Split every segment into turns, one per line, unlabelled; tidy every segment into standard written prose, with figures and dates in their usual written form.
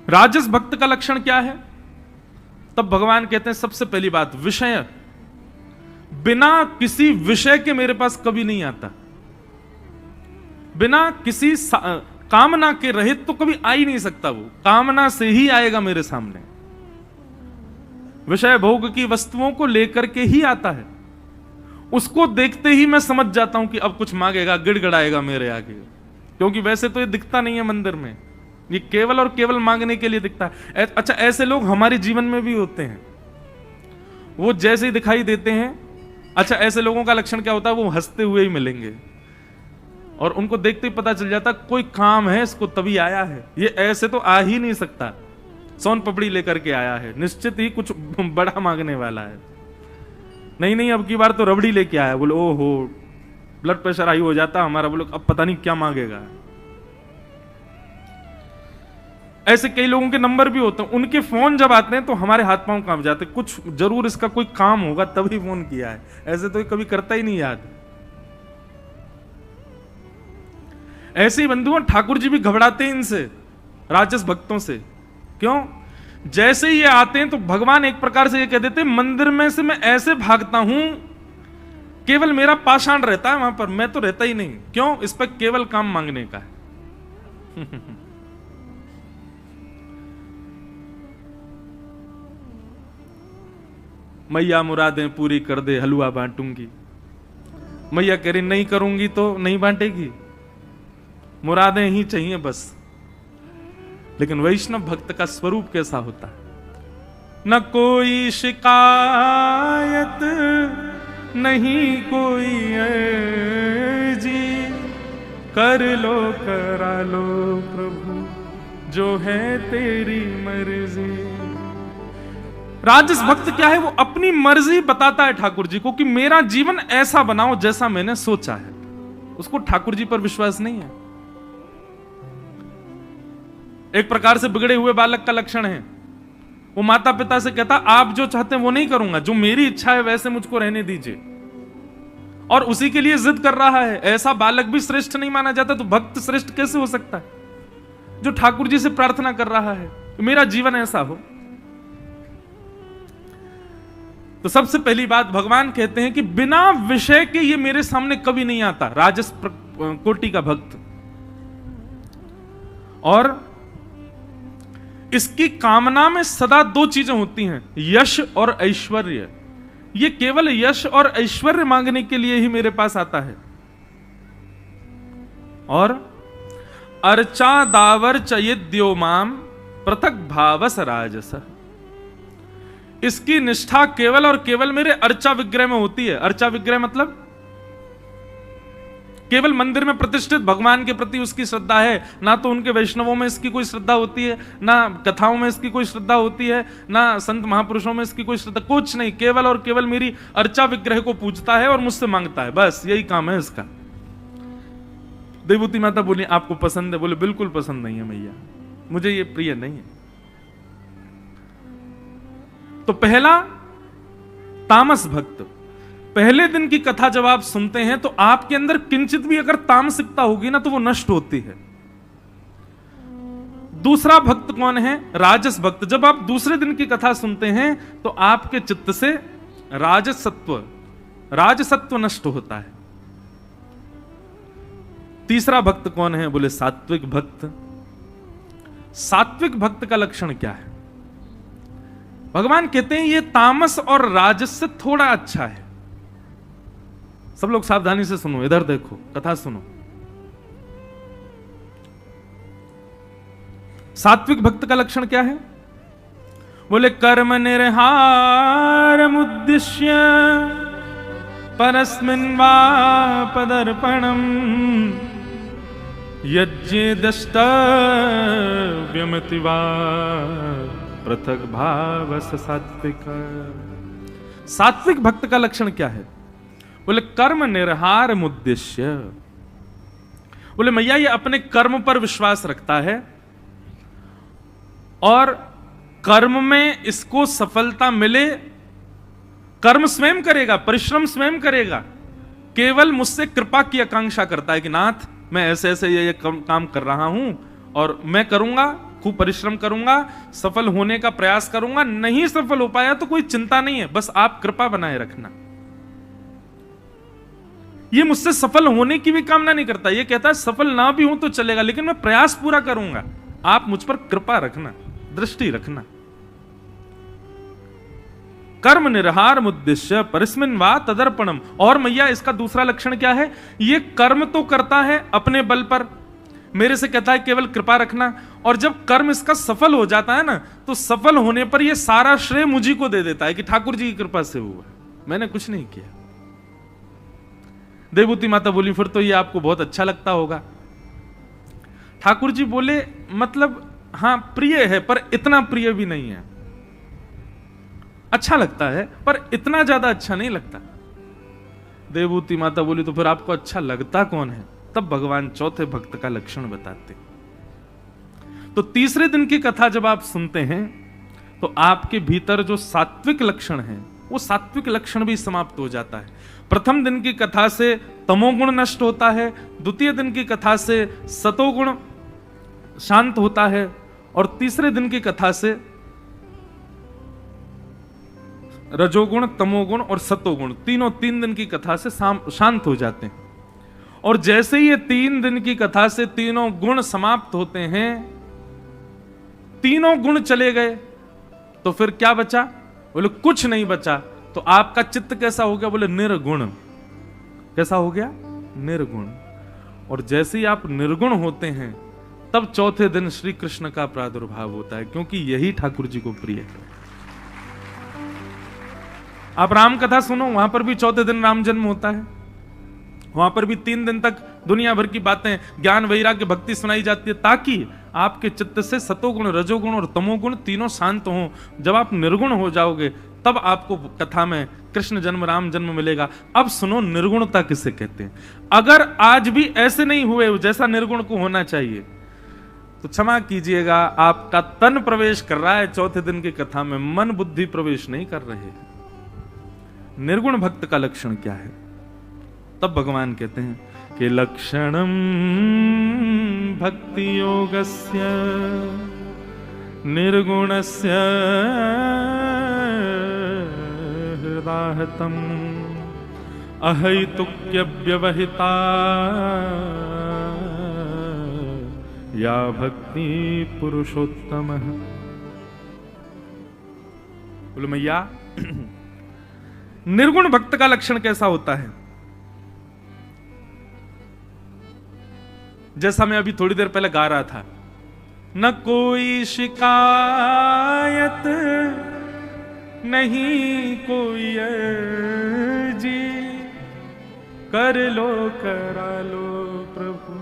राजस भक्त का लक्षण क्या है? तब भगवान कहते हैं सबसे पहली बात विषय, बिना किसी विषय के मेरे पास कभी नहीं आता, बिना किसी कामना के रहित तो कभी आ ही नहीं सकता। वो कामना से ही आएगा मेरे सामने, विषय भोग की वस्तुओं को लेकर के ही आता है। उसको देखते ही मैं समझ जाता हूं कि अब कुछ मांगेगा, गिड़गिड़ाएगा मेरे आगे, क्योंकि वैसे तो ये दिखता नहीं है मंदिर में, ये केवल और केवल मांगने के लिए दिखता है। अच्छा, ऐसे लोग हमारे जीवन में भी होते हैं, वो जैसे ही दिखाई देते हैं। अच्छा, ऐसे लोगों का लक्षण क्या होता है? वो हंसते हुए ही मिलेंगे और उनको देखते ही पता चल जाता कोई काम है इसको, तभी आया है। ये ऐसे तो आ ही नहीं सकता, सोन पपड़ी लेकर के आया है, निश्चित ही कुछ बड़ा मांगने वाला है। नहीं, अब की बार तो रबड़ी लेके आया। बोले ओहो, ब्लड प्रेशर हाई हो जाता हमारा, बोलो अब पता नहीं क्या मांगेगा। ऐसे कई लोगों के नंबर भी होते हैं, उनके फोन जब आते हैं तो हमारे हाथ पांव कांप जाते, कुछ जरूर इसका कोई काम होगा तभी फोन किया है, ऐसे तो कभी करता ही नहीं याद। ऐसे ही बंधुओं, ठाकुर जी भी घबराते हैं इनसे, राजस भक्तों से। क्यों? जैसे ही ये आते हैं तो भगवान एक प्रकार से ये कह देते हैं मंदिर में से मैं ऐसे भागता हूं, केवल मेरा पाषाण रहता है वहां पर, मैं तो रहता ही नहीं। क्यों? इस पर केवल काम मांगने का है। मैया मुरादें पूरी कर दे, हलवा बांटूंगी। मैया कह रही नहीं करूंगी तो नहीं बांटेगी, मुरादें ही चाहिए बस। लेकिन वैष्णव भक्त का स्वरूप कैसा होता है? न कोई शिकायत, नहीं कोई अर्जी, कर लो करा लो प्रभु, जो है तेरी मर्जी। राजस भक्त क्या है? वो अपनी मर्जी बताता है ठाकुर जी को कि मेरा जीवन ऐसा बनाओ जैसा मैंने सोचा है। उसको ठाकुर जी पर विश्वास नहीं है। एक प्रकार से बिगड़े हुए बालक का लक्षण है। वो माता पिता से कहता आप जो चाहते हैं वो नहीं करूंगा, जो मेरी इच्छा है वैसे मुझको रहने दीजिए, और उसी के लिए जिद कर रहा है। ऐसा बालक भी श्रेष्ठ नहीं माना जाता, तो भक्त श्रेष्ठ कैसे हो सकता है? जो ठाकुर जी से प्रार्थना कर रहा है मेरा जीवन ऐसा हो। तो सबसे पहली बात भगवान कहते हैं कि बिना विषय के ये मेरे सामने कभी नहीं आता, राजस कोटि का भक्त। और इसकी कामना में सदा दो चीजें होती हैं, यश और ऐश्वर्य। ये केवल यश और ऐश्वर्य मांगने के लिए ही मेरे पास आता है। और अर्चा दावर चयिद्यो माम पृथक भावस राजस, इसकी निष्ठा केवल और केवल मेरे अर्चा विग्रह में होती है। अर्चा विग्रह मतलब केवल मंदिर में प्रतिष्ठित भगवान के प्रति उसकी श्रद्धा है, ना तो उनके वैष्णवों में इसकी कोई श्रद्धा होती है, ना कथाओं में इसकी कोई श्रद्धा होती है, ना संत महापुरुषों में इसकी कोई श्रद्धा, कुछ नहीं। केवल और केवल मेरी अर्चा विग्रह को पूजता है और मुझसे मांगता है, बस यही काम है इसका। देवभूति माता बोली आपको पसंद है? बोले बिल्कुल पसंद नहीं है मैया, मुझे ये प्रिय नहीं है। तो पहला तामस भक्त, पहले दिन की कथा जब आप सुनते हैं तो आपके अंदर किंचित भी अगर तामसिकता होगी ना तो वो नष्ट होती है। दूसरा भक्त कौन है? राजस भक्त। जब आप दूसरे दिन की कथा सुनते हैं तो आपके चित्त से राजसत्व नष्ट होता है। तीसरा भक्त कौन है? बोले सात्विक भक्त। सात्विक भक्त का लक्षण क्या है? भगवान कहते हैं ये तामस और राजस से थोड़ा अच्छा है। सब लोग सावधानी से सुनो, इधर देखो, कथा सुनो। सात्विक भक्त का लक्षण क्या है? बोले कर्म निर्हार मुद्दिश्य परस्मिन् वा पदर्पणम यज्ञेदष्टव्यमति वा पृथक भावस सात्विक। सात्विक भक्त का लक्षण क्या है? बोले कर्म निर्हार मुद्दिश्य। बोले मैया ये अपने कर्म पर विश्वास रखता है और कर्म में इसको सफलता मिले, कर्म स्वयं करेगा, परिश्रम स्वयं करेगा, केवल मुझसे कृपा की आकांक्षा करता है कि नाथ मैं ऐसे ऐसे ये काम कर रहा हूं और मैं करूंगा, खूब परिश्रम करूंगा, सफल होने का प्रयास करूंगा, नहीं सफल हो पाया तो कोई चिंता नहीं है, बस आप कृपा बनाए रखना। ये मुझसे सफल होने की भी कामना नहीं करता, ये कहता है सफल ना भी हूं तो चलेगा, लेकिन मैं प्रयास पूरा करूंगा, आप मुझ पर कृपा रखना, दृष्टि रखना। कर्म निर्हार मुद्देश्य परिस्मिन वा तदर्पणम। और मैया इसका दूसरा लक्षण क्या है? ये कर्म तो करता है अपने बल पर, मेरे से कहता है केवल कृपा रखना, और जब कर्म इसका सफल हो जाता है ना, तो सफल होने पर ये सारा श्रेय मुझी को दे देता है कि ठाकुर जी की कृपा से हुआ, मैंने कुछ नहीं किया। देवभूति माता बोली फिर तो ये आपको बहुत अच्छा लगता होगा। ठाकुर जी बोले मतलब हां प्रिय है, पर इतना प्रिय भी नहीं है, अच्छा लगता है पर इतना ज्यादा अच्छा नहीं लगता। देवभूति माता बोली तो फिर आपको अच्छा लगता कौन है? तब भगवान चौथे भक्त का लक्षण बताते। तो तीसरे दिन की कथा जब आप सुनते हैं तो आपके भीतर जो सात्विक लक्षण है वो सात्विक लक्षण भी समाप्त हो जाता है। प्रथम दिन की कथा से तमोगुण नष्ट होता है, द्वितीय दिन की कथा से सतोगुण शांत होता है, और तीसरे दिन की कथा से रजोगुण, तमोगुण और सतोगुण तीनों 3 दिन की कथा से शांत हो जाते हैं। और जैसे ही ये 3 दिन की कथा से तीनों गुण समाप्त होते हैं, तीनों गुण चले गए, तो फिर क्या बचा? बोले कुछ नहीं बचा। तो आपका चित्त कैसा हो गया? बोले निर्गुण। कैसा हो गया? निर्गुण। और जैसे ही आप निर्गुण होते हैं तब चौथे दिन श्री कृष्ण का प्रादुर्भाव होता है, क्योंकि यही ठाकुर जी को प्रिय है। आप राम कथा सुनो, वहां पर भी चौथे दिन राम जन्म होता है, वहां पर भी 3 दिन तक दुनिया भर की बातें, ज्ञान वैराग्य भक्ति सुनाई जाती है, ताकि आपके चित्त से सतोगुण, रजोगुण और तमोगुण तीनों शांत हों। जब आप निर्गुण हो जाओगे तब आपको कथा में कृष्ण जन्म, राम जन्म मिलेगा। अब सुनो निर्गुणता किसे कहते हैं। अगर आज भी ऐसे नहीं हुए जैसा निर्गुण को होना चाहिए, तो क्षमा कीजिएगा, आपका तन प्रवेश कर रहा है चौथे दिन की कथा में, मन बुद्धि प्रवेश नहीं कर रहे हैं। निर्गुण भक्त का लक्षण क्या है? तब भगवान कहते हैं कि लक्षणम भक्ति योगस्य निर्गुणस्य हृदाहतम अहैतुक्य व्यवहिता या भक्ति पुरुषोत्तम। बोलो मैया निर्गुण भक्त का लक्षण कैसा होता है? जैसा मैं अभी थोड़ी देर पहले गा रहा था, न कोई शिकायत नहीं कोई अर्जी, कर लो करा लो प्रभु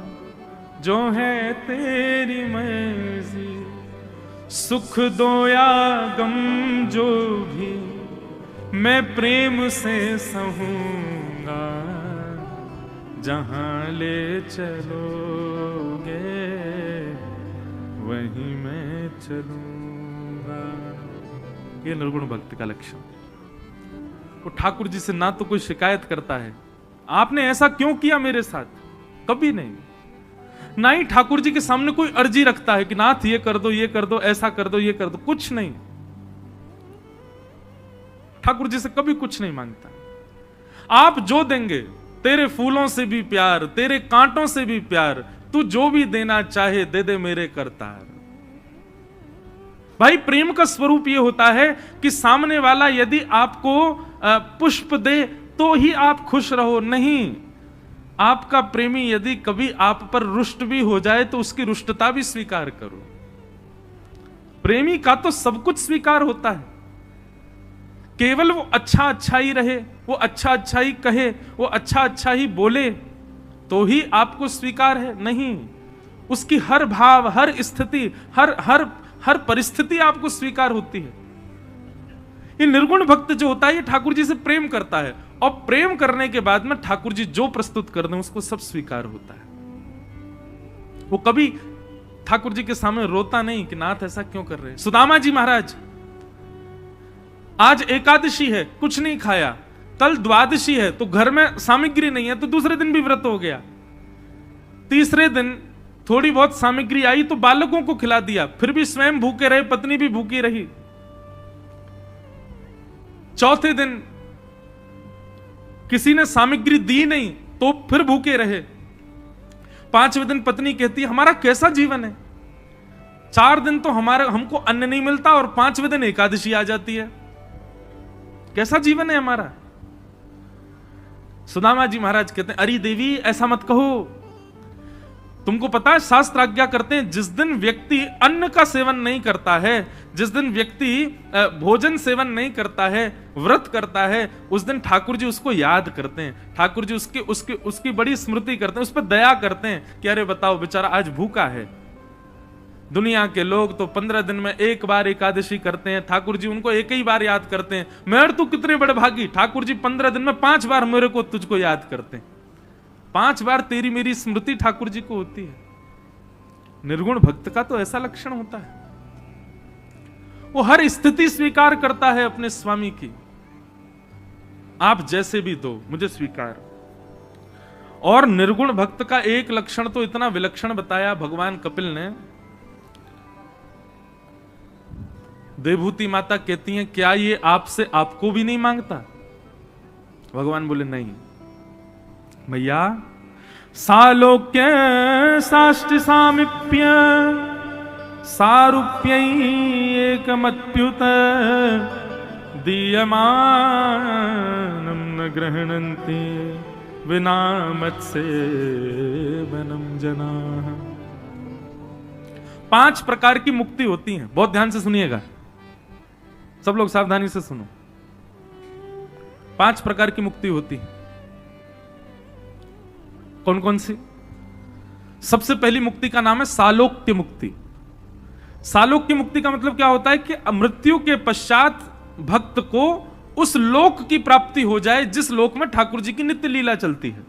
जो है तेरी मर्जी, सुख दो या गम जो भी मैं प्रेम से सहूंगा, जहां ले चलोगे वहीं मैं चलूंगा। ये निर्गुण भक्त का लक्षण। वो ठाकुर जी से ना तो कोई शिकायत करता है, आपने ऐसा क्यों किया मेरे साथ, कभी नहीं। ना ही ठाकुर जी के सामने कोई अर्जी रखता है कि नाथ ये कर दो, ये कर दो, ऐसा कर दो, ये कर दो, कुछ नहीं। ठाकुर जी से कभी कुछ नहीं मांगता। आप जो देंगे, तेरे फूलों से भी प्यार, तेरे कांटों से भी प्यार, तू जो भी देना चाहे दे दे मेरे करतार। भाई प्रेम का स्वरूप यह होता है कि सामने वाला यदि आपको पुष्प दे तो ही आप खुश रहो, नहीं। आपका प्रेमी यदि कभी आप पर रुष्ट भी हो जाए तो उसकी रुष्टता भी स्वीकार करो। प्रेमी का तो सब कुछ स्वीकार होता है, केवल वो अच्छा अच्छा ही रहे, वो अच्छा अच्छा ही कहे, वो अच्छा अच्छा ही बोले तो ही आपको स्वीकार है, नहीं। उसकी हर भाव, हर स्थिति, हर हर हर परिस्थिति आपको स्वीकार होती है। ये निर्गुण भक्त जो होता है ये ठाकुर जी से प्रेम करता है, और प्रेम करने के बाद में ठाकुर जी जो प्रस्तुत कर दें उसको सब स्वीकार होता है। वो कभी ठाकुर जी के सामने रोता नहीं कि नाथ ऐसा क्यों कर रहे हैं। सुदामा जी महाराज, आज एकादशी है, कुछ नहीं खाया, कल द्वादशी है तो घर में सामग्री नहीं है, तो दूसरे दिन भी व्रत हो गया, तीसरे दिन थोड़ी बहुत सामग्री आई तो बालकों को खिला दिया, फिर भी स्वयं भूखे रहे, पत्नी भी भूखी रही। चौथे दिन किसी ने सामग्री दी नहीं तो फिर भूखे रहे। पांचवें दिन पत्नी कहती है हमारा कैसा जीवन है, 4 दिन तो हमको अन्न नहीं मिलता और 5वें दिन एकादशी आ जाती है, कैसा जीवन है हमारा। सुदामा जी महाराज कहते हैं अरे देवी ऐसा मत कहो, तुमको पता है शास्त्र आज्ञा करते हैं जिस दिन व्यक्ति अन्न का सेवन नहीं करता है, जिस दिन व्यक्ति भोजन सेवन नहीं करता है, व्रत करता है, उस दिन ठाकुर जी उसको याद करते हैं, ठाकुर जी उसकी बड़ी स्मृति करते हैं, उस पर दया करते हैं कि अरे बताओ बेचारा आज भूखा है। दुनिया के लोग तो 15 दिन में एक बार एकादशी करते हैं, ठाकुर जी उनको एक ही बार याद करते हैं। मैं तू कितने बड़े भागी, ठाकुर जी 15 दिन में 5 बार मेरे को तुझको याद करते हैं, 5 बार तेरी मेरी स्मृति ठाकुर जी को होती है। निर्गुण भक्त का तो ऐसा लक्षण होता है, वो हर स्थिति स्वीकार करता है अपने स्वामी की, आप जैसे भी दो मुझे स्वीकार। और निर्गुण भक्त का एक लक्षण तो इतना विलक्षण बताया भगवान कपिल ने। देवभूति माता कहती हैं क्या ये आपसे आपको भी नहीं मांगता? भगवान बोले नहीं भैया, सालोक्य साष्टि सामिप्य सारूप्य एकमत्युत दीयमानं न गृह्णन्ति विना मत्सेवनं जनाः। 5 प्रकार की मुक्ति होती है, बहुत ध्यान से सुनिएगा, सब लोग सावधानी से सुनो। 5 प्रकार की मुक्ति होती है। कौन कौन सी? सबसे पहली मुक्ति का नाम है सालोक्य मुक्ति। सालोक्य मुक्ति का मतलब क्या होता है कि मृत्यु के पश्चात भक्त को उस लोक की प्राप्ति हो जाए जिस लोक में ठाकुर जी की नित्य लीला चलती है।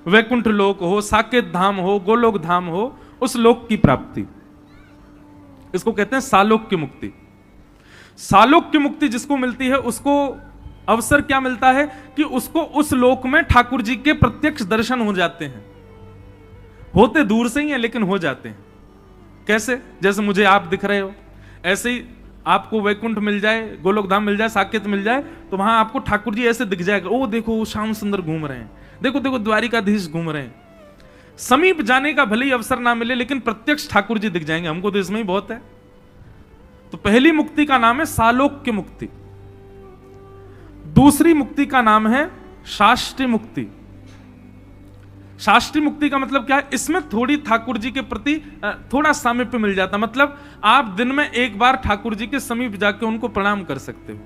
वैकुंठ लोक हो, साकेत धाम हो, गोलोक धाम हो, उस लोक की प्राप्ति, इसको कहते हैं सालोक्य मुक्ति। सालोक्य मुक्ति जिसको मिलती है उसको अवसर क्या मिलता है कि उसको उस लोक में ठाकुर जी के प्रत्यक्ष दर्शन हो जाते हैं, होते दूर से ही है लेकिन हो जाते हैं। कैसे? जैसे मुझे आप दिख रहे हो, ऐसे ही आपको वैकुंठ मिल जाए, गोलोक धाम मिल जाए, साकेत मिल जाए, तो वहां आपको ठाकुर जी ऐसे दिख जाएगा, ओ देखो वो श्याम सुंदर घूम रहे हैं, देखो देखो द्वारिकाधीश घूम रहे हैं। समीप जाने का भले ही अवसर ना मिले लेकिन प्रत्यक्ष ठाकुर जी दिख जाएंगे, हमको तो इसमें ही बहुत है। तो पहली मुक्ति का नाम है सालोक्य मुक्ति। दूसरी मुक्ति का नाम है शास्त्रीय मुक्ति। शास्त्रीय मुक्ति का मतलब क्या है? इसमें थोड़ी ठाकुर जी के प्रति थोड़ा सामीप्य मिल जाता, मतलब आप दिन में एक बार ठाकुर जी के समीप जाके उनको प्रणाम कर सकते हो।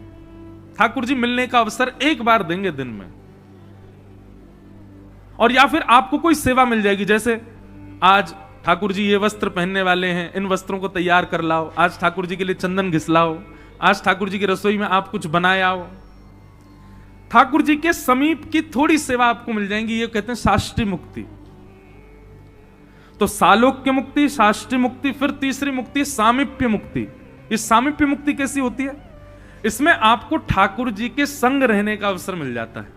ठाकुर जी मिलने का अवसर एक बार देंगे दिन में। और या फिर आपको कोई सेवा मिल जाएगी, जैसे आज ठाकुर जी ये वस्त्र पहनने वाले हैं, इन वस्त्रों को तैयार कर लाओ, आज ठाकुर जी के लिए चंदन घिसलाओ, आज ठाकुर जी की रसोई में आप कुछ बनाए आओ। ठाकुर जी के समीप की थोड़ी सेवा आपको मिल जाएंगी, ये कहते हैं शास्त्रीय मुक्ति। तो सालोक्य मुक्ति, शास्त्रीय मुक्ति, फिर तीसरी मुक्ति सामीप्य मुक्ति। ये सामीप्य मुक्ति कैसी होती है? इसमें आपको ठाकुर जी के संग रहने का अवसर मिल जाता है।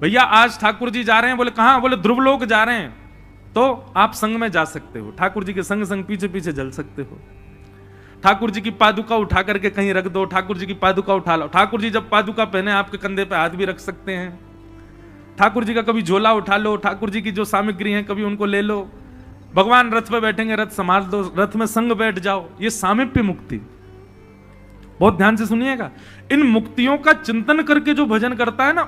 भैया आज ठाकुर जी जा रहे हैं, बोले कहां? बोले ध्रुवलोक जा रहे हैं, तो आप संग में जा सकते हो, ठाकुर जी के संग संग पीछे पीछे चल सकते हो। ठाकुर जी की पादुका उठा करके कहीं रख दो, ठाकुर जी की पादुका उठा लो। ठाकुर जी जब पादुका पहने आपके कंधे पे हाथ भी रख सकते हैं। ठाकुर जी का कभी झोला उठा लो, ठाकुर जी की जो सामग्री है कभी उनको ले लो। भगवान रथ पे बैठेंगे, रथ संभाल दो, रथ में संग बैठ जाओ। ये सामीप्य मुक्ति। बहुत ध्यान से सुनिएगा, इन मुक्तियों का चिंतन करके जो भजन करता है ना,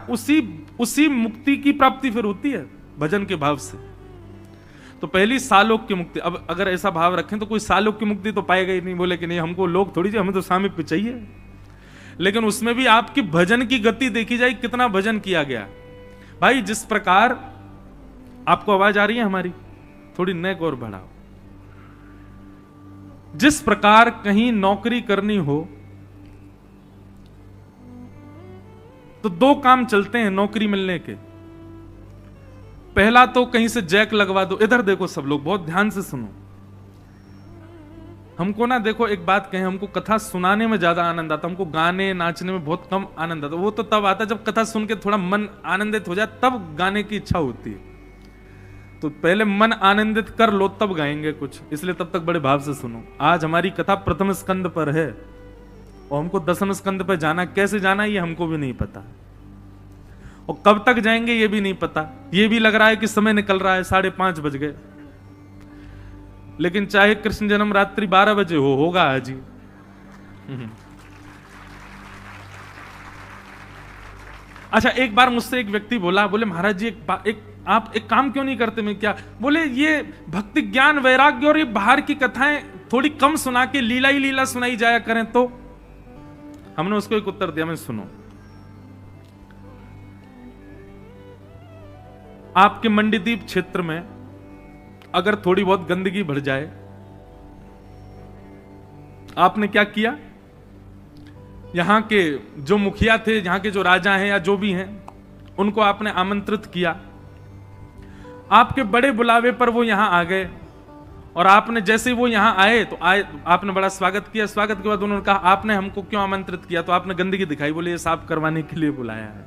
उसी मुक्ति की प्राप्ति फिर होती है भजन के भाव से। तो पहली सालोक्य मुक्ति। अब अगर ऐसा भाव रखें तो कोई सालोक्य मुक्ति तो पाएगा ही नहीं, बोले कि नहीं हमको लोग थोड़ी चाहिए, हमें तो सामीप्य चाहिए। लेकिन उसमें भी आपकी भजन की गति देखी जाए, कितना भजन किया गया। भाई जिस प्रकार, आपको आवाज आ रही है हमारी? थोड़ी नेक और बढ़ाओ। जिस प्रकार कहीं नौकरी करनी हो तो 2 काम चलते हैं नौकरी मिलने के। पहला तो कहीं से जैक लगवा दो। इधर देखो सब लोग, बहुत ध्यान से सुनो। हमको ना देखो एक बात कहें, हमको कथा सुनाने में ज्यादा आनंद आता, हमको गाने नाचने में बहुत कम आनंद आता। वो तो तब आता जब कथा सुन के थोड़ा मन आनंदित हो जाए, तब गाने की इच्छा होती है। तो पहले मन आनंदित कर लो तब गाएंगे कुछ, इसलिए तब तक बड़े भाव से सुनो। आज हमारी कथा प्रथम स्कंद पर है और हमको दसम स्कंद पर जाना, कैसे जाना ये हमको भी नहीं पता, और कब तक जाएंगे ये भी नहीं पता। ये भी लग रहा है कि समय निकल रहा है, 5:30 बज गए, लेकिन चाहे कृष्ण जन्म रात्रि 12 बजे होगा आज ही। अच्छा, एक बार मुझसे एक व्यक्ति बोला, बोले महाराज जी आप एक काम क्यों नहीं करते? मैं क्या? बोले ये भक्ति ज्ञान वैराग्य और ये बाहर की कथाएं थोड़ी कम सुना के लीला ही लीला सुनाई जाया करें तो। हमने उसको एक उत्तर दिया, मैं सुनो, आपके मंडीदीप क्षेत्र में अगर थोड़ी बहुत गंदगी भर जाए, आपने क्या किया? यहां के जो मुखिया थे, यहां के जो राजा हैं या जो भी हैं, उनको आपने आमंत्रित किया, आपके बड़े बुलावे पर वो यहां आ गए, और आपने जैसे वो यहां आए तो आपने बड़ा स्वागत किया। स्वागत के बाद उन्होंने कहा आपने हमको क्यों आमंत्रित किया? तो आपने गंदगी दिखाई, बोले ये साफ करवाने के लिए बुलाया है।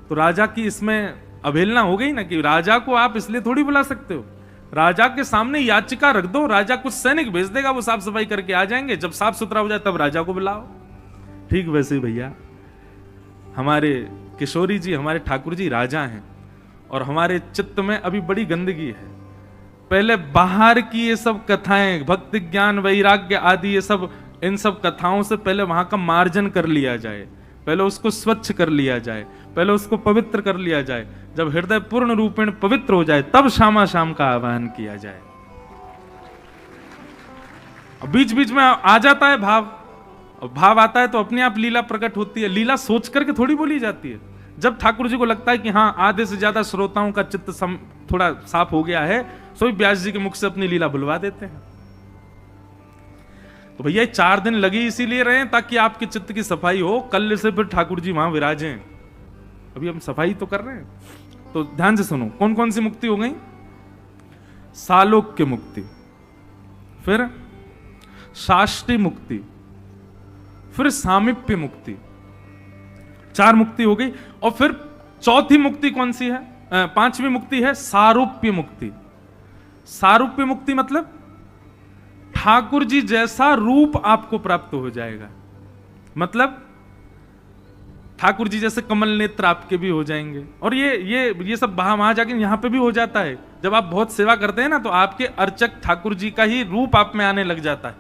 तो राजा की इसमें अवहेलना हो गई ना, कि राजा को आप इसलिए थोड़ी बुला सकते हो। राजा के सामने याचिका रख दो, राजा कुछ सैनिक भेज देगा, वो साफ सफाई करके आ जाएंगे। जब साफ सुथरा हो जाए तब राजा को बुलाओ। ठीक वैसे भैया हमारे किशोरी जी, हमारे ठाकुर जी राजा हैं, और हमारे चित्त में अभी बड़ी गंदगी है। पहले बाहर की ये सब कथाएं, भक्ति ज्ञान वैराग्य आदि, ये सब, इन सब कथाओं से पहले वहां का मार्जन कर लिया जाए, पहले उसको स्वच्छ कर लिया जाए, पहले उसको पवित्र कर लिया जाए। जब हृदय पूर्ण रूपेण पवित्र हो जाए तब श्यामा शाम का आह्वान किया जाए। बीच बीच में आ जाता है भाव, भाव आता है तो अपने आप लीला प्रकट होती है। लीला सोच करके थोड़ी बोली जाती है। जब ठाकुर जी को लगता है कि हाँ आधे से ज्यादा श्रोताओं का चित्त थोड़ा साफ हो गया है, सो व्यास जी के मुख से अपनी लीला बुलवा देते हैं। तो भैया 4 दिन लगे इसीलिए रहे ताकि आपके चित्त की सफाई हो, कल से फिर ठाकुर जी वहां विराजें। अभी हम सफाई तो कर रहे हैं। तो ध्यान से सुनो, कौन कौन सी मुक्ति हो गई? सालोक्य मुक्ति, फिर शाष्टी मुक्ति, फिर सामीप्य मुक्ति, 4 मुक्ति हो गई। और फिर चौथी मुक्ति कौन सी है? 5वीं मुक्ति है सारूप्य मुक्ति। सारूप्य मुक्ति मतलब ठाकुर जी जैसा रूप आपको प्राप्त हो जाएगा। मतलब ठाकुर जी जैसे कमल नेत्र आपके भी हो जाएंगे। और ये सब वहां जाके यहां पे भी हो जाता है। जब आप बहुत सेवा करते हैं ना, तो आपके अर्चक ठाकुर जी का ही रूप आप में आने लग जाता है।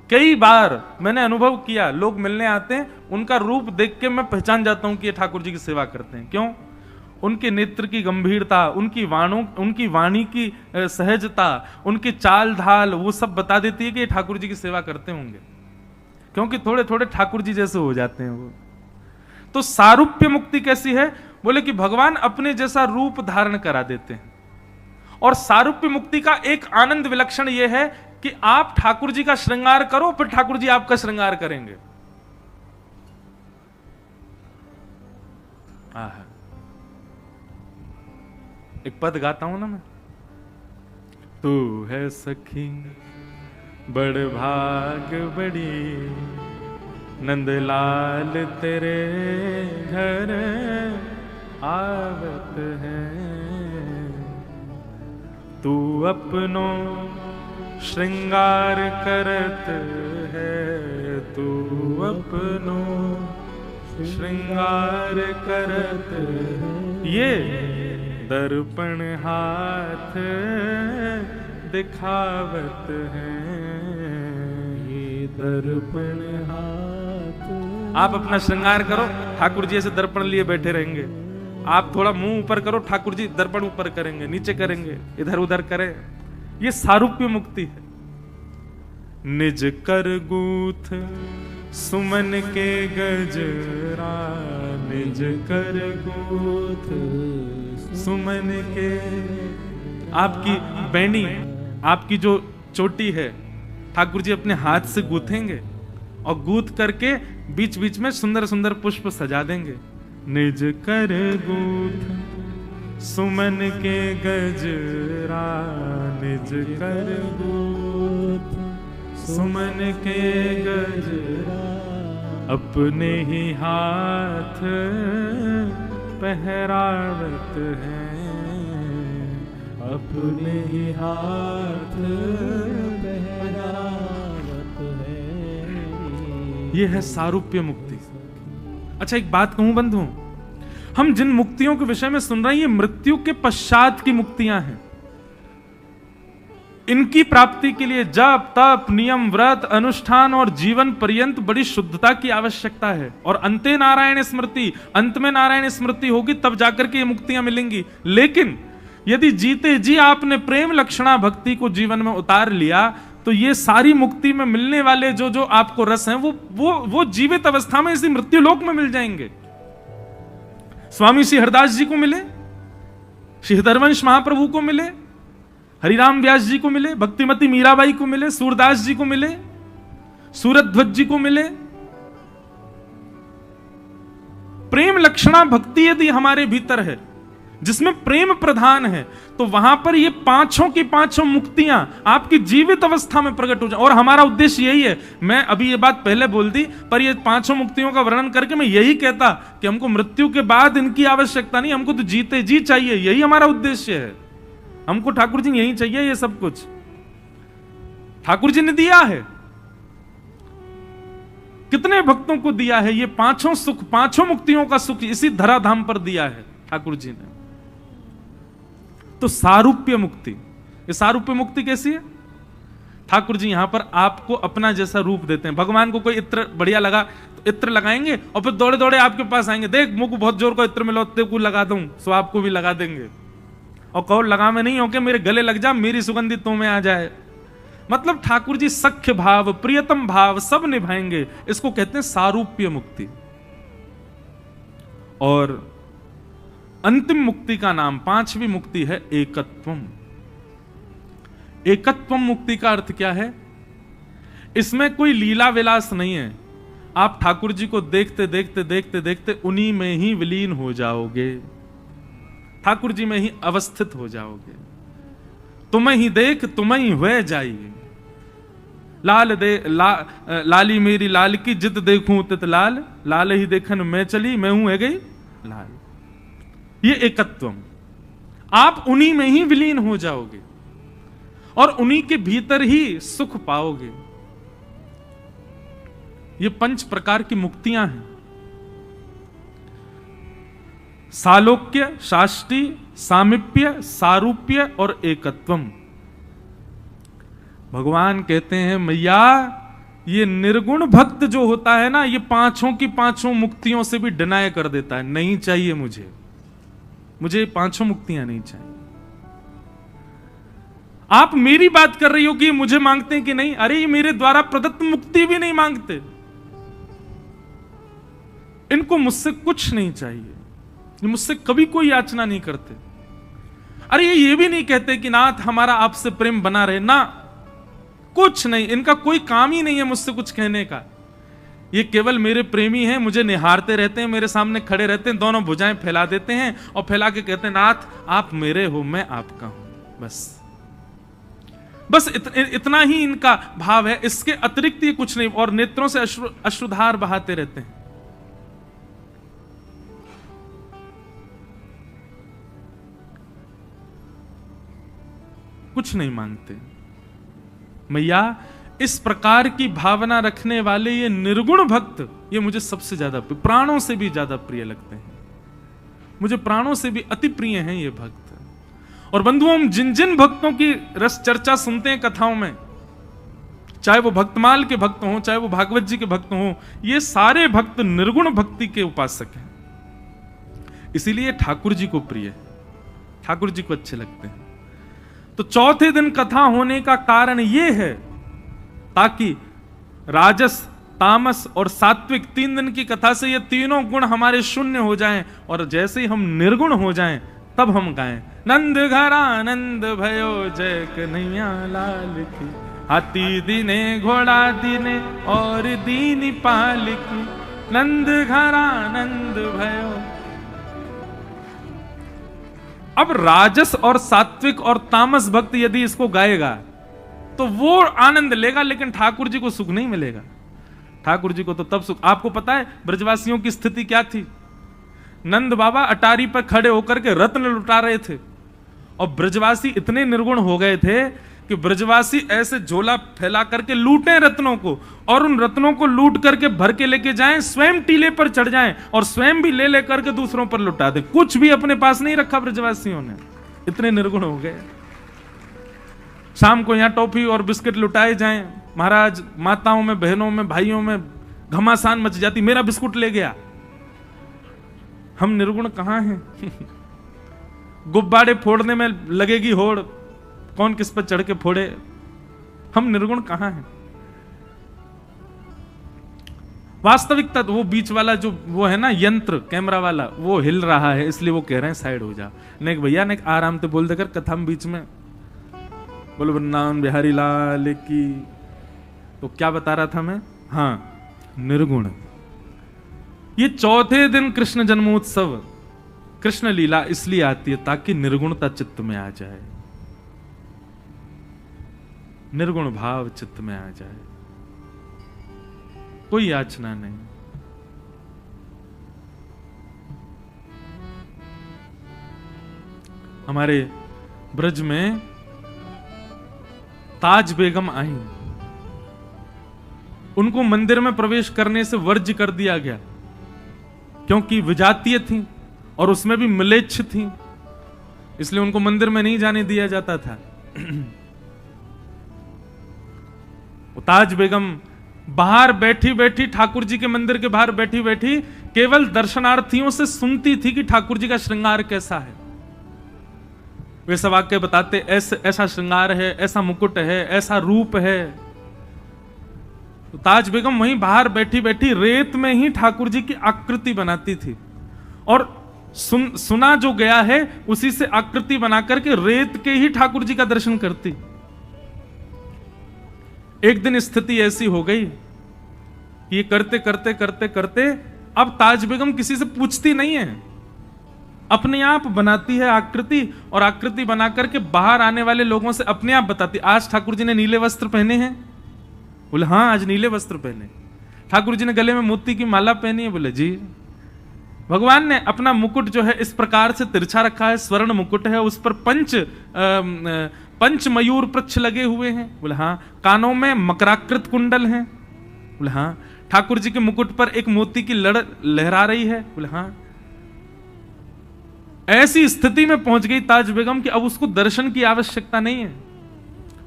कई बार मैंने अनुभव किया, लोग मिलने आते हैं, उनका रूप देख के मैं पहचान जाता हूं कि ये ठाकुर जी की सेवा करते हैं। क्यों? उनके नेत्र की गंभीरता, उनकी वाणी की सहजता, उनकी चाल ढाल, वो सब बता देती है कि ये ठाकुर जी की सेवा करते होंगे, क्योंकि थोड़े थोड़े ठाकुर जी जैसे हो जाते हैं वो। तो सारूप्य मुक्ति कैसी है? बोले कि भगवान अपने जैसा रूप धारण करा देते हैं। और सारूप्य मुक्ति का एक आनंद विलक्षण यह है कि आप ठाकुर जी का श्रृंगार करो, फिर ठाकुर जी आपका श्रृंगार करेंगे। एक पद गाता हूं ना मैं, तू है सखी बड़ भाग बड़ी, नंदलाल तेरे घर आवत है। तू अपनो श्रृंगार करत है, तू अपनो श्रृंगार करत है। ये दर्पण हाथ दिखावत है, ये दर्पण हाथ। आप अपना श्रृंगार करो, ठाकुर जी ऐसे दर्पण लिए बैठे रहेंगे। आप थोड़ा मुंह ऊपर करो, ठाकुर जी दर्पण ऊपर करेंगे, नीचे करेंगे, इधर उधर करें। ये सारूप्य मुक्ति है। निज कर गूथ सुमन के गजरा, निज कर गूथ सुमन के। आपकी बैंडी, आपकी जो चोटी है, ठाकुर जी अपने हाथ से गूथेंगे और गूथ करके बीच बीच में सुंदर सुंदर पुष्प सजा देंगे। निज कर गूथ सुमन के गजरा, निज कर गूथ सुमन के गजरा, अपने ही हाथ पहरावत है,
अपने ही हाथ पहरावत है।
ये है सारूप्य मुक्ति। अच्छा एक बात कहूं बंधुओं, हम जिन मुक्तियों के विषय में सुन रहे हैं ये मृत्यु के पश्चात की मुक्तियां हैं। इनकी प्राप्ति के लिए जप तप नियम व्रत अनुष्ठान और जीवन पर्यंत बड़ी शुद्धता की आवश्यकता है, और अंते नारायण स्मृति, अंत में नारायण स्मृति होगी तब जाकर के ये मुक्तियां मिलेंगी। लेकिन यदि जीते जी आपने प्रेम लक्षणा भक्ति को जीवन में उतार लिया तो ये सारी मुक्ति में मिलने वाले जो जो आपको रस हैं वो जीवित अवस्था में इसी मृत्यु लोक में मिल जाएंगे। स्वामी श्री हरदास जी को मिले, श्री हरवंश महाप्रभु को मिले, हरिराम व्यास जी को मिले, भक्तिमती मीराबाई को मिले, सूरदास जी को मिले, सूरध्वज जी को मिले। प्रेम लक्षणा भक्ति यदि हमारे भीतर है जिसमें प्रेम प्रधान है तो वहां पर ये पांचों की पांचों मुक्तियां आपकी जीवित अवस्था में प्रकट हो जाए। और हमारा उद्देश्य यही है, मैं अभी ये बात पहले बोल दी पर ये पांचों मुक्तियों का वर्णन करके मैं यही कहता कि हमको मृत्यु के बाद इनकी आवश्यकता नहीं, हमको तो जीते जी चाहिए, यही हमारा उद्देश्य है। हमको ठाकुर जी यही चाहिए, ये सब कुछ ठाकुर जी ने दिया है। कितने भक्तों को दिया है ये पांचों सुख, पांचों मुक्तियों का सुख इसी धराधाम पर दिया है ठाकुर जी ने। तो सारूप्य मुक्ति, ये सारूप्य मुक्ति कैसी है? ठाकुर जी यहां पर आपको अपना जैसा रूप देते हैं। भगवान को कोई इत्र बढ़िया लगा तो इत्र लगाएंगे और फिर दौड़े दौड़े आपके पास आएंगे, देख मुझको बहुत जोर का इत्र मिला, तेरे को लगा दूं, सो आपको भी लगा देंगे। और कहो लगा में नहीं हो के मेरे गले लग जा, मेरी सुगंधी तो में आ जाए। मतलब ठाकुर जी सख्य भाव प्रियतम भाव सब निभाएंगे, इसको कहते हैं सारूप्य मुक्ति। और अंतिम मुक्ति का नाम, पांचवी मुक्ति है एकत्वम। एकत्वम मुक्ति का अर्थ क्या है? इसमें कोई लीला विलास नहीं है, आप ठाकुर जी को देखते देखते देखते देखते उन्हीं में ही विलीन हो जाओगे, ठाकुर जी में ही अवस्थित हो जाओगे। तुम्हें ही देख तुम्हें ही हुए जाइए, लाल दे लाली मेरी लाल की जित देखूं तित लाल, लाल ही देखन मैं चली मैं हूं है गई लाल। ये एकत्वम, आप उन्हीं में ही विलीन हो जाओगे और उन्हीं के भीतर ही सुख पाओगे। ये 5 प्रकार की मुक्तियां हैं, सालोक्य, शाष्टी, सामिप्य, सारूप्य और एकत्वम। भगवान कहते हैं मैया ये निर्गुण भक्त जो होता है ना, ये पांचों की पांचों मुक्तियों से भी डिनाय कर देता है, नहीं चाहिए मुझे पांचों मुक्तियां नहीं चाहिए। आप मेरी बात कर रही हो कि मुझे मांगते हैं कि नहीं, अरे ये मेरे द्वारा प्रदत्त मुक्ति भी नहीं मांगते, इनको मुझसे कुछ नहीं चाहिए, मुझसे कभी कोई याचना नहीं करते। अरे ये भी नहीं कहते कि नाथ हमारा आपसे प्रेम बना रहे ना, कुछ नहीं, इनका कोई काम ही नहीं है मुझसे कुछ कहने का। ये केवल मेरे प्रेमी हैं, मुझे निहारते रहते हैं, मेरे सामने खड़े रहते हैं, दोनों भुजाएं फैला देते हैं और फैला के कहते हैं नाथ आप मेरे हो मैं आपका हूं। बस इतना ही इनका भाव है, इसके अतिरिक्त ये कुछ नहीं। और नेत्रों से अश्रुधार बहाते रहते हैं। कुछ नहीं मांगते। मैया इस प्रकार की भावना रखने वाले ये निर्गुण भक्त, ये मुझे सबसे ज्यादा प्राणों से भी ज्यादा प्रिय लगते हैं, मुझे प्राणों से भी अति प्रिय हैं ये भक्त। और बंधुओं, हम जिन जिन भक्तों की रस चर्चा सुनते हैं कथाओं में, चाहे वो भक्तमाल के भक्त हों, चाहे वो भागवत जी के भक्त हों, ये सारे भक्त निर्गुण भक्ति के उपासक हैं। इसीलिए ठाकुर जी को प्रिय है, ठाकुर जी को अच्छे लगते हैं। तो चौथे दिन कथा होने का कारण यह है ताकि राजस, तामस और सात्विक 3 दिन की कथा से ये तीनों गुण हमारे शून्य हो जाएं, और जैसे ही हम निर्गुण हो जाएं तब हम गाएं नंद घर आनंद भयो जय कन्हैया लाल की, हाथी दीने घोड़ा दीने और दीनी पाल की, नंद घर आनंद भयो। अब राजस और सात्विक और तामस भक्त यदि इसको गाएगा तो वो आनंद लेगा, लेकिन ठाकुर जी को सुख नहीं मिलेगा। ठाकुर जी को तो तब सुख, आपको पता है ब्रजवासियों की स्थिति क्या थी? नंद बाबा अटारी पर खड़े होकर के रत्न लुटा रहे थे और ब्रजवासी इतने निर्गुण हो गए थे कि ब्रजवासी ऐसे झोला फैला करके लूटें रत्नों को, और उन रत्नों को लूट करके भर के लेके जाएं, स्वयं टीले पर चढ़ जाएं और स्वयं भी ले लेकर के दूसरों पर लुटा दें। कुछ भी अपने पास नहीं रखा ब्रजवासियों ने, इतने निर्गुण हो गए। शाम को यहां टॉफी और बिस्किट लुटाए जाएं, महाराज माताओं में, बहनों में, भाइयों में घमासान मच जाती, मेरा बिस्कुट ले गया। हम निर्गुण कहां हैं? गुब्बारे फोड़ने में लगेगी होड़, कौन किस पर चढ़ के फोड़े। हम निर्गुण कहां हैं? वास्तविकता तो वो बीच वाला जो वो है ना यंत्र कैमरा वाला, वो हिल रहा है, इसलिए वो कह रहे हैं साइड हो जा। नेक भैया ने आराम से बोल देकर कथा में बीच में बोलो वृंदावन बिहारी लाल की। तो क्या बता रहा था मैं? हाँ, निर्गुण। ये चौथे दिन कृष्ण जन्मोत्सव, कृष्ण लीला इसलिए आती है ताकि निर्गुणता चित्त में आ जाए, निर्गुण भाव चित्त में आ जाए, कोई याचना नहीं। हमारे ब्रज में ताज बेगम आई, उनको मंदिर में प्रवेश करने से वर्ज्य कर दिया गया क्योंकि विजातीय थी और उसमें भी म्लेच्छ थी, इसलिए उनको मंदिर में नहीं जाने दिया जाता था। ताज बेगम बाहर बैठी बैठी, ठाकुर जी के मंदिर के बाहर बैठी बैठी केवल दर्शनार्थियों से सुनती थी कि ठाकुर जी का श्रृंगार कैसा है। वे सब आके बताते ऐसा श्रृंगार है, ऐसा मुकुट है, ऐसा रूप है। तो ताज बेगम वहीं बाहर बैठी बैठी रेत में ही ठाकुर जी की आकृति बनाती थी और सुना जो गया है उसी से आकृति बनाकर के रेत के ही ठाकुर जी का दर्शन करती। एक दिन स्थिति ऐसी हो गई कि ये करते करते करते करते अब ताज बेगम किसी से पूछती नहीं है, अपने आप बनाती है आकृति, और आकृति बना करके बाहर आने वाले लोगों से अपने आप बताती, आज ठाकुर जी ने नीले वस्त्र पहने हैं? बोले हाँ, आज नीले वस्त्र पहने। ठाकुर जी ने गले में मोती की माला पहनी है? बोले जी। भगवान ने अपना मुकुट जो है इस प्रकार से तिरछा रखा है, स्वर्ण मुकुट है, उस पर पंच मयूर पृच्छ लगे हुए हैं? बोले हाँ। कानों में मकराकृत कुंडल हैं? बोले हाँ। ठाकुर जी के मुकुट पर एक मोती की लड़ लहरा रही है? बोले हाँ। ऐसी स्थिति में पहुंच गई ताज बेगम कि अब उसको दर्शन की आवश्यकता नहीं है,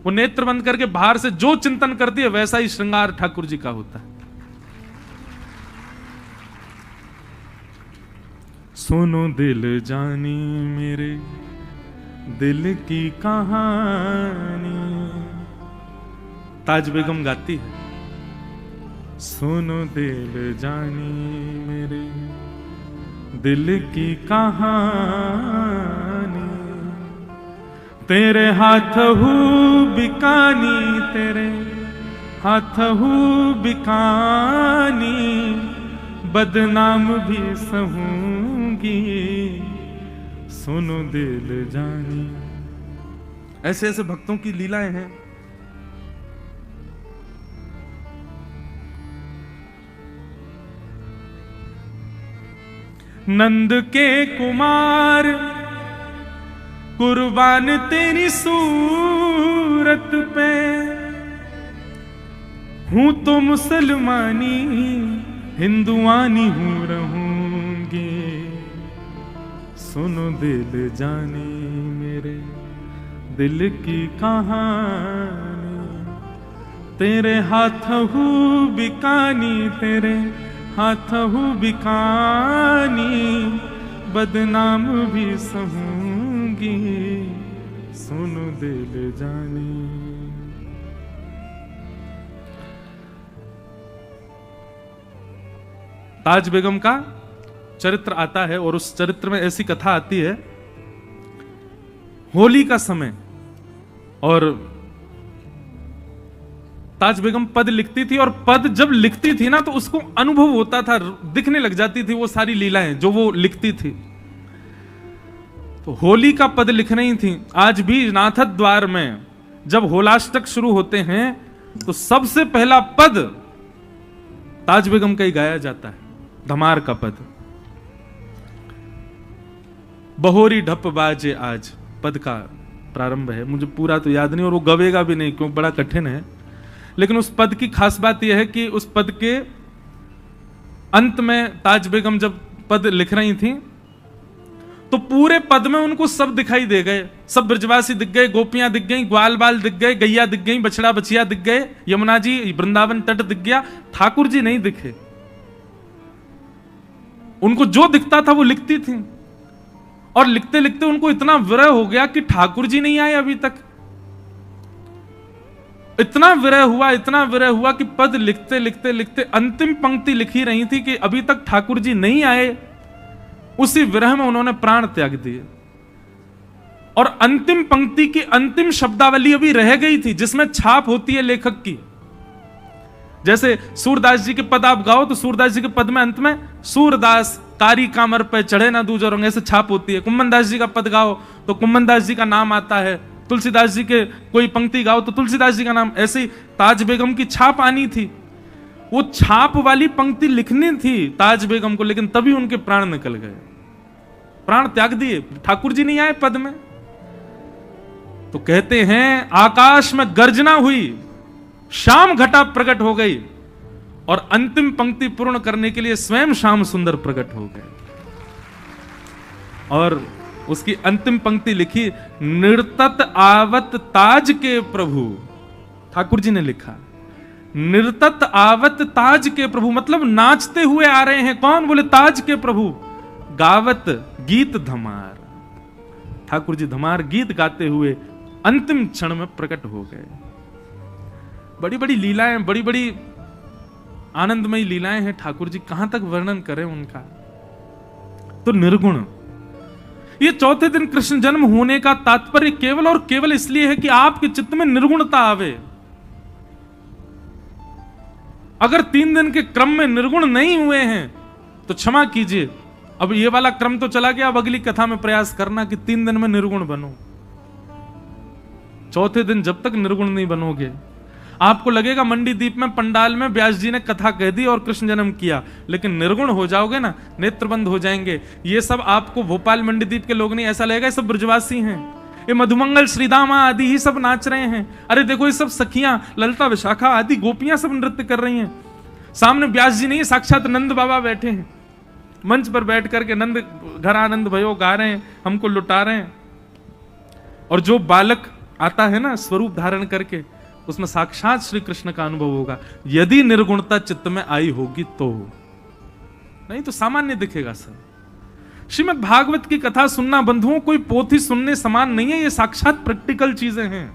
वो नेत्र बंद करके बाहर से जो चिंतन करती है वैसा ही श्रृंगार ठाकुर जी का होता है। सुनो दिल जानी मेरे दिल की कहानी, ताज बेगम गाती है। सुनो दिल जानी मेरे दिल की कहानी, तेरे हाथ हूँ बिकानी, तेरे हाथ हूँ बिकानी, बदनाम भी सहूंगी, सुनो दिल जानी। ऐसे ऐसे भक्तों की लीलाएं हैं। नंद के कुमार कुर्बान तेरी सूरत पे, हूं तो मुसलमानी हिंदुआनी हूं रहूंगी, सुनो दिल जानी मेरे दिल की कहानी, तेरे हाथ हूँ बिकानी, तेरे हाथ हूँ बिकानी, बदनाम भी सहूंगी, सुनो दिल जानी। ताज बेगम का चरित्र आता है और उस चरित्र में ऐसी कथा आती है, होली का समय, और ताज बेगम पद लिखती थी, और पद जब लिखती थी ना तो उसको अनुभव होता था, दिखने लग जाती थी वो सारी लीलाएं जो वो लिखती थी। तो होली का पद लिख रही थी। आज भी नाथद द्वार में जब होलाष्टक शुरू होते हैं तो सबसे पहला पद ताज बेगम का ही गाया जाता है, धमार का पद। बहोरी ढप बाजे आज, पद का प्रारंभ है, मुझे पूरा तो याद नहीं और वो गवेगा भी नहीं क्योंकि बड़ा कठिन है, लेकिन उस पद की खास बात यह है कि उस पद के अंत में ताज बेगम जब पद लिख रही थी तो पूरे पद में उनको सब दिखाई दे गए, सब ब्रजवासी दिख गए, गोपियां दिख गई, ग्वाल बाल दिख गए, गैया दिख गई, बछड़ा बछिया दिख गए, यमुना जी वृंदावन तट दिख गया, ठाकुर जी नहीं दिखे। उनको जो दिखता था वो लिखती थी और लिखते लिखते उनको इतना विरह हो गया कि ठाकुर जी नहीं आए अभी तक। इतना विरह हुआ कि पद लिखते लिखते लिखते अंतिम पंक्ति लिखी रही थी कि अभी तक ठाकुर जी नहीं आए। उसी विरह में उन्होंने प्राण त्याग दिए और अंतिम पंक्ति की अंतिम शब्दावली अभी रह गई थी जिसमें छाप होती है लेखक की। जैसे सूरदास जी के पद आप गाओ तो सूरदास जी के पद में अंत में सूरदास कारी कामर पे चढ़े ना दूजा रंग, ऐसे छाप होती है। कुम्मन दास जी का पद गाओ तो कुम्मन दास जी का नाम आता है, तुलसीदास जी के कोई पंक्ति गाओ तो तुलसीदास जी का नाम। ऐसे ही ताज बेगम की छाप आनी थी, वो छाप वाली पंक्ति लिखनी थी ताज बेगम को, लेकिन तभी उनके प्राण निकल गए, प्राण त्याग दिए, ठाकुर जी नहीं आए पद में। तो कहते हैं आकाश में गर्जना हुई, श्याम घटा प्रकट हो गई और अंतिम पंक्ति पूर्ण करने के लिए स्वयं श्याम सुंदर प्रकट हो गए और उसकी अंतिम पंक्ति लिखी, निर्तत आवत ताज के प्रभु। ठाकुर जी ने लिखा निर्तत आवत ताज के प्रभु, मतलब नाचते हुए आ रहे हैं। कौन? बोले ताज के प्रभु। गावत गीत धमार, ठाकुर जी धमार गीत गाते हुए अंतिम क्षण में प्रकट हो गए। बड़ी बड़ी लीलाएं, बड़ी बड़ी आनंदमयी लीलाएं हैं ठाकुर जी, कहां तक वर्णन करें उनका। तो निर्गुण, ये चौथे दिन कृष्ण जन्म होने का तात्पर्य केवल और केवल इसलिए है कि आपके चित्त में निर्गुणता आवे। अगर 3 दिन के क्रम में निर्गुण नहीं हुए हैं तो क्षमा कीजिए, अब ये वाला क्रम तो चला गया, अब अगली कथा में प्रयास करना कि 3 दिन में निर्गुण बनो। चौथे दिन जब तक निर्गुण नहीं बनोगे, आपको लगेगा मंडी द्वीप में पंडाल में व्यास जी ने कथा कह दी और कृष्ण जन्म किया, लेकिन निर्गुण हो जाओगे ना, नेत्र बंद हो जाएंगे। ये सब आपको भोपाल मंडी द्वीप के लोग नहीं, ऐसा लगेगा ये सब ब्रजवासी हैं, ये मधुमंगल श्रीदामा आदि ही सब नाच रहे हैं। अरे देखो ये सब सखियां ललता विशाखा आदि गोपियां सब नृत्य कर रही हैं, सामने व्यास जी नहीं साक्षात नंद बाबा बैठे हैं, मंच पर बैठ करके नंद घर आनंद भयो गा रहे हैं, हमको लुटा रहे हैं। और जो बालक आता है ना स्वरूप धारण करके, उसमें साक्षात श्री कृष्ण का अनुभव होगा, यदि निर्गुणता चित्त में आई होगी तो, नहीं तो सामान्य दिखेगा सर। श्रीमद् भागवत की कथा सुनना बंधुओं कोई पोथी सुनने समान नहीं है, ये साक्षात प्रैक्टिकल चीजें हैं।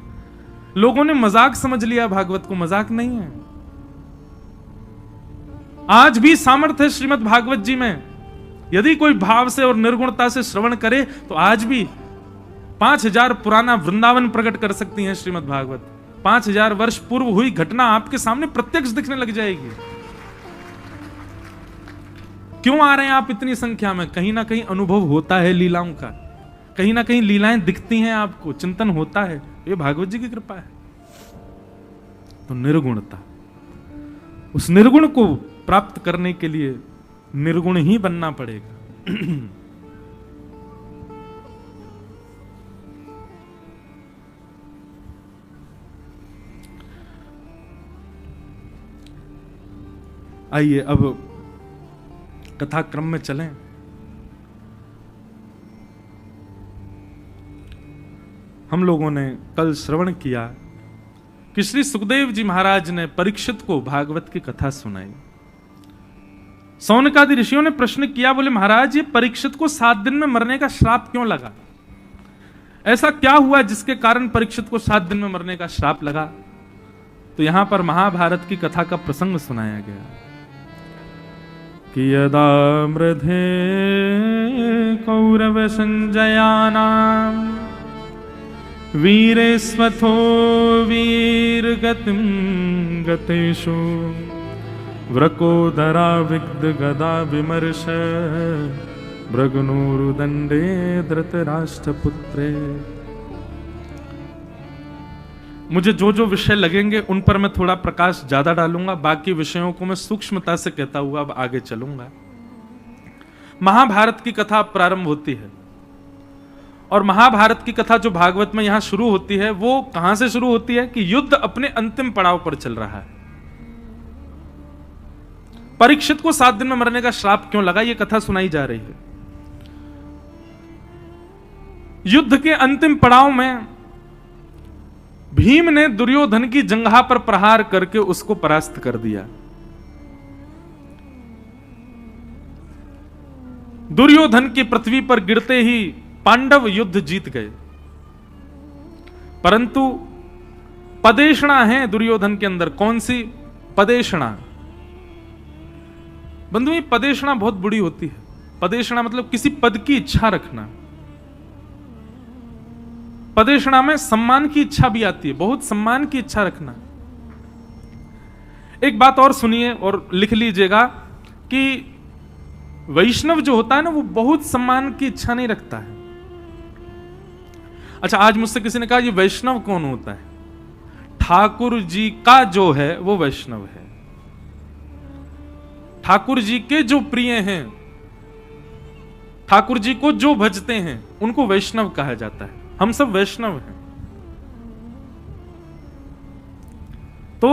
लोगों ने मजाक समझ लिया भागवत को, मजाक नहीं है। आज भी सामर्थ्य है श्रीमद् भागवत जी में, यदि कोई भाव से और निर्गुणता से श्रवण करे तो आज भी 5000 पुराना वृंदावन प्रकट कर सकती हैं श्रीमद् भागवत। 5000 वर्ष पूर्व हुई घटना आपके सामने प्रत्यक्ष दिखने लग जाएगी। क्यों आ रहे हैं आप इतनी संख्या में? कहीं ना कहीं अनुभव होता है लीलाओं का, कहीं ना कहीं लीलाएं दिखती हैं आपको, चिंतन होता है, ये भागवत जी की कृपा है। तो निर्गुणता, उस निर्गुण को प्राप्त करने के लिए निर्गुण ही बनना पड़ेगा। आइए अब कथा क्रम में चलें। हम लोगों ने कल श्रवण किया कि श्री सुखदेव जी महाराज ने परीक्षित को भागवत की कथा सुनाई। सौनकादि ऋषियों ने प्रश्न किया, बोले महाराज ये परीक्षित को 7 दिन में मरने का श्राप क्यों लगा? ऐसा क्या हुआ जिसके कारण परीक्षित को 7 दिन में मरने का श्राप लगा? तो यहां पर महाभारत की कथा का प्रसंग सुनाया गया कि यदा मृधे कौरव संजयानाम वीरे स्वथो वीर गतिम गतेषु व्रकोदरा विग्ध गदा विमर्श भृगुनोरुदंडे धृतराष्ट्रपुत्रे। मुझे जो जो विषय लगेंगे उन पर मैं थोड़ा प्रकाश ज्यादा डालूंगा, बाकी विषयों को मैं सूक्ष्मता से कहता हुआ अब आगे चलूंगा। महाभारत की कथा प्रारंभ होती है और महाभारत की कथा जो भागवत में यहां शुरू होती है वो कहां से शुरू होती है कि युद्ध अपने अंतिम पड़ाव पर चल रहा है। परीक्षित को 7 दिन में मरने का श्राप क्यों लगा, यह कथा सुनाई जा रही है। युद्ध के अंतिम पड़ाव में भीम ने दुर्योधन की जंघा पर प्रहार करके उसको परास्त कर दिया। दुर्योधन की पृथ्वी पर गिरते ही पांडव युद्ध जीत गए, परंतु पदेशणा है दुर्योधन के अंदर। कौन सी पदेशणा? बंधु, ये पदेशणा बहुत बुरी होती है। पदेशणा मतलब किसी पद की इच्छा रखना। पदेशणा में सम्मान की इच्छा भी आती है, बहुत सम्मान की इच्छा रखना। एक बात और सुनिए और लिख लीजिएगा कि वैष्णव जो होता है ना, वो बहुत सम्मान की इच्छा नहीं रखता है। अच्छा, आज मुझसे किसी ने कहा ये वैष्णव कौन होता है? ठाकुर जी का जो है वो वैष्णव है। ठाकुर जी के जो प्रिय हैं, ठाकुर जी को जो भजते हैं, उनको वैष्णव कहा जाता है। हम सब वैष्णव हैं। तो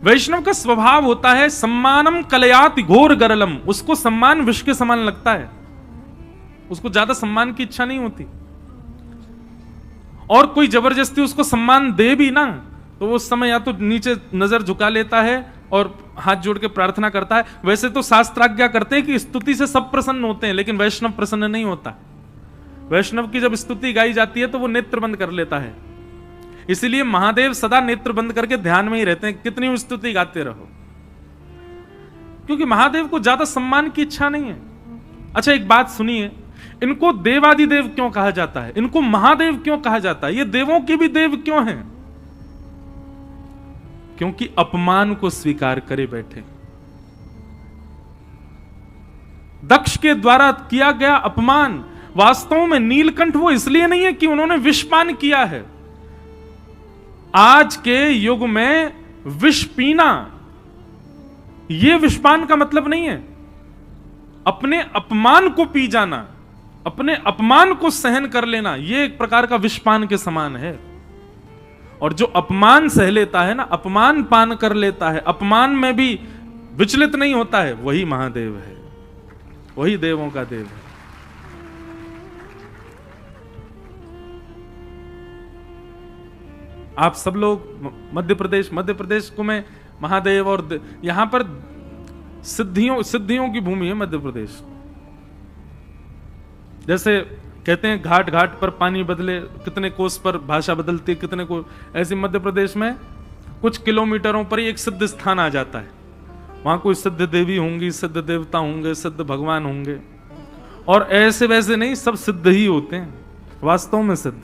वैष्णव का स्वभाव होता है सम्मानम कलयाति घोर गरलम। उसको सम्मान विष के समान लगता है, उसको ज्यादा सम्मान की इच्छा नहीं होती। और कोई जबरदस्ती उसको सम्मान दे भी ना, तो वो उस समय या तो नीचे नजर झुका लेता है और हाथ जोड़ के प्रार्थना करता है। वैसे तो शास्त्राज्ञा करते हैं कि स्तुति से सब प्रसन्न होते हैं, लेकिन वैष्णव प्रसन्न नहीं होता। वैष्णव की जब स्तुति गाई जाती है तो वो नेत्र बंद कर लेता है। इसीलिए महादेव सदा नेत्र बंद करके ध्यान में ही रहते हैं, कितनी स्तुति गाते रहो, क्योंकि महादेव को ज्यादा सम्मान की इच्छा नहीं है। अच्छा, एक बात सुनिए, इनको देवादिदेव क्यों कहा जाता है? इनको महादेव क्यों कहा जाता है? ये देवों के भी देव क्यों हैं? क्योंकि अपमान को स्वीकार करे बैठे। दक्ष के द्वारा किया गया अपमान वास्तव में नीलकंठ वो इसलिए नहीं है कि उन्होंने विषपान किया है। आज के युग में विष पीना, यह विषपान का मतलब नहीं है। अपने अपमान को पी जाना, अपने अपमान को सहन कर लेना, यह एक प्रकार का विषपान के समान है। और जो अपमान सह लेता है ना, अपमान पान कर लेता है, अपमान में भी विचलित नहीं होता है, वही महादेव है, वही देवों का देव है। आप सब लोग मध्य प्रदेश को मैं महादेव और यहां पर सिद्धियों की भूमि है मध्य प्रदेश। जैसे कहते हैं घाट घाट पर पानी बदले, कितने कोस पर भाषा बदलती है, कितने को, ऐसे मध्य प्रदेश में कुछ किलोमीटरों पर ही एक सिद्ध स्थान आ जाता है। वहां कोई सिद्ध देवी होंगी, सिद्ध देवता होंगे, सिद्ध भगवान होंगे, और ऐसे वैसे नहीं, सब सिद्ध ही होते हैं, वास्तव में सिद्ध।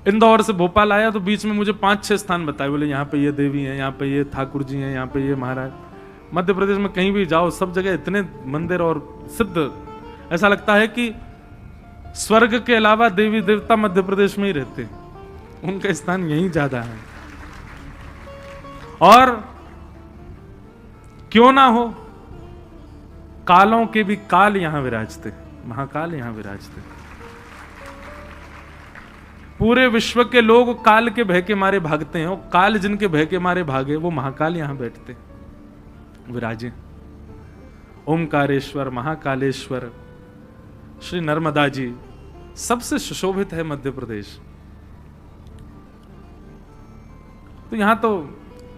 इंदौर से भोपाल आया तो बीच में मुझे 5-6 स्थान बताए, बोले यहाँ पे ये देवी हैं, यहाँ पे ये ठाकुर जी हैं, यहाँ पे ये महाराज। मध्य प्रदेश में कहीं भी जाओ, सब जगह इतने मंदिर और सिद्ध, ऐसा लगता है कि स्वर्ग के अलावा देवी देवता मध्य प्रदेश में ही रहते हैं, उनका स्थान यहीं ज्यादा है। और क्यों ना हो, कालों के भी काल यहां विराजते, महाकाल यहां विराजते। पूरे विश्व के लोग काल के भय के मारे भागते हैं, और काल जिनके भय के मारे भागे वो महाकाल यहां बैठते विराजे। ओमकारेश्वर, महाकालेश्वर, श्री नर्मदा जी, सबसे सुशोभित है मध्य प्रदेश। तो यहां तो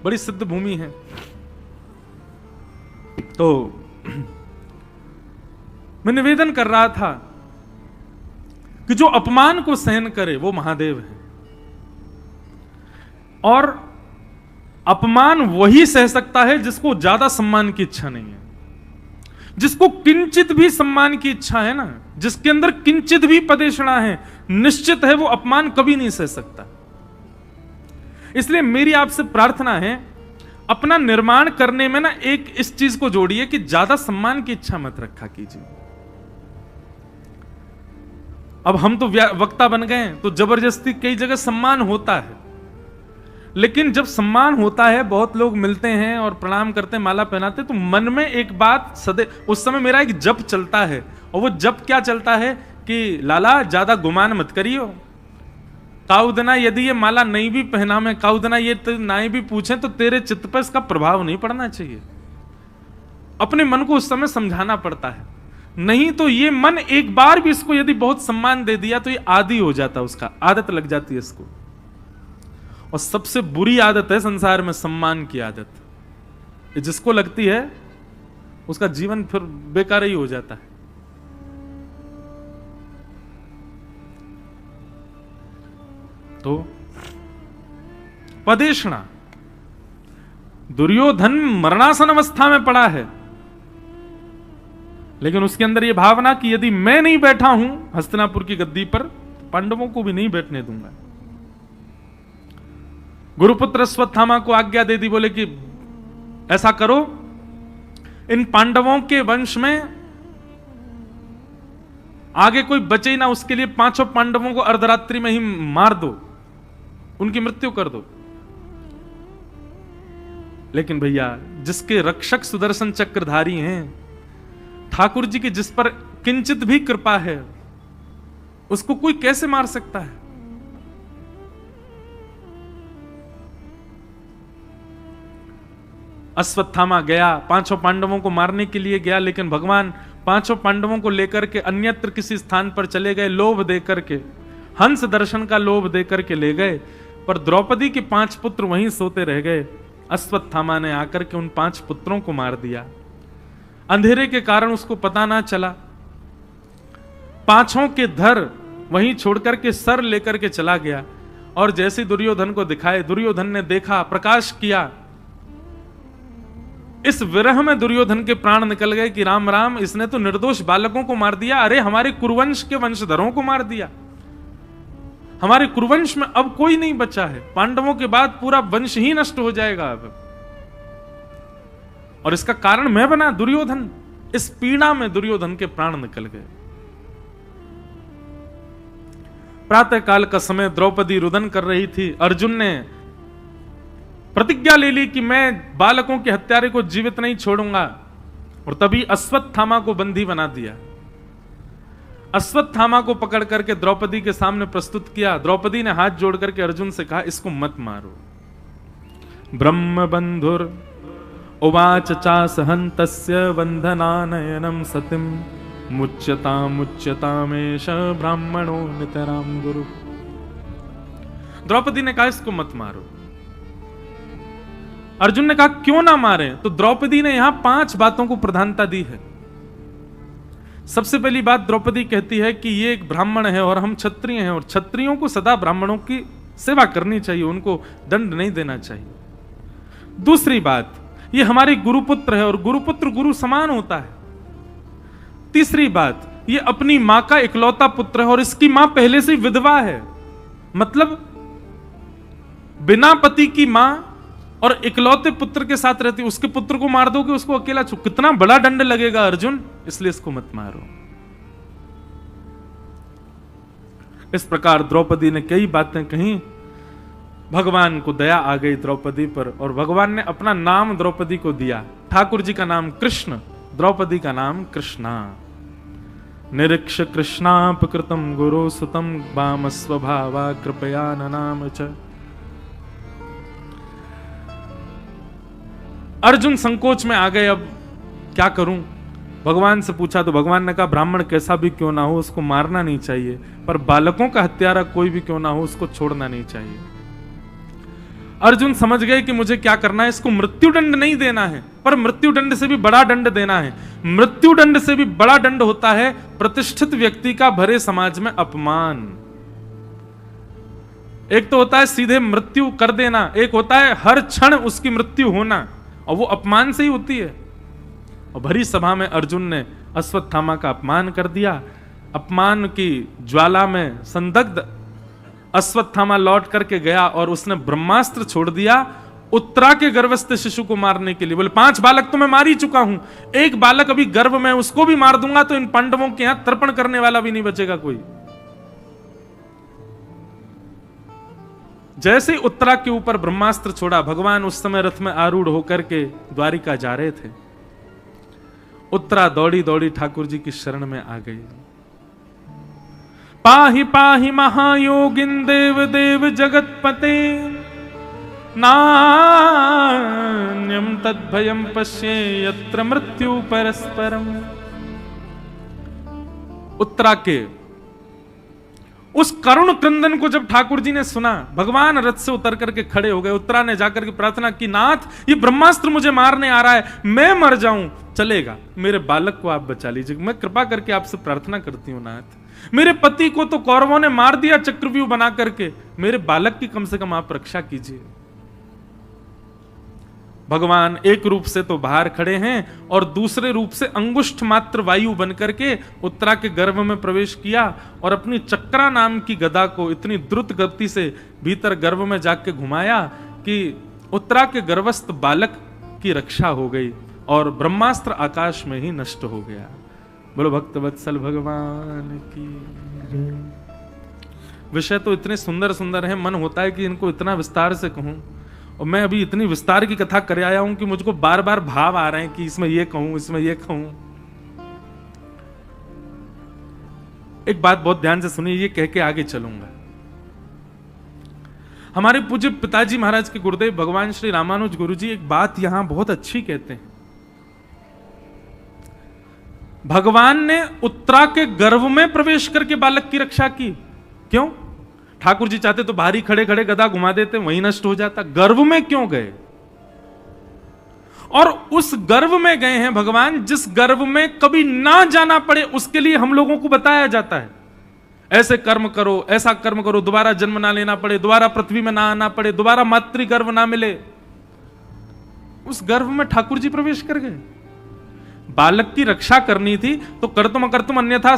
बड़ी सिद्ध भूमि है। तो मैं निवेदन कर रहा था कि जो अपमान को सहन करे वो महादेव है, और अपमान वही सह सकता है जिसको ज्यादा सम्मान की इच्छा नहीं है। जिसको किंचित भी सम्मान की इच्छा है ना, जिसके अंदर किंचित भी पदेशणा है, निश्चित है वो अपमान कभी नहीं सह सकता। इसलिए मेरी आपसे प्रार्थना है, अपना निर्माण करने में ना एक इस चीज को जोड़िए कि ज्यादा सम्मान की इच्छा मत रखा कीजिए। अब हम तो वक्ता बन गए हैं, तो जबरदस्ती कई जगह सम्मान होता है, लेकिन जब सम्मान होता है, बहुत लोग मिलते हैं और प्रणाम करते हैं, माला पहनाते, तो मन में एक बात सदैव, उस समय मेरा एक जप चलता है, और वो जप क्या चलता है कि लाला ज्यादा गुमान मत करियो, काउदना यदि ये माला नहीं भी पहना में, काउदना ये नहीं भी पूछे तो तेरे चित्त पर इसका प्रभाव नहीं पड़ना चाहिए। अपने मन को उस समय समझाना पड़ता है, नहीं तो ये मन एक बार भी इसको यदि बहुत सम्मान दे दिया तो ये आदी हो जाता है, उसका आदत लग जाती है इसको। और सबसे बुरी आदत है संसार में सम्मान की आदत, ये जिसको लगती है उसका जीवन फिर बेकार ही हो जाता है। तो पदेशना, दुर्योधन मरणासन अवस्था में पड़ा है, लेकिन उसके अंदर यह भावना कि यदि मैं नहीं बैठा हूं हस्तिनापुर की गद्दी पर, पांडवों को भी नहीं बैठने दूंगा। गुरुपुत्र अश्वत्थामा को आज्ञा दे दी, बोले कि ऐसा करो, इन पांडवों के वंश में आगे कोई बचे ही ना, उसके लिए 5 पांडवों को अर्धरात्रि में ही मार दो, उनकी मृत्यु कर दो। लेकिन भैया, जिसके रक्षक सुदर्शन चक्रधारी हैं, ठाकुर जी की जिस पर किंचित भी कृपा है, उसको कोई कैसे मार सकता है? अश्वत्थामा गया, 5 पांडवों को मारने के लिए गया, लेकिन भगवान 5 पांडवों को लेकर के अन्यत्र किसी स्थान पर चले गए, लोभ देकर के, हंस दर्शन का लोभ देकर के ले गए, पर द्रौपदी के 5 पुत्र वहीं सोते रह गए। अश्वत्थामा ने आकर के उन 5 पुत्रों को मार दिया। अंधेरे के कारण उसको पता ना चला, 5 के धर वहीं छोड़कर के सर लेकर के चला गया, और जैसे दुर्योधन को दिखाए, दुर्योधन ने देखा, प्रकाश किया, इस विरह में दुर्योधन के प्राण निकल गए कि राम राम, इसने तो निर्दोष बालकों को मार दिया, अरे हमारे कुरुवंश के वंशधरों को मार दिया, हमारे कुरुवंश में अब कोई नहीं बचा है, पांडवों के बाद पूरा वंश ही नष्ट हो जाएगा अब, और इसका कारण मैं बना दुर्योधन। इस पीड़ा में दुर्योधन के प्राण निकल गए। प्रातः काल का समय, द्रौपदी रुदन कर रही थी, अर्जुन ने प्रतिज्ञा ले ली कि मैं बालकों के हत्यारे को जीवित नहीं छोड़ूंगा, और तभी अश्वत्थामा को बंदी बना दिया। अश्वत्थामा को पकड़ करके द्रौपदी के सामने प्रस्तुत किया। द्रौपदी ने हाथ जोड़ करके अर्जुन से कहा, इसको मत मारो। ब्रह्म बंधुर उवाच चासहन्तस्य वंदनानयनम सतिम मुच्यतामेष ब्राह्मणो नितराम गुरु। द्रौपदी ने कहा, इसको मत मारो। अर्जुन ने कहा, क्यों ना मारे? तो द्रौपदी ने यहां 5 बातों को प्रधानता दी है। सबसे पहली बात द्रौपदी कहती है कि ये एक ब्राह्मण है और हम क्षत्रिय हैं, और क्षत्रियों को सदा ब्राह्मणों की सेवा करनी चाहिए, उनको दंड नहीं देना चाहिए। दूसरी बात, ये हमारे गुरुपुत्र है और गुरुपुत्र गुरु समान होता है। तीसरी बात, ये अपनी मां का इकलौता पुत्र है और इसकी मां पहले से विधवा है, मतलब बिना पति की मां और इकलौते पुत्र के साथ रहती, उसके पुत्र को मार दोगे, उसको अकेला छू, कितना बड़ा दंड लगेगा अर्जुन, इसलिए इसको मत मारो। इस प्रकार द्रौपदी ने कई बातें कही। भगवान को दया आ गई द्रौपदी पर, और भगवान ने अपना नाम द्रौपदी को दिया। ठाकुर जी का नाम कृष्ण, द्रौपदी का नाम कृष्णा। निरीक्ष कृष्णापकृतम गुरु सुतम वाम स्वभावा कृपया ननाम च। अर्जुन संकोच में आ गए, अब क्या करूं? भगवान से पूछा तो भगवान ने कहा, ब्राह्मण कैसा भी क्यों ना हो उसको मारना नहीं चाहिए, पर बालकों का हत्यारा कोई भी क्यों ना हो उसको छोड़ना नहीं चाहिए। अर्जुन समझ गए कि मुझे क्या करना है, इसको मृत्युदंड नहीं देना है, पर मृत्युदंड से भी बड़ा दंड देना है। मृत्युदंड से भी बड़ा दंड होता है प्रतिष्ठित व्यक्ति का भरे समाज में अपमान। एक तो होता है सीधे मृत्यु कर देना, एक होता है हर क्षण उसकी मृत्यु होना, और वो अपमान से ही होती है। और भरी सभा में अर्जुन ने अश्वत्थामा का अपमान कर दिया। अपमान की ज्वाला में संदग्ध अश्वत्थामा लौट करके गया और उसने ब्रह्मास्त्र छोड़ दिया उत्तरा के गर्भस्थ शिशु को मारने के लिए। बोले 5 बालक तो मैं मार ही चुका हूं, एक बालक अभी गर्भ में, उसको भी मार दूंगा तो इन पांडवों के यहां तर्पण करने वाला भी नहीं बचेगा कोई। जैसे ही उत्तरा के ऊपर ब्रह्मास्त्र छोड़ा, भगवान उस समय रथ में आरूढ़ होकर के द्वारिका जा रहे थे। उत्तरा दौड़ी दौड़ी ठाकुर जी की शरण में आ गई। पाहि पाहि महायोगिन देव देव जगतपते, नान्यम तद्भयम पश्ये यत्र मृत्यु परस्परम। उत्तरा के उस करुण क्रंदन को जब ठाकुर जी ने सुना, भगवान रथ से उतर करके खड़े हो गए। उत्तरा ने जाकर के प्रार्थना की, नाथ ये ब्रह्मास्त्र मुझे मारने आ रहा है, मैं मर जाऊं चलेगा, मेरे बालक को आप बचा लीजिए। मैं कृपा करके आपसे प्रार्थना करती हूं नाथ, मेरे पति को तो कौरवों ने मार दिया चक्रव्यूह बना करके, मेरे बालक की कम से कम आप रक्षा कीजिए। भगवान एक रूप से तो बाहर खड़े हैं और दूसरे रूप से अंगुष्ठ मात्र वायु बनकर के उत्तरा के गर्भ में प्रवेश किया और अपनी चक्रा नाम की गदा को इतनी द्रुत गति से भीतर गर्भ में जाके घुमाया कि उत्तरा के गर्भस्थ बालक की रक्षा हो गई और ब्रह्मास्त्र आकाश में ही नष्ट हो गया। बोलो भक्त वत्सल भगवान की। विषय तो इतने सुंदर सुंदर हैं, मन होता है कि इनको इतना विस्तार से कहूं, और मैं अभी इतनी विस्तार की कथा कर आया हूं कि मुझको बार बार भाव आ रहे हैं कि इसमें ये कहूं, इसमें ये कहूं। एक बात बहुत ध्यान से सुनिए, ये कह के आगे चलूंगा। हमारे पूज्य पिताजी महाराज के गुरुदेव भगवान श्री रामानुज गुरु जी एक बात यहां बहुत अच्छी कहते हैं। भगवान ने उत्तरा के गर्भ में प्रवेश करके बालक की रक्षा की। क्यों? ठाकुर जी चाहते तो बाहरी खड़े खड़े गदा घुमा देते, वहीं नष्ट हो जाता। गर्भ में क्यों गए? और उस गर्भ में गए हैं भगवान जिस गर्भ में कभी ना जाना पड़े, उसके लिए हम लोगों को बताया जाता है, ऐसे कर्म करो, ऐसा कर्म करो, दोबारा जन्म ना लेना पड़े, दोबारा पृथ्वी में ना आना पड़े, दोबारा मातृ गर्भ ना मिले। उस गर्भ में ठाकुर जी प्रवेश कर गए। बालक की रक्षा करनी थी तो कर्तुम अकर्तुम अन्यथा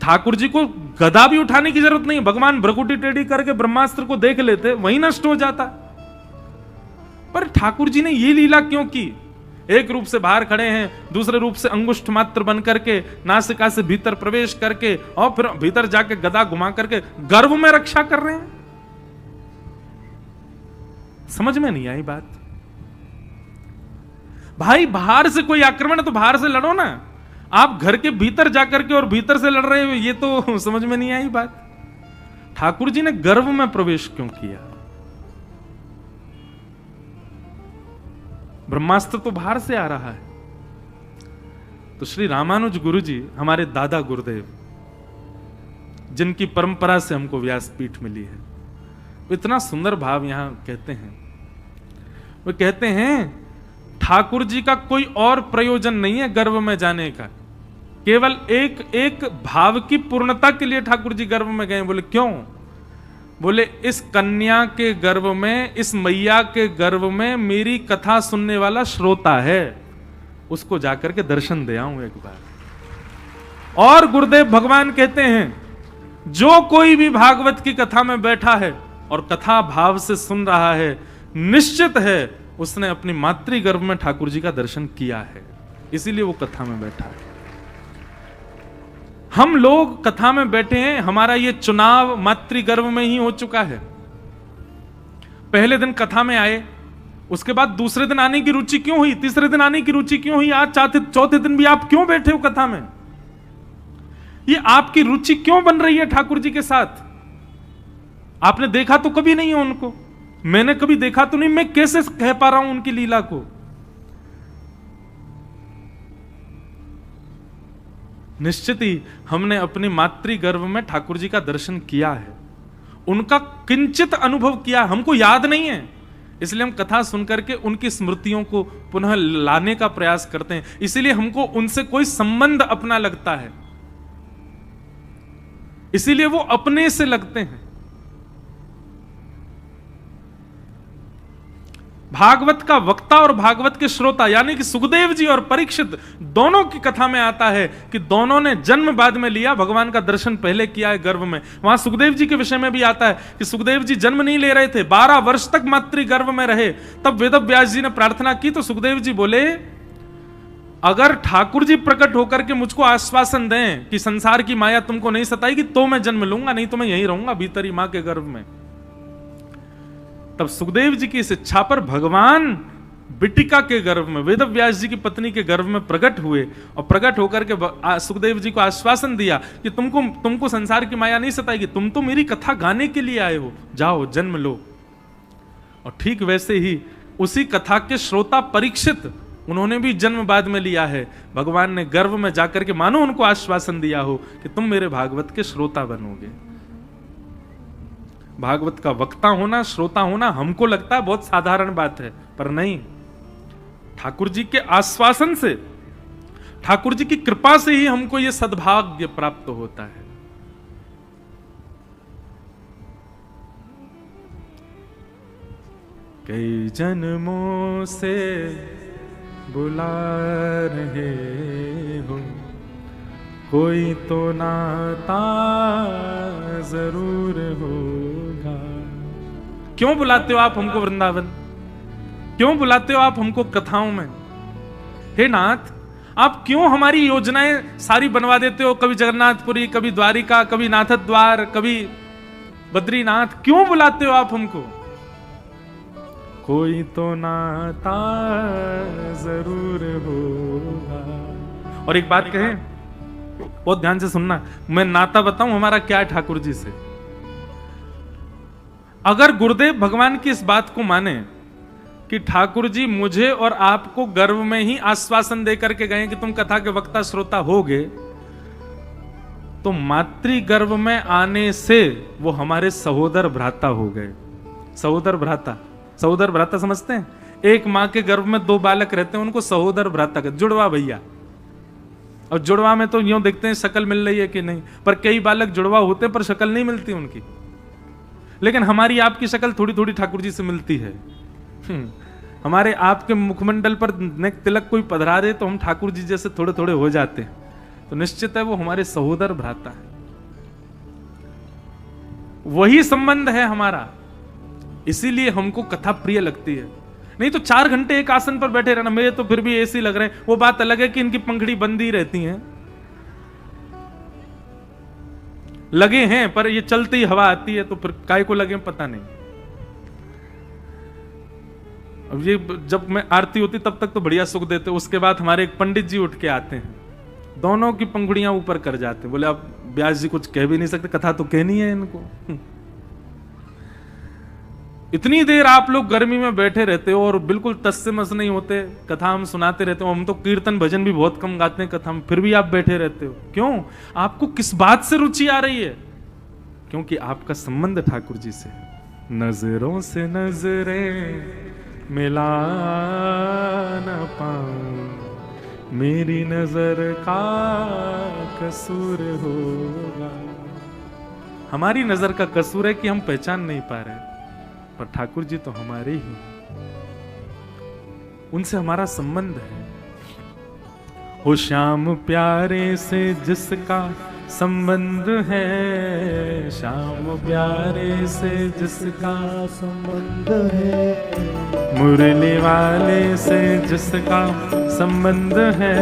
ठाकुर जी को गदा भी उठाने की जरूरत नहीं, भगवान भ्रकुटी टेढ़ी करके ब्रह्मास्त्र को देख लेते, वहीं नष्ट हो जाता। पर ठाकुर जी ने ये लीला क्यों की? एक रूप से बाहर खड़े हैं, दूसरे रूप से अंगुष्ठ मात्र बन करके नासिका से भीतर प्रवेश करके और फिर भीतर जाके गदा घुमा करके गर्भ में रक्षा कर रहे हैं। समझ में नहीं आई बात। भाई बाहर से कोई आक्रमण है तो बाहर से लड़ो ना, आप घर के भीतर जाकर के और भीतर से लड़ रहे हो, ये तो समझ में नहीं आई बात। ठाकुर जी ने गर्भ में प्रवेश क्यों किया? ब्रह्मास्त्र तो बाहर से आ रहा है। तो श्री रामानुज गुरु जी हमारे दादा गुरुदेव, जिनकी परंपरा से हमको व्यासपीठ मिली है, इतना सुंदर भाव यहां कहते हैं। वो कहते हैं ठाकुर जी का कोई और प्रयोजन नहीं है गर्भ में जाने का, केवल एक एक भाव की पूर्णता के लिए ठाकुर जी गर्भ में गए। बोले क्यों? बोले इस कन्या के गर्भ में, इस मैया के गर्भ में मेरी कथा सुनने वाला श्रोता है, उसको जाकर के दर्शन दे आऊं एक बार। और गुरुदेव भगवान कहते हैं जो कोई भी भागवत की कथा में बैठा है और कथा भाव से सुन रहा है, निश्चित है उसने अपनी मातृ गर्भ में ठाकुर जी का दर्शन किया है, इसीलिए वो कथा में बैठा है। हम लोग कथा में बैठे हैं, हमारा ये चुनाव मातृ गर्भ में ही हो चुका है। पहले दिन कथा में आए, उसके बाद दूसरे दिन आने की रुचि क्यों हुई, तीसरे दिन आने की रुचि क्यों हुई, आज चौथे दिन भी आप क्यों बैठे हो कथा में? ये आपकी रुचि क्यों बन रही है ठाकुर जी के साथ? आपने देखा तो कभी नहीं है उनको, मैंने कभी देखा तो नहीं, मैं कैसे कह पा रहा हूं उनकी लीला को? निश्चित ही हमने अपनी मातृ गर्भ में ठाकुर जी का दर्शन किया है, उनका किंचित अनुभव किया, हमको याद नहीं है, इसलिए हम कथा सुनकर के उनकी स्मृतियों को पुनः लाने का प्रयास करते हैं, इसीलिए हमको उनसे कोई संबंध अपना लगता है, इसीलिए वो अपने से लगते हैं। भागवत का वक्ता और भागवत के श्रोता यानी कि सुखदेव जी और परीक्षित दोनों की कथा में आता है कि दोनों ने जन्म बाद में लिया, भगवान का दर्शन पहले किया है गर्भ में। वहां सुखदेव जी के विषय में भी आता है कि सुखदेव जी जन्म नहीं ले रहे थे, 12 वर्ष तक मातृ गर्भ में रहे। तब वेदव्यास जी ने प्रार्थना की तो सुखदेव जी बोले अगर ठाकुर जी प्रकट होकर के मुझको आश्वासन दें कि संसार की माया तुमको नहीं सताएगी तो मैं जन्म लूंगा, नहीं तो मैं यहीं रहूंगा भीतर ही मां के गर्भ में। तब सुखदेव जी की इस इच्छा पर भगवान बिटिका के गर्भ में, वेद व्यास जी की पत्नी के गर्भ में प्रकट हुए और प्रकट होकर के सुखदेव जी को आश्वासन दिया कि तुमको संसार की माया नहीं सताएगी, तुम तो मेरी कथा गाने के लिए आए हो, जाओ जन्म लो। और ठीक वैसे ही उसी कथा के श्रोता परीक्षित, उन्होंने भी जन्म बाद में लिया है। भगवान ने गर्भ में जाकर के मानो उनको आश्वासन दिया हो कि तुम मेरे भागवत के श्रोता बनोगे। भागवत का वक्ता होना, श्रोता होना हमको लगता है बहुत साधारण बात है, पर नहीं, ठाकुर जी के आश्वासन से, ठाकुर जी की कृपा से ही हमको यह सद्भाग्य प्राप्त होता है। कई जन्मों से बुला रहे हो, कोई तो नाता जरूर होगा। क्यों बुलाते हो आप हमको वृंदावन? क्यों बुलाते हो आप हमको कथाओं में? हे नाथ, आप क्यों हमारी योजनाएं सारी बनवा देते हो? कभी जगन्नाथपुरी, कभी द्वारिका, कभी नाथद्वार, कभी बद्रीनाथ, क्यों बुलाते हो आप हमको? कोई तो नाता जरूर होगा। और एक बात कहें, बहुत ध्यान से सुनना, मैं नाता बताऊं हमारा क्या है ठाकुर जी से। अगर गुरुदेव भगवान की इस बात को माने कि ठाकुर जी मुझे और आपको गर्भ में ही आश्वासन देकर के गए कि तुम कथा के वक्ता श्रोता होगे, तो मातृ गर्भ में आने से वो हमारे सहोदर भ्राता हो गए। सहोदर भ्राता, सहोदर भ्राता समझते हैं? एक मां के गर्भ में दो बालक रहते हैं, उनको सहोदर भ्राता कहते, जुड़वा भैया। और जुड़वा में तो यूं देखते हैं शक्ल मिल रही है कि नहीं, पर कई बालक जुड़वा होते पर शक्ल नहीं मिलती उनकी। लेकिन हमारी आपकी शक्ल थोड़ी थोड़ी ठाकुर जी से मिलती है। हमारे आपके मुखमंडल पर नेक तिलक कोई पधरा दे तो हम ठाकुर जी जैसे थोड़े थोड़े हो जाते हैं, तो निश्चित है वो हमारे सहोदर भ्राता है। वही संबंध है हमारा, इसीलिए हमको कथा प्रिय लगती है। नहीं तो 4 घंटे एक आसन पर बैठे रहना, मेरे तो फिर भी ऐसे लग रहे हैं। वो बात अलग है कि इनकी पंखड़ी बंदी रहती है, लगे हैं, पर ये चलती हवा आती है तो फिर काय को लगे पता नहीं। अब ये जब मैं आरती होती तब तक तो बढ़िया सुख देते, उसके बाद हमारे एक पंडित जी उठ के आते हैं, दोनों की पंखुड़ियां ऊपर कर जाते, बोले अब व्यास जी कुछ कह भी नहीं सकते, कथा तो कहनी है इनको। इतनी देर आप लोग गर्मी में बैठे रहते हो और बिल्कुल तस से मस नहीं होते, कथा हम सुनाते रहते हो। हम तो कीर्तन भजन भी बहुत कम गाते हैं कथा में, फिर भी आप बैठे रहते हो। क्यों? आपको किस बात से रुचि आ रही है? क्योंकि आपका संबंध ठाकुर जी से। नजरों से नजरें मिला न पाऊं, मेरी नजर का कसूर होगा। हमारी नजर का कसूर है कि हम पहचान नहीं पा रहे, पर ठाकुर जी तो हमारे ही, उनसे हमारा संबंध है। हो श्याम प्यारे से जिसका संबंध है, श्याम प्यारे से जिसका संबंध है, मुरली वाले से जिसका संबंध है,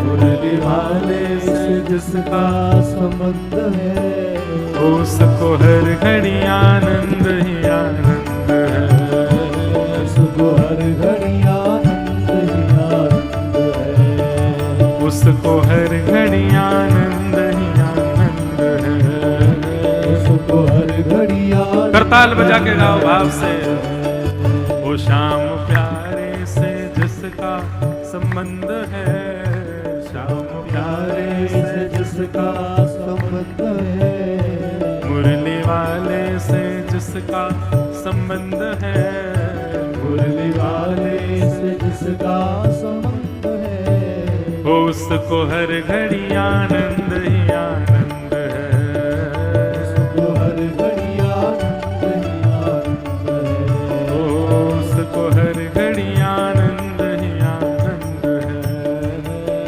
मुरली वाले से जिसका संबंध है, उसको हर घड़ी आनंद ही आनंद है, उसको हर घड़ी आनंद ही आनंद है, उसको हर घड़ी आनंद ही आनंद है, उसको हर घड़ी आनंद। करताल बजा के गाओ भाव से। ओ श्याम प्यारे से जिसका संबंध है, श्याम प्यारे से जिसका संबंध है, मुरली वाले से जिसका संबंध है, मुरली वाले से जिसका संबंध है, उसको हर घड़ी आनंद ही आनंद है, उसको हर घड़ी आनंद ही आनंद है, उसको हर घड़ी आनंद ही आनंद है,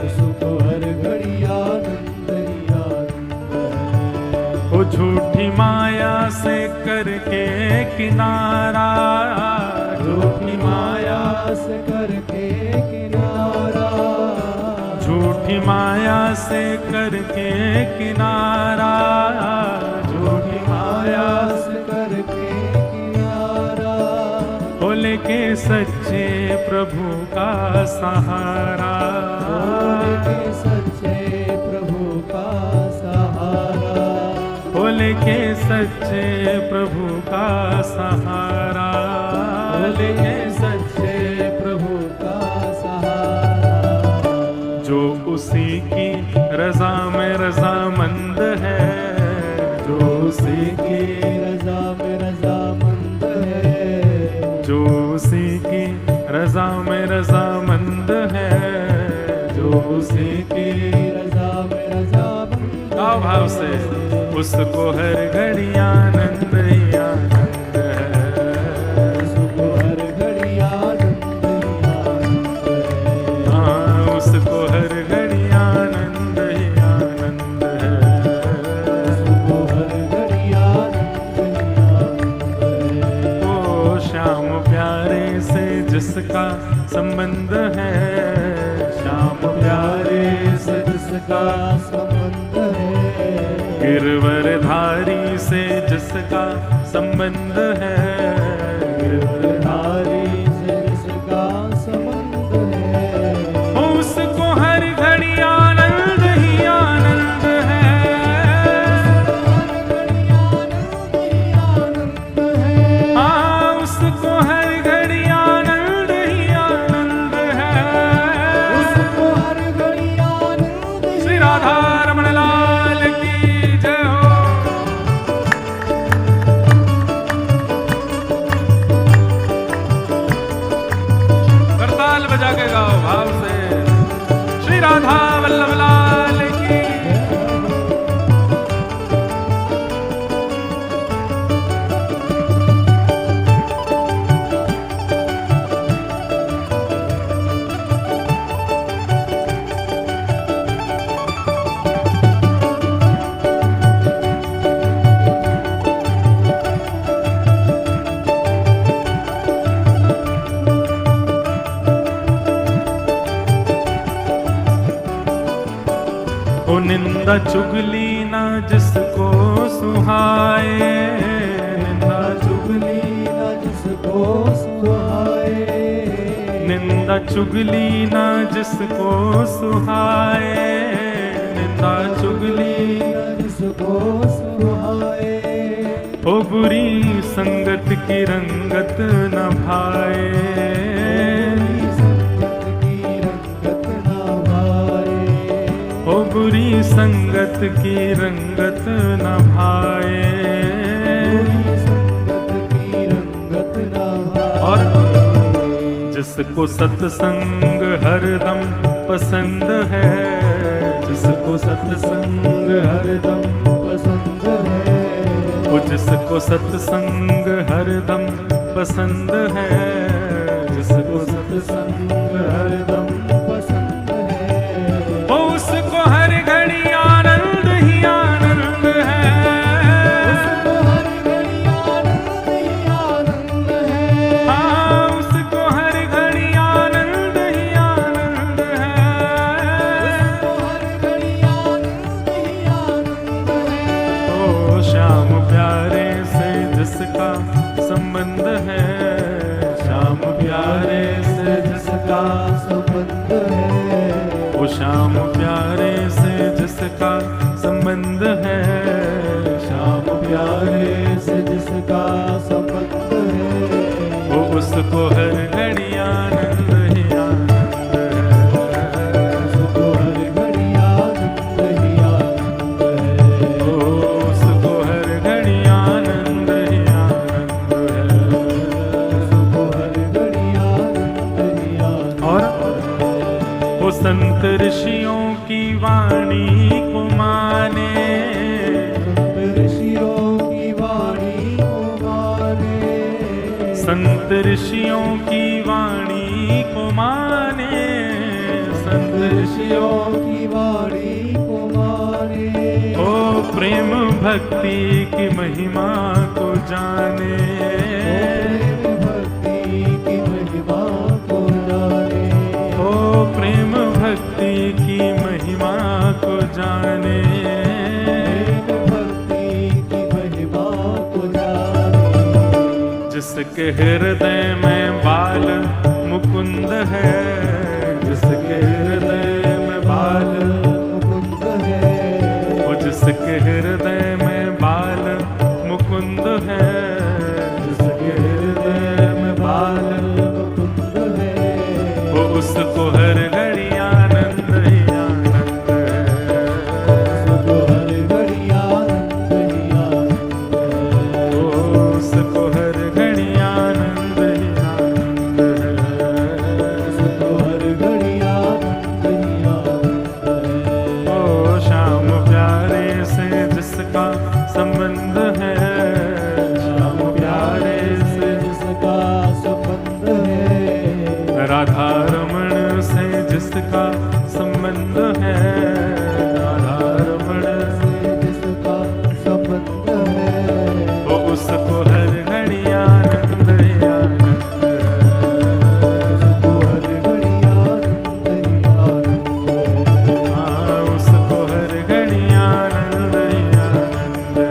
उसको हर घड़ी आनंद ही आनंद है। वो झूठी माया से करके किनारा, झूठी माया से करके किनारा, झूठी माया से करके किनारा, झूठी माया से करके किनारा, भोले के सच्चे प्रभु का सहारा,
भोले के सच्चे प्रभु का सहारा,
भोले के सच्चे प्रभु का सहारा,
भोले के सच्चे प्रभु का सहारा।
जो उसी की रजा में रजामंद है, जो उसी की
रजा में रजामंद है,
जो उसी की रजा में रजामंद है, जो उसी की
रजा में रजामंद
का भाव से उसको हर घड़ी आनंद ही आनंद है,
उसको हर घड़ी आनंद ही आनंद है।
हाँ उसको हर घड़ी आनंद ही आनंद है,
उसको हर घड़ी आनंद ही आनंद है।
ओ श्याम प्यारे से जिसका संबंध है, श्याम प्यारे से
जिसका संबंध है,
गिरवरधारी से जिसका संबंध है,
गिरधारी से जिसका संबंध है,
उसको हर घड़ी आनंद ही आनंद है, हाँ उसको हर घड़ी आनंद ही आनंद है,
उसको हर घड़ी आनंद ही
श्री राधा रमण लाल की जय हो। करताल बजा के गाओ भाव से, श्री राधा वल्लभ लाल की। ओ निंदा चुगली ना जिसको सुहाए, निंदा चुगली
ना जिसको सुहाए,
निंदा चुगली ना जिसको सुहाए, निंदा चुगली
ना जिसको सुहाए,
ओ बुरी संगत की रंगत न भाए,
बुरी संगत की रंगत ना भाए,
बुरी संगत की रंगत न भाए,
बुरी संगत की रंगत ना भाए।
और जिसको सत्संग हरदम पसंद है, जिसको सत्संग हरदम
पसंद है,
वो जिसको सत्संग हरदम पसंद है, जिसको सत्संग हरदम
पसंद है,
वो उसको हर घड़ी आनंद ही आनंद है,
उसको हर घड़ी आनंद ही आनंद है,
हाँ उसको हर घड़ी आनंद ही आनंद है,
उसको हर घड़ी आनंद ही आनंद है।
ओ श्याम प्यारे से जिसका संबंध है, श्याम प्यारे से जिसका
संबंध है,
ओ श्याम प्यारे से जिसका संबंध है, श्याम
प्यारे से जिसका संबंध है,
वो उसको हर घड़ी आनंद ही आनंद है,
उसको हर घड़ी आनंद ही आनंद है,
ओ उसको हर घड़ी आनंद ही आनंद है।
उसको हर घड़ी आनंद ही आनंद
और वो संत ऋषियों की वाणी को माने,
ऋषियों की वाणी को माने,
संत ऋषियों की वाणी को माने, संत ऋषियों
ऋषियों की वाणी को माने,
ओ प्रेम भक्ति की महिमा को जाने,
प्रेम भक्ति की महिमा को जाने,
ओ प्रेम भक्ति की महिमा को जाने,
प्रेम भक्ति की महिमा को जाने,
जिसके हृदय में बाल मुकुंद है, जिसके हृदय में बाल
मुकुंद है,
वो जिसके हृदय में बाल मुकुंद है,
जिसके हृदय में बाल मुकुंद है,
वो उसको हर घड़ी आनंद ही आनंद है,
उसको हर घड़ी आनंद ही आनंद है,
वो उसको हर घड़ी आनंद ही आनंद है,
उसको हर घड़ी आनंद ही आनंद है।
ओ श्याम प्यारे से जिसका संबंध है,
श्याम प्यारे से जिसका संबंध है,
राधा रमण से जिसका संबंध है, राधा रमण
से जिसका संबंध है,
वो उसको हर घड़ी आनंद ही आनंद है,
उसको हर घड़ी आनंद ही आनंद है,
हाँ, उसको हर घड़ी आनंद ही आनंद है,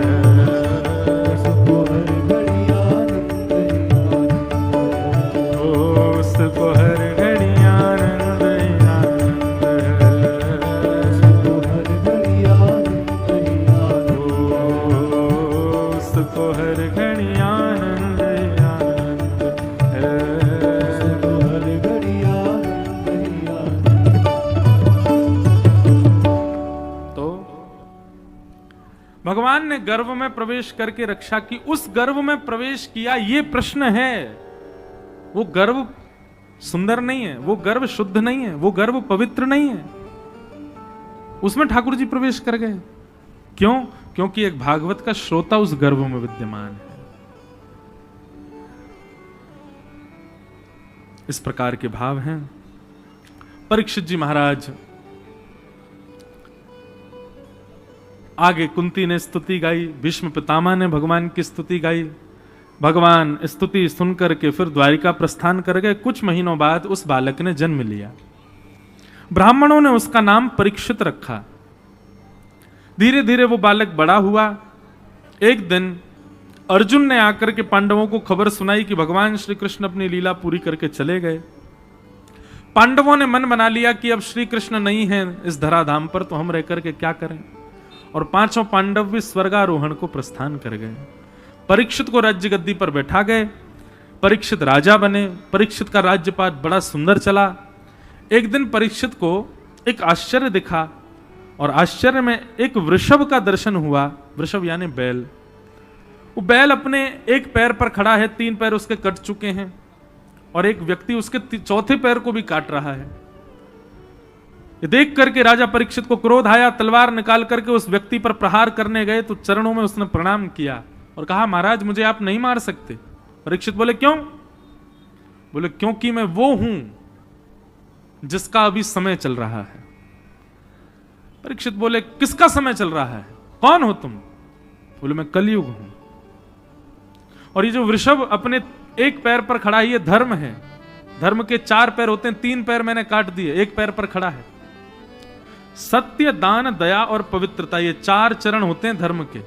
उसको हर घड़ी आनंद ही आनंद है,
ओ उसको हर घड़ी आनंद ही आनंद है,
उसको हर घड़ी आनंद ही आनंद
ओ उसको हर घड़ी आनंद ही आनंद है।
उसको हर घड़ी आनंद ही आनंद
तो भगवान ने गर्भ में प्रवेश करके रक्षा की, उस गर्भ में प्रवेश किया, ये प्रश्न है। वो गर्भ सुंदर नहीं है, वो गर्भ शुद्ध नहीं है, वो गर्भ पवित्र नहीं है, उसमें ठाकुर जी प्रवेश कर गए। क्यों? क्योंकि एक भागवत का श्रोता उस गर्भ में विद्यमान है। इस प्रकार के भाव हैं। परीक्षित जी महाराज आगे कुंती ने स्तुति गाई, भीष्म पितामह ने भगवान की स्तुति गाई। भगवान स्तुति सुनकर के फिर द्वारिका प्रस्थान कर गए। कुछ महीनों बाद उस बालक ने जन्म लिया। ब्राह्मणों ने उसका नाम परीक्षित रखा। धीरे धीरे वो बालक बड़ा हुआ। एक दिन अर्जुन ने आकर के पांडवों को खबर सुनाई कि भगवान श्री कृष्ण अपनी लीला पूरी करके चले गए। पांडवों ने मन बना लिया कि अब श्री कृष्ण नहीं है इस धराधाम पर, तो हम रह करके क्या करें। और पांचों पांडव भी स्वर्गारोहण को प्रस्थान कर गए। परीक्षित को राज्य गद्दी पर बैठा गए। परीक्षित राजा बने। परीक्षित का राज्यपाठ बड़ा सुंदर चला। एक दिन परीक्षित को एक आश्चर्य दिखा और आश्चर्य में एक वृषभ का दर्शन हुआ। वृषभ यानी बैल। वो बैल अपने एक पैर पर खड़ा है, 3 पैर उसके कट चुके हैं और एक व्यक्ति उसके चौथे पैर को भी काट रहा है। ये देख करके राजा परीक्षित को क्रोध आया। तलवार निकाल करके उस व्यक्ति पर प्रहार करने गए तो चरणों में उसने प्रणाम किया और कहा, महाराज मुझे आप नहीं मार सकते। परीक्षित बोले, क्यों? बोले, क्योंकि मैं वो हूं जिसका अभी समय चल रहा है। परीक्षित बोले, किसका समय चल रहा है? कौन हो तुम? बोले, मैं कलयुग हूं। और ये जो वृषभ अपने एक पैर पर खड़ा है, ये धर्म है। धर्म के 4 पैर होते हैं, 3 पैर मैंने काट दिए, एक पैर पर खड़ा है। सत्य, दान, दया और पवित्रता, ये 4 चरण होते हैं धर्म के।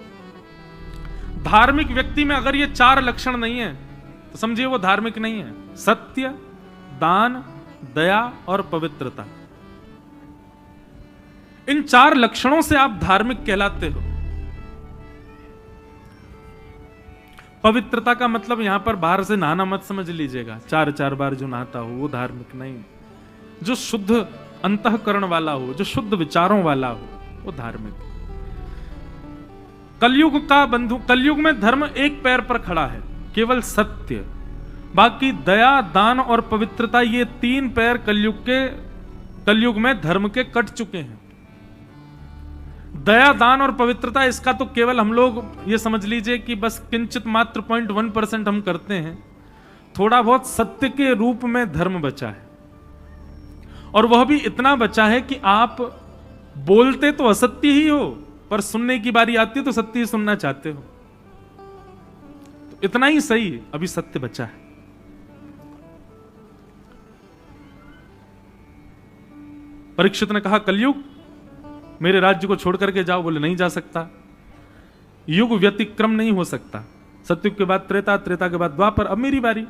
धार्मिक व्यक्ति में अगर ये 4 लक्षण नहीं है तो समझिए वो धार्मिक नहीं है। सत्य, दान, दया और पवित्रता, इन 4 लक्षणों से आप धार्मिक कहलाते हो। पवित्रता का मतलब यहां पर बाहर से नहाना मत समझ लीजिएगा। 4 बार जो नहाता हो वो धार्मिक नहीं। जो शुद्ध अंतःकरण वाला हो, जो शुद्ध विचारों वाला हो, वो धार्मिक। कलयुग का बंधु, कलयुग में धर्म एक पैर पर खड़ा है, केवल सत्य। बाकी दया, दान और पवित्रता, ये 3 पैर कलयुग में धर्म के कट चुके हैं। दया, दान और पवित्रता, इसका तो केवल हम लोग ये समझ लीजिए कि बस किंचित मात्र 0.1% हम करते हैं। थोड़ा बहुत सत्य के रूप में धर्म बचा है, और वह भी इतना बचा है कि आप बोलते तो असत्य ही हो, पर सुनने की बारी आती है तो सत्य ही सुनना चाहते हो। तो इतना ही सही अभी सत्य बचा है। परीक्षित ने कहा, कलयुग, मेरे राज्य को छोड़ करके जाओ। बोले, नहीं जा सकता। युग व्यतिक्रम नहीं हो सकता। सतयुग के बाद त्रेता, त्रेता के बाद द्वापर, अब मेरी बारी।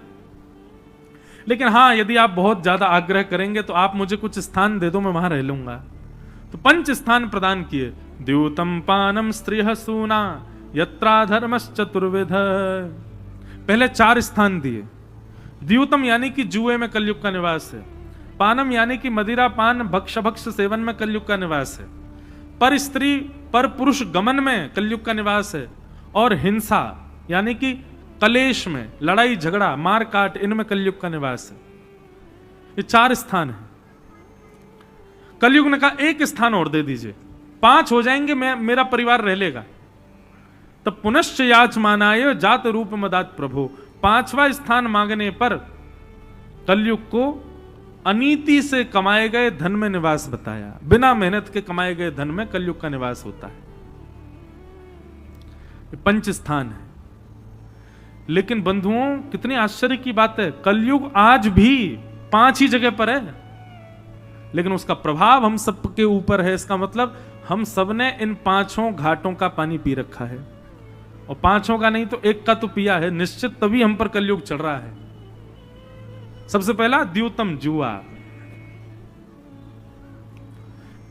लेकिन हाँ, यदि आप बहुत ज्यादा आग्रह करेंगे तो आप मुझे कुछ स्थान दे दो, मैं वहां रह लूंगा। तो 5 स्थान प्रदान किए। द्यूतम पानम स्त्रिय सूना यत्रा धर्मश्चतुर्विध। पहले 4 स्थान दिए। द्यूतम यानी कि जुए में कलयुग का निवास है। पानम यानी कि मदिरा पान भक्ष सेवन में कलयुग का निवास है। पर स्त्री पर पुरुष गमन में कलयुग का निवास है। और हिंसा यानी कि कलेश में, लड़ाई झगड़ा मार काट, इनमें कलयुग का निवास है। ये 4 स्थान है। कलयुग ने कहा 1 स्थान और दे दीजिए, 5 हो जाएंगे, मेरा परिवार रह लेगा। तब पुनश्च याचमानाय जात रूप मदात प्रभो। 5वां स्थान मांगने पर कलयुग को अनीति से कमाए गए धन में निवास बताया। बिना मेहनत के कमाए गए धन में कलयुग का निवास होता है। 5 स्थान है। लेकिन बंधुओं, कितनी आश्चर्य की बात है, कलयुग आज भी 5 ही जगह पर है, लेकिन उसका प्रभाव हम सबके ऊपर है। इसका मतलब हम सबने इन 5 घाटों का पानी पी रखा है, और 5 का नहीं तो 1 का तो पिया है निश्चित, तभी हम पर कलयुग चढ़ रहा है। सबसे पहला द्यूतम, जुआ।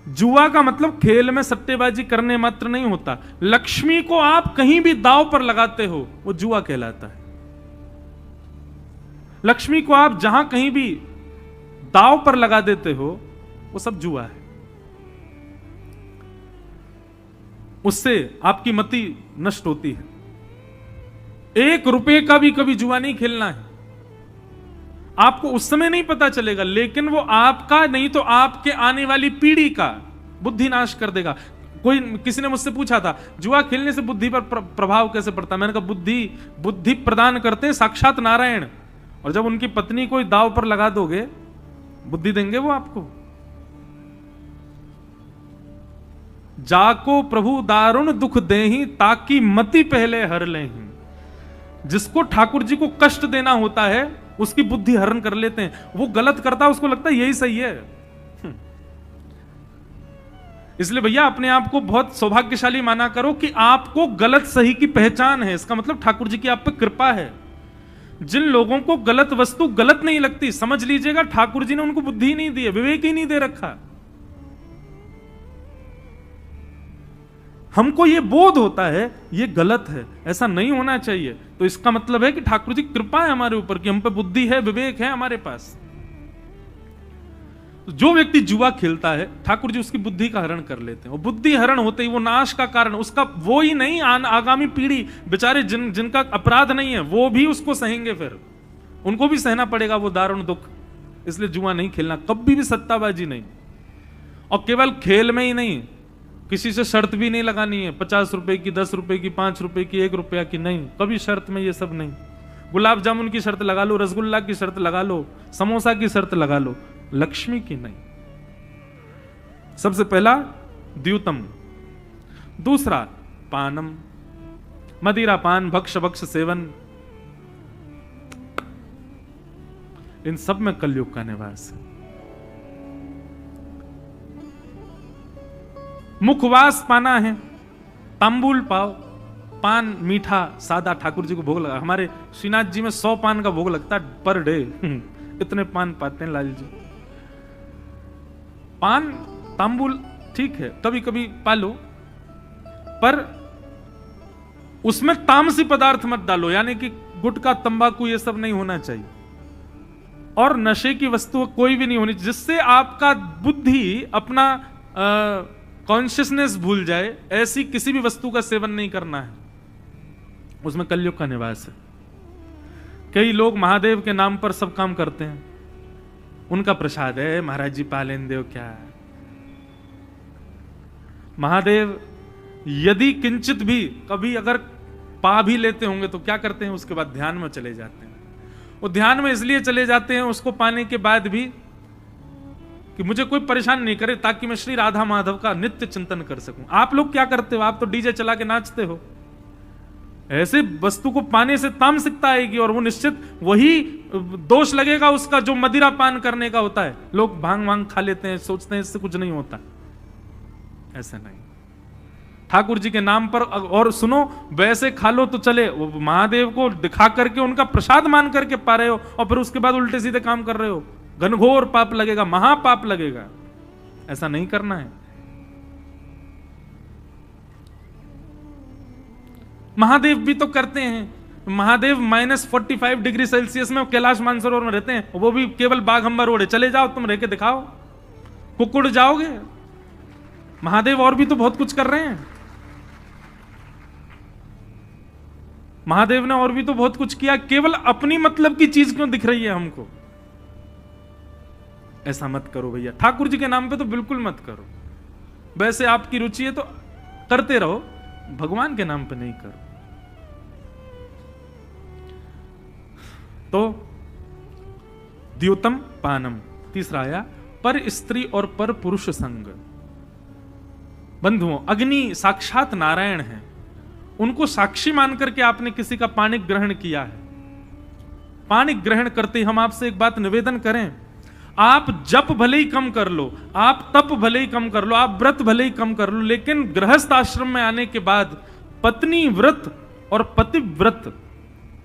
जुआ का मतलब खेल में सट्टेबाजी करने मात्र नहीं होता। लक्ष्मी को आप कहीं भी दांव पर लगाते हो, वो जुआ कहलाता है। लक्ष्मी को आप जहां कहीं भी दांव पर लगा देते हो, वो सब जुआ है। उससे आपकी मति नष्ट होती है। 1 रुपए का भी कभी जुआ नहीं खेलना है। आपको उस समय नहीं पता चलेगा, लेकिन वो आपका नहीं तो आपके आने वाली पीढ़ी का बुद्धि नाश कर देगा। किसी ने मुझसे पूछा था, जुआ खेलने से बुद्धि पर प्रभाव कैसे पड़ता है? मैंने कहा बुद्धि प्रदान करते हैं साक्षात नारायण, और जब उनकी पत्नी को दाव पर लगा दोगे, बुद्धि देंगे वो आपको। जाको प्रभु दारुण दुख देही ताकि मति पहले हर लेही। जिसको ठाकुर जी को कष्ट देना होता है, उसकी बुद्धि हरण कर लेते हैं। वो गलत करता है, उसको लगता है यही सही है। इसलिए भैया अपने आप को बहुत सौभाग्यशाली माना करो कि आपको गलत सही की पहचान है। इसका मतलब ठाकुर जी की आप पे कृपा है। जिन लोगों को गलत वस्तु गलत नहीं लगती, समझ लीजिएगा ठाकुर जी ने उनको बुद्धि ही नहीं दी है, विवेक ही नहीं दे रखा। हमको ये बोध होता है ये गलत है, ऐसा नहीं होना चाहिए, तो इसका मतलब है कि ठाकुर जी कृपा है हमारे ऊपर कि हम पे बुद्धि है, विवेक है हमारे पास। तो जो व्यक्ति जुआ खेलता है, ठाकुर जी उसकी बुद्धि का हरण कर लेते हैं। और बुद्धि हरण होते ही वो नाश का कारण उसका वो ही नहीं, आगामी पीढ़ी बेचारे जिनका अपराध नहीं है वो भी उसको सहेंगे, फिर उनको भी सहना पड़ेगा वो दारुण दुख। इसलिए जुआ नहीं खेलना, कभी भी सट्टाबाजी नहीं। और केवल खेल में ही नहीं, किसी से शर्त भी नहीं लगानी है, 50 रुपए की, 10 रुपए की, 5 रुपए की, 1 रुपया की, नहीं, कभी शर्त में ये सब नहीं। गुलाब जामुन की शर्त लगा लो, रसगुल्ला की शर्त लगा लो, समोसा की शर्त लगा लो, लक्ष्मी की नहीं। सबसे पहला द्यूतम। दूसरा पानम, मदिरा पान भक्ष सेवन, इन सब में कलयुग का निवास है। मुखवास पाना है, तांबुल पाओ, पान मीठा सादा ठाकुर जी को भोग लगा। हमारे श्रीनाथ जी में 100 पान का भोग लगता है पर डे। इतने पान पाते हैं लाल जी। पान तांबुल ठीक है, कभी कभी पालो, पर उसमें तामसी पदार्थ मत डालो, यानी कि गुटखा तंबाकू ये सब नहीं होना चाहिए। और नशे की वस्तु कोई भी नहीं होनी जिससे आपका बुद्धि अपना कॉन्शियसनेस भूल जाए, ऐसी किसी भी वस्तु का सेवन नहीं करना है। उसमें कलयुग का निवास है। कई लोग महादेव के नाम पर सब काम करते हैं, उनका प्रसाद है, महाराज जी पालेन देव, क्या है महादेव यदि किंचित भी कभी अगर पा भी लेते होंगे तो क्या करते हैं, उसके बाद ध्यान में चले जाते हैं। वो ध्यान में इसलिए चले जाते हैं उसको पाने के बाद भी कि मुझे कोई परेशान नहीं करे, ताकि मैं श्री राधा माधव का नित्य चिंतन कर सकूं। आप लोग क्या करते हो, आप तो डीजे चला के नाचते हो। ऐसे वस्तु को पाने से तामसिकता आएगी और वो निश्चित वही दोष लगेगा उसका जो मदिरा पान करने का होता है। लोग भांग वांग खा लेते हैं, सोचते हैं इससे कुछ नहीं होता, ऐसा नहीं। ठाकुर जी के नाम पर, और सुनो वैसे खा लो तो चले, वो महादेव को दिखा करके उनका प्रसाद मान करके पा रहे हो और फिर उसके बाद उल्टे सीधे काम कर रहे हो, घनघोर पाप लगेगा, महापाप लगेगा। ऐसा नहीं करना है। महादेव भी तो करते हैं। महादेव -45 डिग्री सेल्सियस में कैलाश मानसरोवर में रहते हैं, वो भी केवल बाघंबर ओढ़े। चले जाओ तुम, रह के दिखाओ, कुकुड़ जाओगे। महादेव और भी तो बहुत कुछ कर रहे हैं। महादेव ने और भी तो बहुत कुछ किया, केवल अपनी मतलब की चीज क्यों दिख रही है हमको? ऐसा मत करो भैया, ठाकुर जी के नाम पे तो बिल्कुल मत करो। वैसे आपकी रुचि है तो करते रहो, भगवान के नाम पे नहीं करो। तो द्योतम पानम, तीसरा आया पर स्त्री और पर पुरुष संग। बंधुओं, अग्नि साक्षात नारायण है, उनको साक्षी मान करके आपने किसी का पानी ग्रहण किया है। पानी ग्रहण करते हम आपसे एक बात निवेदन करें, आप जप भले ही कम कर लो, आप तप भले ही कम कर लो, आप व्रत भले ही कम कर लो, लेकिन गृहस्थ आश्रम में आने के बाद पत्नी व्रत और पति व्रत,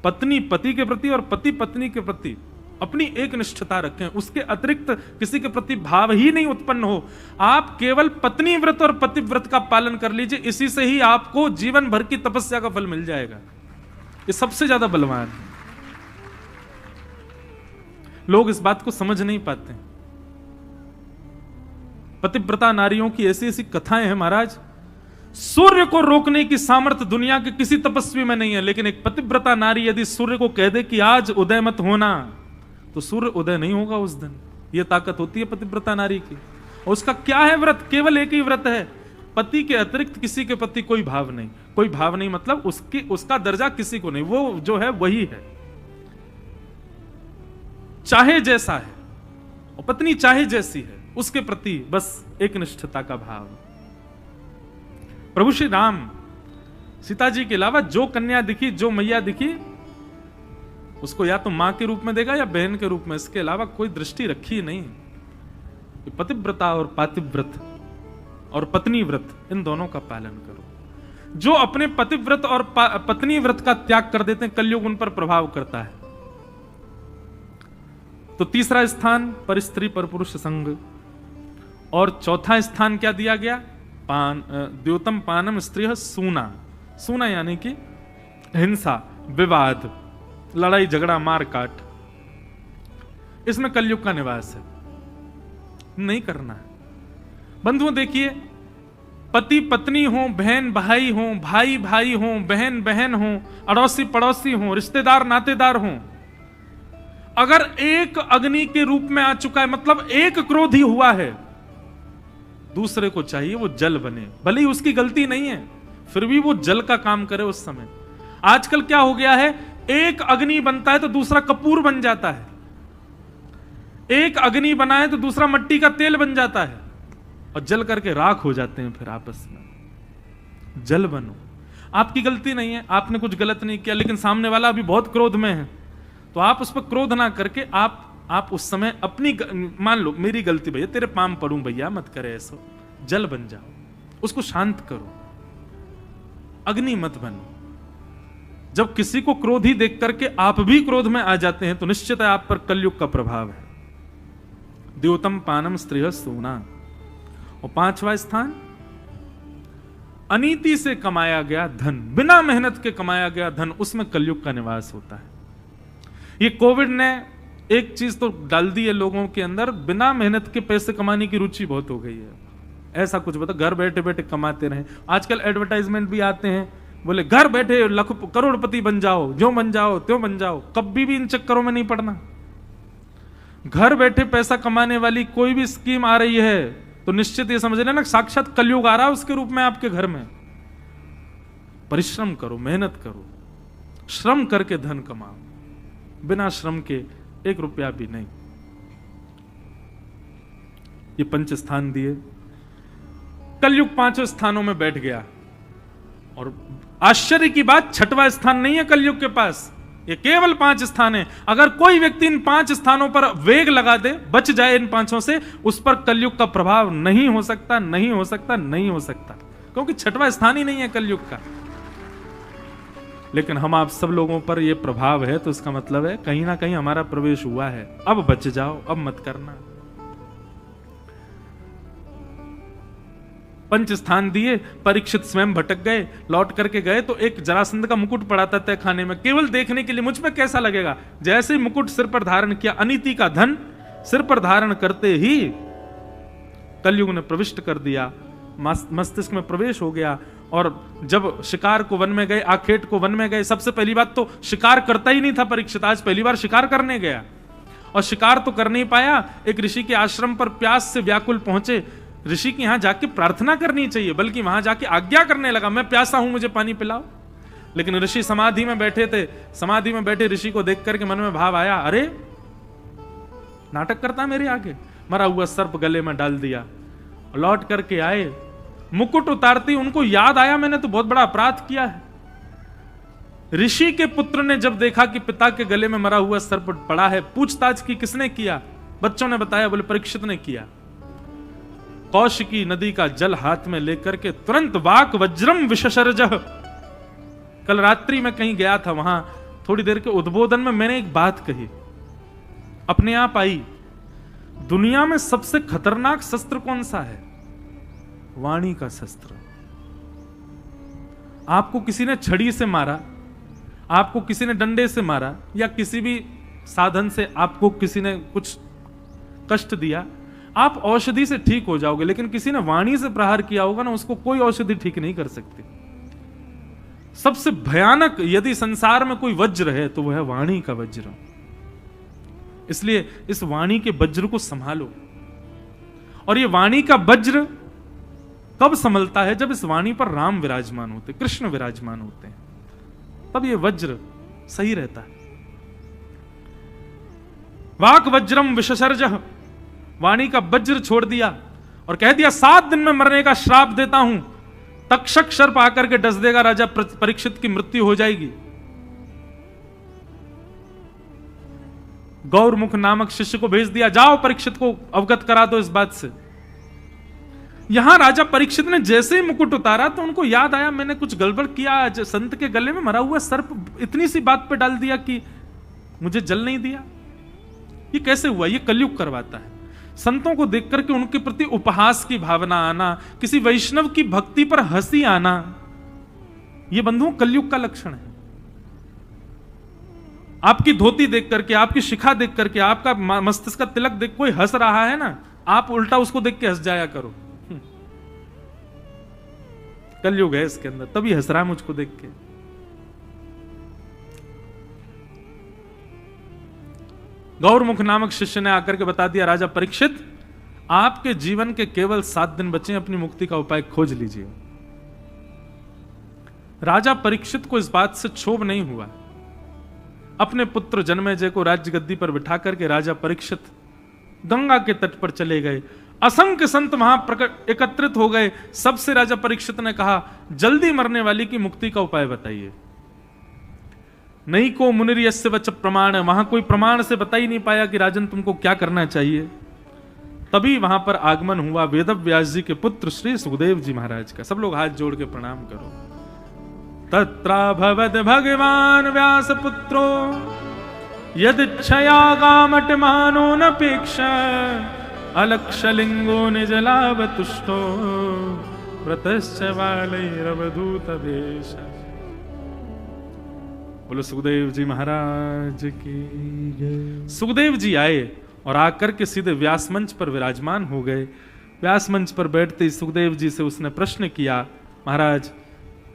पत्नी पति के प्रति और पति पत्नी के प्रति अपनी एक निष्ठता रखें। उसके अतिरिक्त किसी के प्रति भाव ही नहीं उत्पन्न हो। आप केवल पत्नी व्रत और पति व्रत का पालन कर लीजिए, इसी से ही आपको जीवन भर की तपस्या का फल मिल जाएगा। ये सबसे ज्यादा बलवान है। लोग इस बात को समझ नहीं पाते। पतिव्रता नारियों की ऐसी ऐसी कथाएं हैं महाराज, सूर्य को रोकने की सामर्थ्य दुनिया के किसी तपस्वी में नहीं है, लेकिन एक पतिव्रता नारी यदि सूर्य को कह दे कि आज उदय मत होना, तो सूर्य उदय नहीं होगा उस दिन। यह ताकत होती है पतिव्रता नारी की। और उसका क्या है व्रत? केवल एक ही व्रत है, पति के अतिरिक्त किसी के प्रति कोई भाव नहीं। कोई भाव नहीं मतलब उसका दर्जा किसी को नहीं, वो जो है वही है, चाहे जैसा है, और पत्नी चाहे जैसी है, उसके प्रति बस एक निष्ठता का भाव। प्रभु श्री राम सीता जी के अलावा जो कन्या दिखी, जो मैया दिखी, उसको या तो मां के रूप में देगा या बहन के रूप में, इसके अलावा कोई दृष्टि रखी नहीं। पतिव्रता और पातिव्रत और पत्नी व्रत, इन दोनों का पालन करो। जो अपने पतिव्रत और पत्नी व्रत का त्याग कर देते हैं, कलयुग उन पर प्रभाव करता है। तो तीसरा स्थान पर स्त्री पर पुरुष संग, और चौथा स्थान क्या दिया गया? द्योतम पानम स्त्री सूना। सूना यानी कि हिंसा, विवाद, लड़ाई झगड़ा, मार काट, इसमें कलयुग का निवास है, नहीं करना है। बंधुओं देखिए, पति पत्नी हो, बहन भाई हो, भाई भाई हो, बहन बहन हो, अड़ोसी पड़ोसी हो, रिश्तेदार नातेदार हो, अगर एक अग्नि के रूप में आ चुका है, मतलब एक क्रोध ही हुआ है, दूसरे को चाहिए वो जल बने। भले ही उसकी गलती नहीं है, फिर भी वो जल का काम करे उस समय। आजकल क्या हो गया है, एक अग्नि बनता है तो दूसरा कपूर बन जाता है, एक अग्नि बना है तो दूसरा मिट्टी का तेल बन जाता है, और जल करके राख हो जाते हैं फिर आपस में। जल बनो। आपकी गलती नहीं है, आपने कुछ गलत नहीं किया, लेकिन सामने वाला अभी बहुत क्रोध में है, तो आप उस पर क्रोध ना करके आप उस समय अपनी, मान लो मेरी गलती भैया, तेरे पाम पड़ूं भैया, मत करे ऐसा, जल बन जाओ, उसको शांत करो, अग्नि मत बनो। जब किसी को क्रोधी देख करके आप भी क्रोध में आ जाते हैं, तो निश्चित है आप पर कलयुग का प्रभाव है। द्योतम पानम स्त्रिय सूना। और पांचवा स्थान, अनीति से कमाया गया धन, बिना मेहनत के कमाया गया धन, उसमें कलयुग का निवास होता है। ये कोविड ने एक चीज तो डाल दी है लोगों के अंदर, बिना मेहनत के पैसे कमाने की रुचि बहुत हो गई है। ऐसा कुछ बता, घर बैठे बैठे कमाते रहे। आजकल एडवर्टाइजमेंट भी आते हैं, बोले घर बैठे करोड़पति बन जाओ, जो बन जाओ त्यों बन जाओ। कभी भी इन चक्करों में नहीं पड़ना। घर बैठे पैसा कमाने वाली कोई भी स्कीम आ रही है तो निश्चित ये समझ लेना साक्षात कलयुग आ रहा है उसके रूप में आपके घर में। परिश्रम करो, मेहनत करो, श्रम करके धन कमाओ, बिना श्रम के 1 रुपया भी नहीं। ये 5 स्थान दिए। कलयुग 5 स्थानों में बैठ गया, और आश्चर्य की बात 6वां स्थान नहीं है कलयुग के पास, ये केवल 5 स्थान है। अगर कोई व्यक्ति इन 5 स्थानों पर वेग लगा दे, बच जाए इन 5 से, उस पर कलयुग का प्रभाव नहीं हो सकता, नहीं हो सकता, नहीं हो सकता। क्योंकि छठवां स्थान ही नहीं है कलयुग का। लेकिन हम आप सब लोगों पर यह प्रभाव है, तो इसका मतलब है कहीं ना कहीं हमारा प्रवेश हुआ है। अब बच जाओ, अब मत करना। पंच स्थान दिए, परीक्षित स्वयं भटक गए, लौट करके गए तो एक जरासंध का मुकुट पड़ा था तय खाने में, केवल देखने के लिए मुझ पे कैसा लगेगा। जैसे मुकुट सिर पर धारण किया, अनीति का धन सिर पर धारण करते ही कलयुग ने प्रविष्ट कर दिया, मस्तिष्क में प्रवेश हो गया। और जब शिकार को वन में गए, आखेट को वन में गए, सबसे पहली बात तो शिकार करता ही नहीं था परीक्षित, आज पहली बार शिकार करने गया। और शिकार तो कर नहीं पाया, एक ऋषि के आश्रम पर प्यास से व्याकुल पहुंचे। ऋषि के यहां जाके प्रार्थना करनी चाहिए, बल्कि वहां जाके आज्ञा करने लगा, मैं प्यासा हूं, मुझे पानी पिलाओ। लेकिन ऋषि समाधि में बैठे थे, समाधि में बैठे ऋषि को देख करके मन में भाव आया, अरे नाटक करता मेरे आगे, मरा हुआ सर्प गले में डाल दिया। लौट करके आए, मुकुट उतारती उनको याद आया, मैंने तो बहुत बड़ा अपराध किया है। ऋषि के पुत्र ने जब देखा कि पिता के गले में मरा हुआ सर्प पड़ा है, पूछताछ की, किसने किया? बच्चों ने बताया, बोले परीक्षित ने किया। कौशिकी नदी का जल हाथ में लेकर के तुरंत वाक वज्रम विशसर्जः। कल रात्रि में कहीं गया था, वहां थोड़ी देर के उद्बोधन में मैंने एक बात कही, अपने आप आई। दुनिया में सबसे खतरनाक शस्त्र कौन सा है? वाणी का शस्त्र। आपको किसी ने छड़ी से मारा, आपको किसी ने डंडे से मारा, या किसी भी साधन से आपको किसी ने कुछ कष्ट दिया, आप औषधि से ठीक हो जाओगे। लेकिन किसी ने वाणी से प्रहार किया होगा ना, उसको कोई औषधि ठीक नहीं कर सकती। सबसे भयानक यदि संसार में कोई वज्र है तो वह है वाणी का वज्र। इसलिए इस वाणी के वज्र को संभालो। और ये वाणी का वज्र कब संभलता है? जब इस वाणी पर राम विराजमान होते, कृष्ण विराजमान होते हैं, तब ये वज्र सही रहता है। वाक वज्रम विशसर्जः, वाणी का वज्र छोड़ दिया और कह दिया 7 दिन में मरने का श्राप देता हूं। तक्षक सर्प आकर के डस देगा, राजा परीक्षित की मृत्यु हो जाएगी। गौरमुख नामक शिष्य को भेज दिया, जाओ परीक्षित को अवगत करा दो इस बात से। यहां राजा परीक्षित ने जैसे ही मुकुट उतारा तो उनको याद आया, मैंने कुछ गड़बड़ किया, संत के गले में मरा हुआ सर्प इतनी सी बात पे डाल दिया कि मुझे जल नहीं दिया। ये कैसे हुआ? ये कलयुग करवाता है। संतों को देख करके उनके प्रति उपहास की भावना आना, किसी वैष्णव की भक्ति पर हंसी आना, यह बंधुओं कलयुग का लक्षण है। आपकी धोती देख करके, आपकी शिखा देख करके, आपका मस्तिष्क का तिलक देख कोई हंस रहा है ना, आप उल्टा उसको देख के हंस जाया करो। कलयुग है इसके अंदर, तभी हंस रहा है मुझको देख के। गौरमुख नामक शिष्य ने आकर के बता दिया, राजा परीक्षित आपके जीवन के केवल 7 दिन बचे, अपनी मुक्ति का उपाय खोज लीजिए। राजा परीक्षित को इस बात से क्षोभ नहीं हुआ। अपने पुत्र जन्मेजय को राज्य गद्दी पर बिठा करके राजा परीक्षित गंगा के तट पर चले गए। असंख्य संत वहां एकत्रित हो गए। सबसे राजा परीक्षित ने कहा, जल्दी मरने वाली की मुक्ति का उपाय बताइए। नहीं को मुनिर्यस्य वच प्रमाण, वहां कोई प्रमाण से बता ही नहीं पाया कि राजन तुमको क्या करना चाहिए। तभी वहां पर आगमन हुआ वेदव्यास जी के पुत्र श्री सुखदेव जी महाराज का। सब लोग हाथ जोड़ के प्रणाम करो। तत्राभवद भगवान व्यास पुत्रो यदिच्छया गामट मानो नपेक्ष अलक्षलिंगो निजलावतुष्टो व्रतश्च बालैरवधूत वेश। बोलो सुखदेव जी महाराज की जय। सुखदेव जी आए और आकर के सीधे व्यास मंच पर विराजमान हो गए। व्यास मंच पर बैठते ही सुखदेव जी से उसने प्रश्न किया, महाराज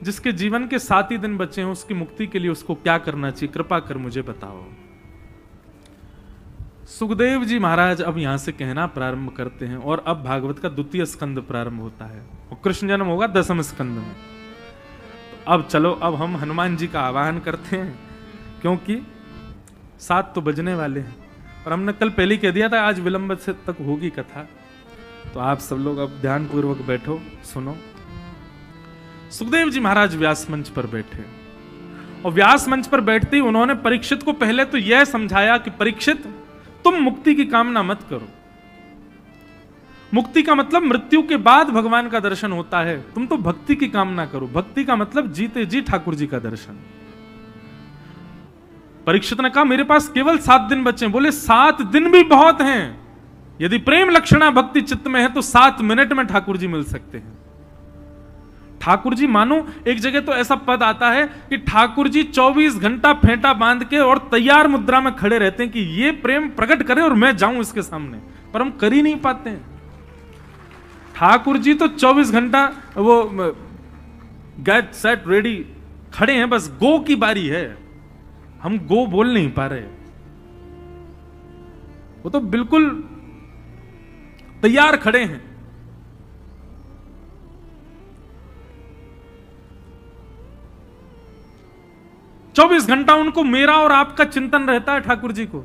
जिसके जीवन के 7 ही दिन बचे हैं उसकी मुक्ति के लिए उसको क्या करना चाहिए, कृपा कर मुझे बताओ। सुखदेव जी महाराज अब यहां से कहना प्रारंभ करते हैं और अब भागवत का 2वां स्कंद प्रारंभ होता है और कृष्ण जन्म होगा 10वें स्कंद में। तो अब चलो, अब हम हनुमान जी का आवाहन करते हैं, क्योंकि 7 तो बजने वाले हैं और हमने कल पहले कह दिया था आज विलंब से तक होगी कथा। तो आप सब लोग अब ध्यान पूर्वक बैठो, सुनो। सुखदेव जी महाराज व्यास मंच पर बैठे और व्यास मंच पर बैठते ही उन्होंने परीक्षित को पहले तो यह समझाया कि परीक्षित तुम मुक्ति की कामना मत करो, मुक्ति का मतलब मृत्यु के बाद भगवान का दर्शन होता है। तुम तो भक्ति की कामना करो। भक्ति का मतलब जीते जी ठाकुर जी का दर्शन। परीक्षित ने कहा मेरे पास केवल 7 दिन बचे। बोले 7 दिन भी बहुत हैं। यदि प्रेम लक्षणा भक्ति चित्त में है तो 7 मिनट में ठाकुर जी मिल सकते हैं। ठाकुर जी मानो एक जगह तो ऐसा पद आता है कि ठाकुर जी 24 घंटा फेंटा बांध के और तैयार मुद्रा में खड़े रहते हैं कि ये प्रेम प्रकट करे और मैं जाऊं इसके सामने, पर हम कर ही नहीं पाते हैं। ठाकुर जी तो 24 घंटा वो गेट सेट रेडी खड़े हैं, बस गो की बारी है। हम गो बोल नहीं पा रहे। वो तो बिल्कुल तैयार खड़े हैं। चौबीस घंटा उनको मेरा और आपका चिंतन रहता है ठाकुर जी को।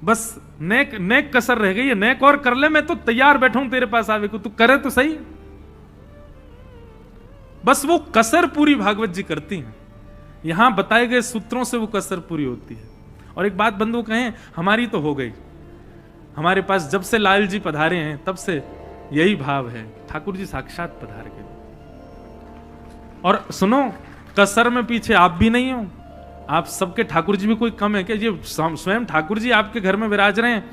बस नेक नेक कसर रह गई है, नेक और कर ले, मैं तो तैयार बैठा हूं तेरे पास आवे को, तू करे तो सही। बस वो कसर पूरी भागवत जी करती हैं। यहां बताए गए सूत्रों से वो कसर पूरी होती है। और एक बात बंधु कहें, हमारी तो हो गई। हमारे पास जब से लाल जी पधारे हैं तब से यही भाव है, ठाकुर जी साक्षात पधार गए। और सुनो, कसर में पीछे आप भी नहीं हो। आप सबके ठाकुर जी भी कोई कम है क्या? ये स्वयं ठाकुर जी आपके घर में विराज रहे हैं।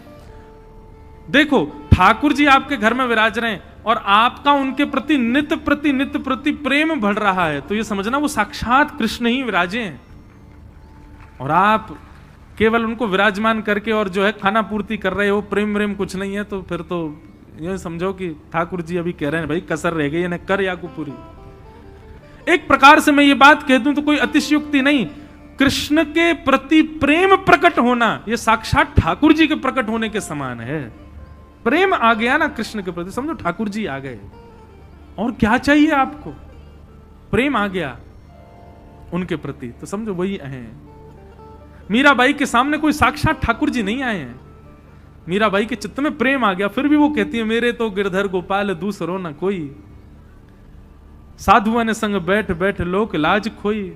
देखो, ठाकुर जी आपके घर में विराज रहे हैं और आपका उनके प्रति नित्य प्रति प्रेम बढ़ रहा है, तो ये समझना वो साक्षात कृष्ण ही विराजे हैं। और आप केवल उनको विराजमान करके और जो है खाना पूर्ति कर रहे हो, प्रेम प्रेम कुछ नहीं है, तो फिर तो ये समझो कि ठाकुर जी अभी कह रहे हैं भाई कसर रह गई, इन्हें कर या को पूरी। एक प्रकार से मैं ये बात कह दूं तो कोई अतिशयोक्ति नहीं। कृष्ण के प्रति प्रेम प्रकट होना यह साक्षात ठाकुर जी के प्रकट होने के समान है। प्रेम आ गया ना कृष्ण के प्रति, समझो ठाकुर जी आ गए। और क्या चाहिए आपको? प्रेम आ गया उनके प्रति, तो समझो वही हैं। मीराबाई के सामने कोई साक्षात ठाकुर जी नहीं आए हैं। मीराबाई के चित्त में प्रेम आ गया, फिर भी वो कहती है मेरे तो गिरधर गोपाल दूसरो ना कोई, साधुआ ने संग बैठ बैठ लोक लाज खोई,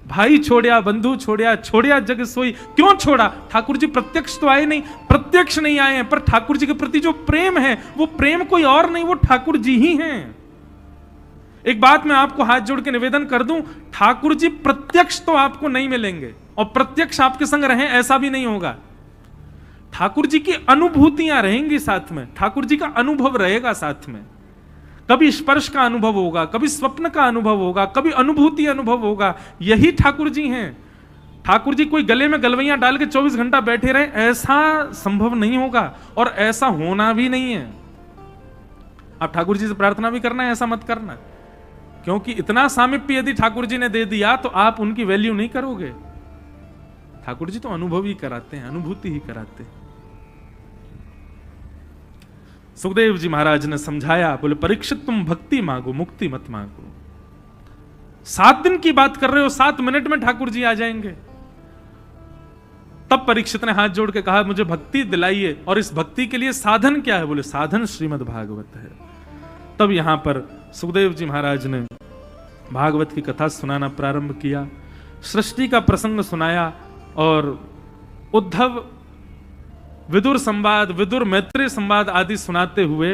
भाई छोड़िया बंधु छोड़िया छोड़िया जग सोई। क्यों छोड़ा? ठाकुर जी प्रत्यक्ष तो आए नहीं, प्रत्यक्ष नहीं आए हैं, पर ठाकुर जी के प्रति जो प्रेम है वो प्रेम कोई और नहीं, वो ठाकुर जी ही हैं। एक बात मैं आपको हाथ जोड़ के निवेदन कर दूं, ठाकुर जी प्रत्यक्ष तो आपको नहीं मिलेंगे और प्रत्यक्ष आपके संग रहें ऐसा भी नहीं होगा। ठाकुर जी की अनुभूतियां रहेंगी साथ में, ठाकुर जी का अनुभव रहेगा साथ में। कभी स्पर्श का अनुभव होगा, कभी स्वप्न का अनुभव होगा, कभी अनुभूति अनुभव होगा। यही ठाकुर जी हैं। ठाकुर जी कोई गले में गलवैयां डाल के 24 घंटा बैठे रहे, ऐसा संभव नहीं होगा और ऐसा होना भी नहीं है। आप ठाकुर जी से प्रार्थना भी करना है, ऐसा मत करना, क्योंकि इतना सामीप्य यदि ठाकुर जी ने दे दिया तो आप उनकी वैल्यू नहीं करोगे। ठाकुर जी तो अनुभव ही कराते हैं, अनुभूति ही कराते हैं। सुखदेव जी महाराज ने समझाया, बोले परीक्षित तुम भक्ति मांगो, मुक्ति मत मांगो। 7 दिन की बात कर रहे हो, 7 मिनट में ठाकुर जी आ जाएंगे। तब परीक्षित ने हाथ जोड़ के कहा मुझे भक्ति दिलाइए, और इस भक्ति के लिए साधन क्या है? बोले साधन श्रीमद् भागवत है। तब यहां पर सुखदेव जी महाराज ने भागवत की कथा सुनाना प्रारंभ किया, सृष्टि का प्रसंग सुनाया और उद्धव विदुर संवाद, विदुर मैत्रेय संवाद आदि सुनाते हुए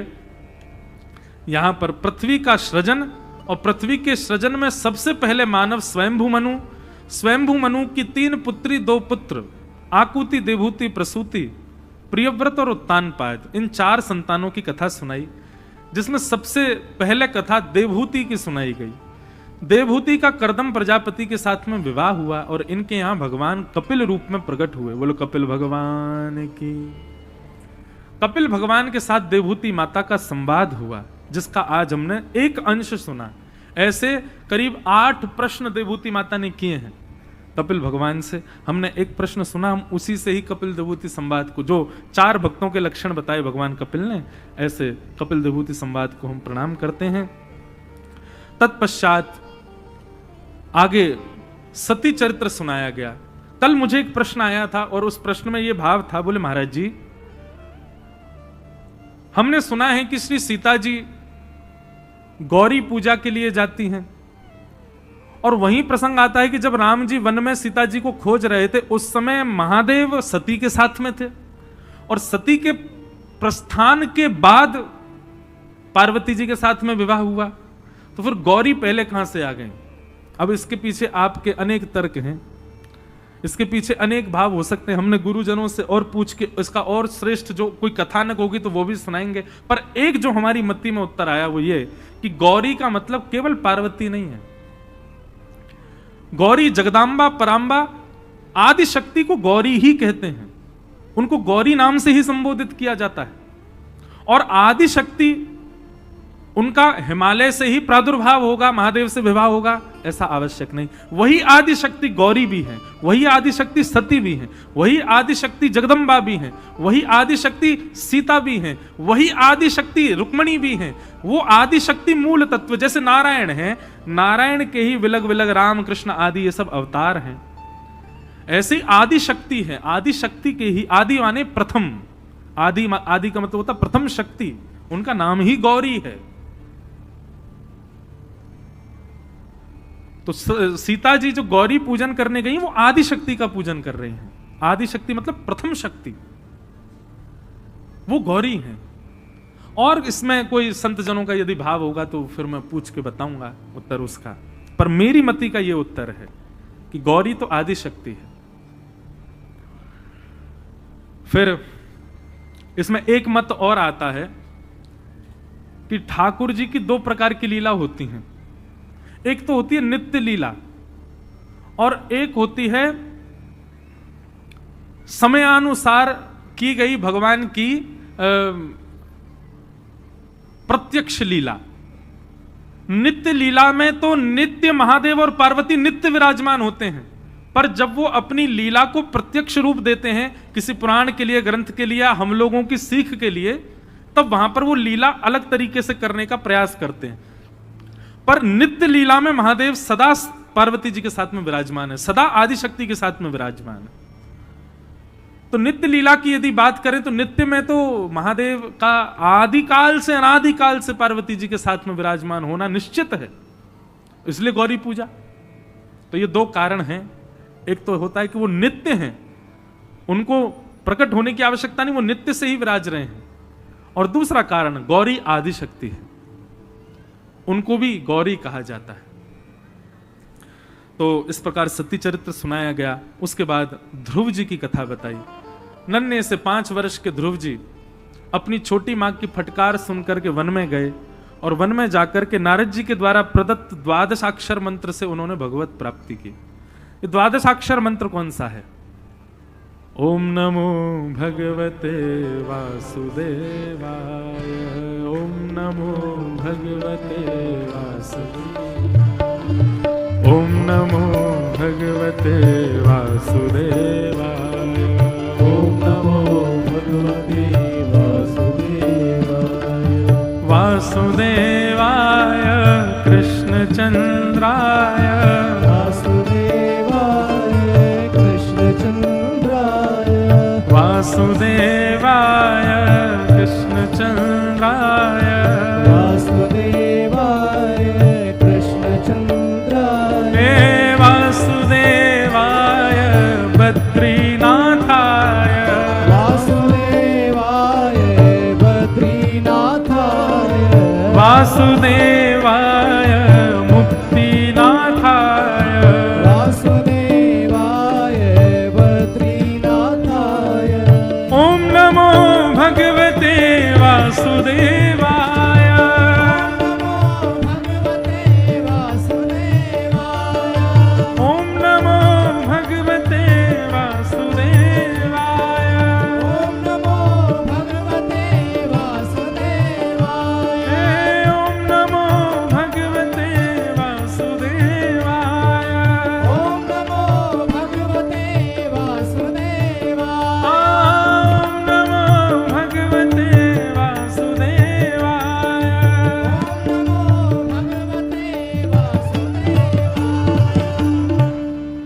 यहां पर पृथ्वी का सृजन, और पृथ्वी के सृजन में सबसे पहले मानव स्वयंभू मनु, स्वयंभू मनु की 3 पुत्री 2 पुत्र, आकुति, देवहूति, प्रसूति, प्रियव्रत और उत्तानपाद, इन 4 संतानों की कथा सुनाई, जिसमें सबसे पहले कथा देवहूति की सुनाई गई। देवहूति का कर्दम प्रजापति के साथ में विवाह हुआ और इनके यहां भगवान कपिल रूप में प्रकट हुए। बोलो कपिल भगवान की। कपिल भगवान के साथ देवहूति माता का संवाद हुआ, जिसका आज हमने एक अंश सुना। ऐसे करीब 8 प्रश्न देवहूति माता ने किए हैं कपिल भगवान से। हमने एक प्रश्न सुना, हम उसी से ही कपिल देवहूति संवाद को, जो 4 भक्तों के लक्षण बताए भगवान कपिल ने, ऐसे कपिल देवहूति संवाद को हम प्रणाम करते हैं। तत्पश्चात आगे सती चरित्र सुनाया गया। कल मुझे एक प्रश्न आया था और उस प्रश्न में यह भाव था, बोले महाराज जी हमने सुना है कि श्री सीता जी गौरी पूजा के लिए जाती हैं, और वहीं प्रसंग आता है कि जब राम जी वन में सीता जी को खोज रहे थे उस समय महादेव सती के साथ में थे, और सती के प्रस्थान के बाद पार्वती जी के साथ में विवाह हुआ, तो फिर गौरी पहले कहां से आ गई? अब इसके पीछे आपके अनेक तर्क हैं, इसके पीछे अनेक भाव हो सकते हैं। हमने गुरुजनों से और पूछ के इसका और श्रेष्ठ जो कोई कथानक होगी तो वो भी सुनाएंगे, पर एक जो हमारी मति में उत्तर आया वो ये कि गौरी का मतलब केवल पार्वती नहीं है। गौरी जगदांबा, परांबा, आदि शक्ति को गौरी ही कहते हैं, उनको गौरी नाम से ही संबोधित किया जाता है। और आदि शक्ति उनका हिमालय से ही प्रादुर्भाव होगा, महादेव से विवाह होगा ऐसा आवश्यक नहीं। वही आदि शक्ति गौरी भी है, वही आदि शक्ति सती भी है, वही आदि शक्ति जगदम्बा भी है, वही आदि शक्ति सीता भी है, वही आदि शक्ति रुक्मणी भी है। वो आदि शक्ति मूल तत्व, जैसे नारायण है, नारायण के ही विलग विलग राम कृष्ण आदि ये सब अवतार हैं, ऐसी आदि शक्ति है। आदि शक्ति के ही, आदि माने प्रथम, आदि आदि का मतलब होता प्रथम शक्ति, उनका नाम ही गौरी है। तो सीता जी जो गौरी पूजन करने गई वो आदि शक्ति का पूजन कर रही हैं। आदि शक्ति मतलब प्रथम शक्ति, वो गौरी हैं। और इसमें कोई संत जनों का यदि भाव होगा तो फिर मैं पूछ के बताऊंगा उत्तर उसका, पर मेरी मति का ये उत्तर है कि गौरी तो आदि शक्ति है। फिर इसमें एक मत और आता है कि ठाकुर जी की दो प्रकार की लीला होती हैं। एक तो होती है नित्य लीला और एक होती है समयानुसार की गई भगवान की प्रत्यक्ष लीला। नित्य लीला में तो नित्य महादेव और पार्वती नित्य विराजमान होते हैं, पर जब वो अपनी लीला को प्रत्यक्ष रूप देते हैं किसी पुराण के लिए, ग्रंथ के लिए, हम लोगों की सीख के लिए, तब वहां पर वो लीला अलग तरीके से करने का प्रयास करते हैं। पर नित्य लीला में महादेव सदा पार्वती जी के साथ में विराजमान है, सदा आदि शक्ति के साथ में विराजमान है। तो नित्य लीला की यदि बात करें तो नित्य में तो महादेव का आदिकाल से अनादिकाल से पार्वती जी के साथ में विराजमान होना निश्चित है, इसलिए गौरी पूजा। तो ये दो कारण हैं, एक तो होता है कि वो नित्य हैं, उनको प्रकट होने की आवश्यकता नहीं, वो नित्य से ही विराज रहे हैं। और दूसरा कारण गौरी आदि शक्ति है, उनको भी गौरी कहा जाता है। तो इस प्रकार सती चरित्र सुनाया गया। उसके बाद ध्रुव जी की कथा बताई। नन्हे से 5 वर्ष के ध्रुव जी अपनी छोटी मां की फटकार सुनकर के वन में गए और वन में जाकर के नारद जी के द्वारा प्रदत्त द्वादशाक्षर मंत्र से उन्होंने भगवत प्राप्ति की। ये द्वादशाक्षर मंत्र कौन सा है? ओम नमो भगवते वासुदेवाय, ओम नमो भगवते वासुदेवाय, ओम नमो भगवते वासुदेवाय,
ओम नमो भगवते वासुदेवाय,
वासुदेवाय कृष्णचंद्राय,
वासुदेवाय कृष्णचंद्राय,
वासुदेवाय कृष्णचंद्राय,
वासुदेवाय कृष्णचंद्राय,
हे वासुदेवाय बद्रीनाथाय,
वासुदेवाय बद्रीनाथाय,
वासुदेवाय मुक्तिनाथाय,
वासुदेवाय बद्रीनाथाय,
ओम नमो भगवते वासुदेवाय,
ओम नमो भगवते वासुदेवाय,
ओम नमो भगवते वासुदेवाय,
ओम नमो भगवते वासुदेवाय,
ओम नमो भगवते वासुदेवाय,
ओम नमो भगवते वासुदेवाय,
ओम नमो भगवते वासुदेवाय।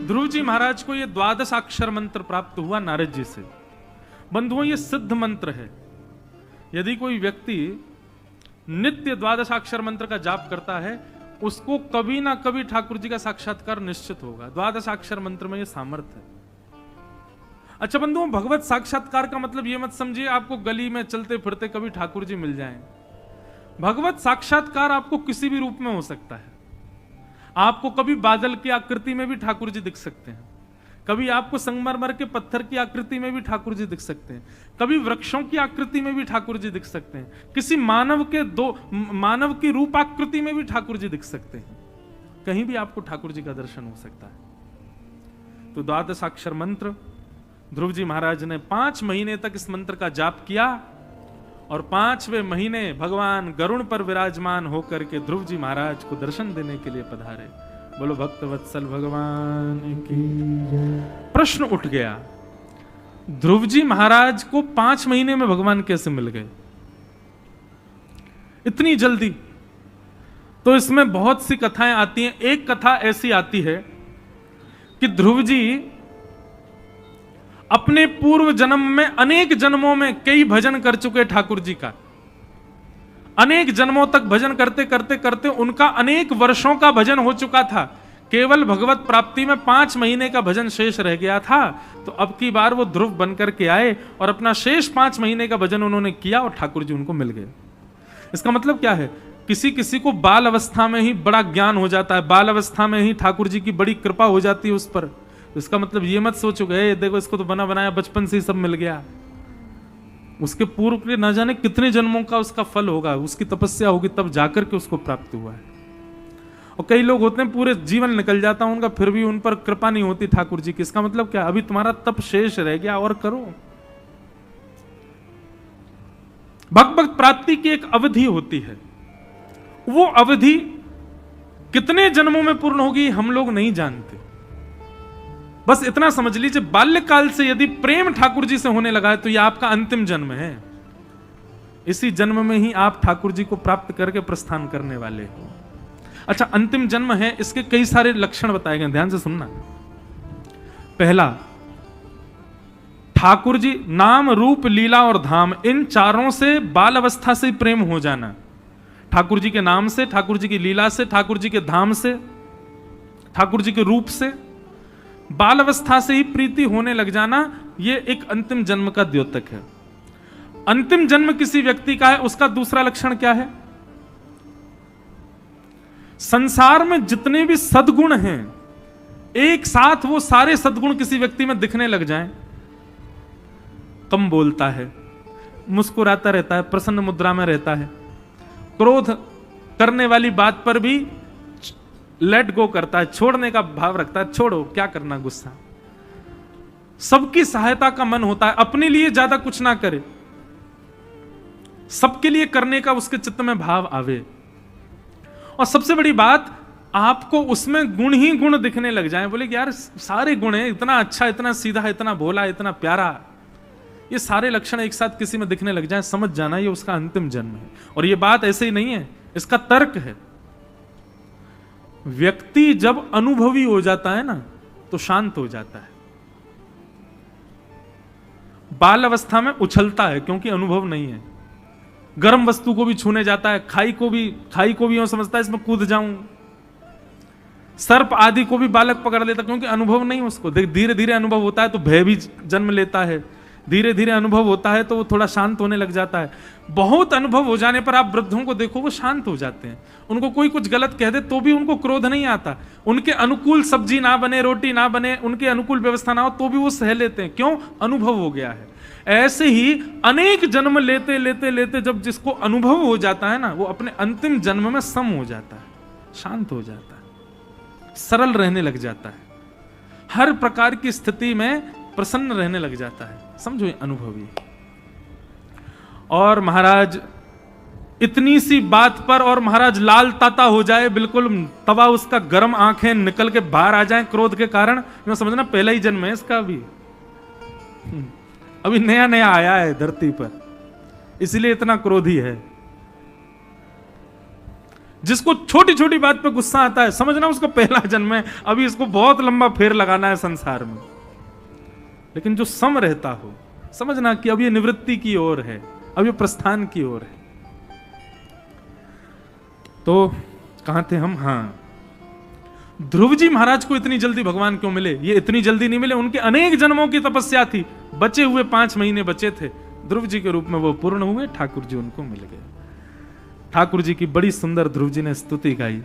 ध्रुव जी महाराज को यह द्वादशाक्षर मंत्र प्राप्त हुआ नारद जी से। बंधुओं, ये सिद्ध मंत्र है। यदि कोई व्यक्ति नित्य द्वादशाक्षर मंत्र का जाप करता है, उसको कभी ना कभी ठाकुर जी का साक्षात्कार निश्चित होगा। द्वादशाक्षर मंत्र में यह सामर्थ्य है। अच्छा बंधुओं, भगवत साक्षात्कार का मतलब ये मत समझिए आपको गली में चलते फिरते कभी ठाकुर जी मिल जाएं। भगवत साक्षात्कार आपको किसी भी रूप में हो सकता है। आपको कभी बादल की आकृति में भी ठाकुर जी दिख सकते हैं, कभी आपको संगमरमर के पत्थर की आकृति में भी ठाकुर जी दिख सकते हैं, कभी वृक्षों की आकृति में भी ठाकुर जी दिख सकते हैं, किसी मानव की रूप आकृति में भी ठाकुर जी दिख सकते हैं। कहीं भी आपको ठाकुर जी का दर्शन हो सकता है। तो द्वादशाक्षर मंत्र ध्रुव जी महाराज ने 5 महीने तक इस मंत्र का जाप किया और 5वें महीने भगवान गरुड़ पर विराजमान होकर के ध्रुव जी महाराज को दर्शन देने के लिए पधारे। बोलो भक्त वत्सल भगवान की जय। प्रश्न उठ गया, ध्रुव जी महाराज को 5 महीने में भगवान कैसे मिल गए इतनी जल्दी? तो इसमें बहुत सी कथाएं आती हैं। एक कथा ऐसी आती है कि ध्रुव जी अपने पूर्व जन्म में अनेक जन्मों में कई भजन कर चुके ठाकुर जी का। अनेक जन्मों तक भजन करते करते करते उनका अनेक वर्षों का भजन हो चुका था। केवल भगवत प्राप्ति में 5 महीने का भजन शेष रह गया था। तो अब की बार वो ध्रुव बनकर के आए और अपना शेष 5 महीने का भजन उन्होंने किया और ठाकुर जी उनको मिल गए। इसका मतलब क्या है? किसी किसी को बाल अवस्था में ही बड़ा ज्ञान हो जाता है, बाल अवस्था में ही ठाकुर जी की बड़ी कृपा हो जाती है उस पर। तो इसका मतलब ये मत सोचो गए देखो इसको तो बना बनाया बचपन से ही सब मिल गया। उसके पूर्व के न जाने कितने जन्मों का उसका फल होगा, उसकी तपस्या होगी तब जाकर के उसको प्राप्त हुआ है। और कई लोग होते हैं पूरे जीवन निकल जाता है उनका, फिर भी उन पर कृपा नहीं होती ठाकुर जी की। इसका मतलब क्या? अभी तुम्हारा तप शेष रह गया और करो। भगवत प्राप्ति की एक अवधि होती है, वो अवधि कितने जन्मों में पूर्ण होगी हम लोग नहीं जानते। बस इतना समझ लीजिए बाल्यकाल से यदि प्रेम ठाकुर जी से होने लगा है तो यह आपका अंतिम जन्म है। इसी जन्म में ही आप ठाकुर जी को प्राप्त करके प्रस्थान करने वाले हो। अच्छा, अंतिम जन्म है, इसके कई सारे लक्षण बताए गए, ध्यान से सुनना। पहला, ठाकुर जी नाम रूप लीला और धाम, इन चारों से बाल अवस्था से प्रेम हो जाना। ठाकुर जी के नाम से, ठाकुर जी की लीला से, ठाकुर जी के धाम से, ठाकुर जी के रूप से बाल अवस्था से ही प्रीति होने लग जाना, यह एक अंतिम जन्म का द्योतक है। अंतिम जन्म किसी व्यक्ति का है, उसका दूसरा लक्षण क्या है? संसार में जितने भी सद्गुण हैं एक साथ वो सारे सद्गुण किसी व्यक्ति में दिखने लग जाएं। कम बोलता है, मुस्कुराता रहता है, प्रसन्न मुद्रा में रहता है, क्रोध करने वाली बात पर भी लेट गो करता है, छोड़ने का भाव रखता है, छोड़ो क्या करना गुस्सा, सबकी सहायता का मन होता है, अपने लिए ज्यादा कुछ ना करे, सबके लिए करने का उसके चित्त में भाव आवे। और सबसे बड़ी बात, आपको उसमें गुण ही गुण दिखने लग जाएं। बोले कि यार सारे गुण हैं, इतना अच्छा, इतना सीधा, इतना भोला, इतना प्यारा, ये सारे लक्षण एक साथ किसी में दिखने लग जाएं, समझ जाना ये उसका अंतिम जन्म है। और ये बात ऐसे ही नहीं है, इसका तर्क है। व्यक्ति जब अनुभवी हो जाता है ना तो शांत हो जाता है। बाल अवस्था में उछलता है क्योंकि अनुभव नहीं है, गर्म वस्तु को भी छूने जाता है, खाई को भी यूं समझता है इसमें कूद जाऊं, सर्प आदि को भी बालक पकड़ लेता क्योंकि अनुभव नहीं उसको। धीरे धीरे अनुभव होता है तो भय भी जन्म लेता है, धीरे धीरे अनुभव होता है तो वो थोड़ा शांत होने लग जाता है। बहुत अनुभव हो जाने पर आप वृद्धों को देखो, वो शांत हो जाते हैं। उनको कोई कुछ गलत कह दे तो भी उनको क्रोध नहीं आता, उनके अनुकूल सब्जी ना बने, रोटी ना बने, उनके अनुकूल व्यवस्था ना हो तो भी वो सह लेते हैं। क्यों? अनुभव हो गया है। ऐसे ही अनेक जन्म लेते लेते लेते जब जिसको अनुभव हो जाता है ना, वो अपने अंतिम जन्म में सम हो जाता है, शांत हो जाता है, सरल रहने लग जाता है, हर प्रकार की स्थिति में प्रसन्न रहने लग जाता है। समझो ये अनुभवी। और महाराज इतनी सी बात पर, और महाराज लाल ताता हो जाए, बिल्कुल तवा उसका गर्म, आंखें निकल के बाहर आ जाएं क्रोध के कारण, मैं समझना पहला ही जन्म है इसका, अभी नया नया आया है धरती पर, इसलिए इतना क्रोधी है। जिसको छोटी छोटी बात पे गुस्सा आता है, समझना उसका पहला जन्म है, अभी इसको बहुत लंबा फेर लगाना है संसार में। लेकिन जो सम रहता हो, समझना कि अब ये निवृत्ति की ओर है, अब ये प्रस्थान की ओर है। तो कहां थे हम? हाँ, ध्रुव जी महाराज को इतनी जल्दी भगवान क्यों मिले? ये इतनी जल्दी नहीं मिले, उनके अनेक जन्मों की तपस्या थी। बचे हुए 5 महीने बचे थे, ध्रुव जी के रूप में वो पूर्ण हुए, ठाकुर जी उनको मिल गए। ठाकुर जी की बड़ी सुंदर ध्रुव जी ने स्तुति गाई,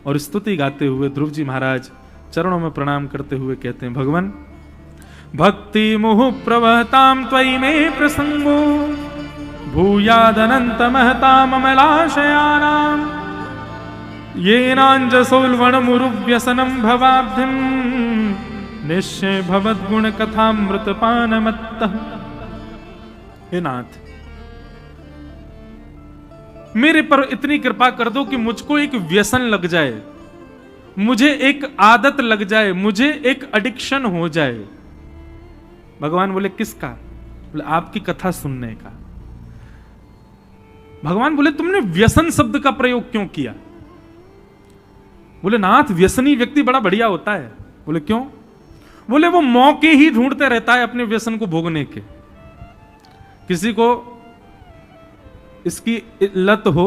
और स्तुति गाते हुए ध्रुव जी महाराज चरणों में प्रणाम करते हुए कहते हैं, भगवान भक्ति मुहु प्रवहताम त्वयि में प्रसंगो भूयादनंत महताम अमलाशयानाम येनांजसोल्वणमुरुव्यसनं भवाब्धिं निश्चय भवद्गुण कथामृतपानमत्तः। हे नाथ, मेरे पर इतनी कृपा कर दो कि मुझको एक व्यसन लग जाए, मुझे एक आदत लग जाए, मुझे एक एडिक्शन हो जाए। भगवान बोले किसका? बोले आपकी कथा सुनने का। भगवान बोले तुमने व्यसन शब्द का प्रयोग क्यों किया? बोले नाथ, व्यसनी व्यक्ति बड़ा बढ़िया होता है। बोले क्यों? बोले वो मौके ही ढूंढते रहता है अपने व्यसन को भोगने के। किसी को इसकी लत हो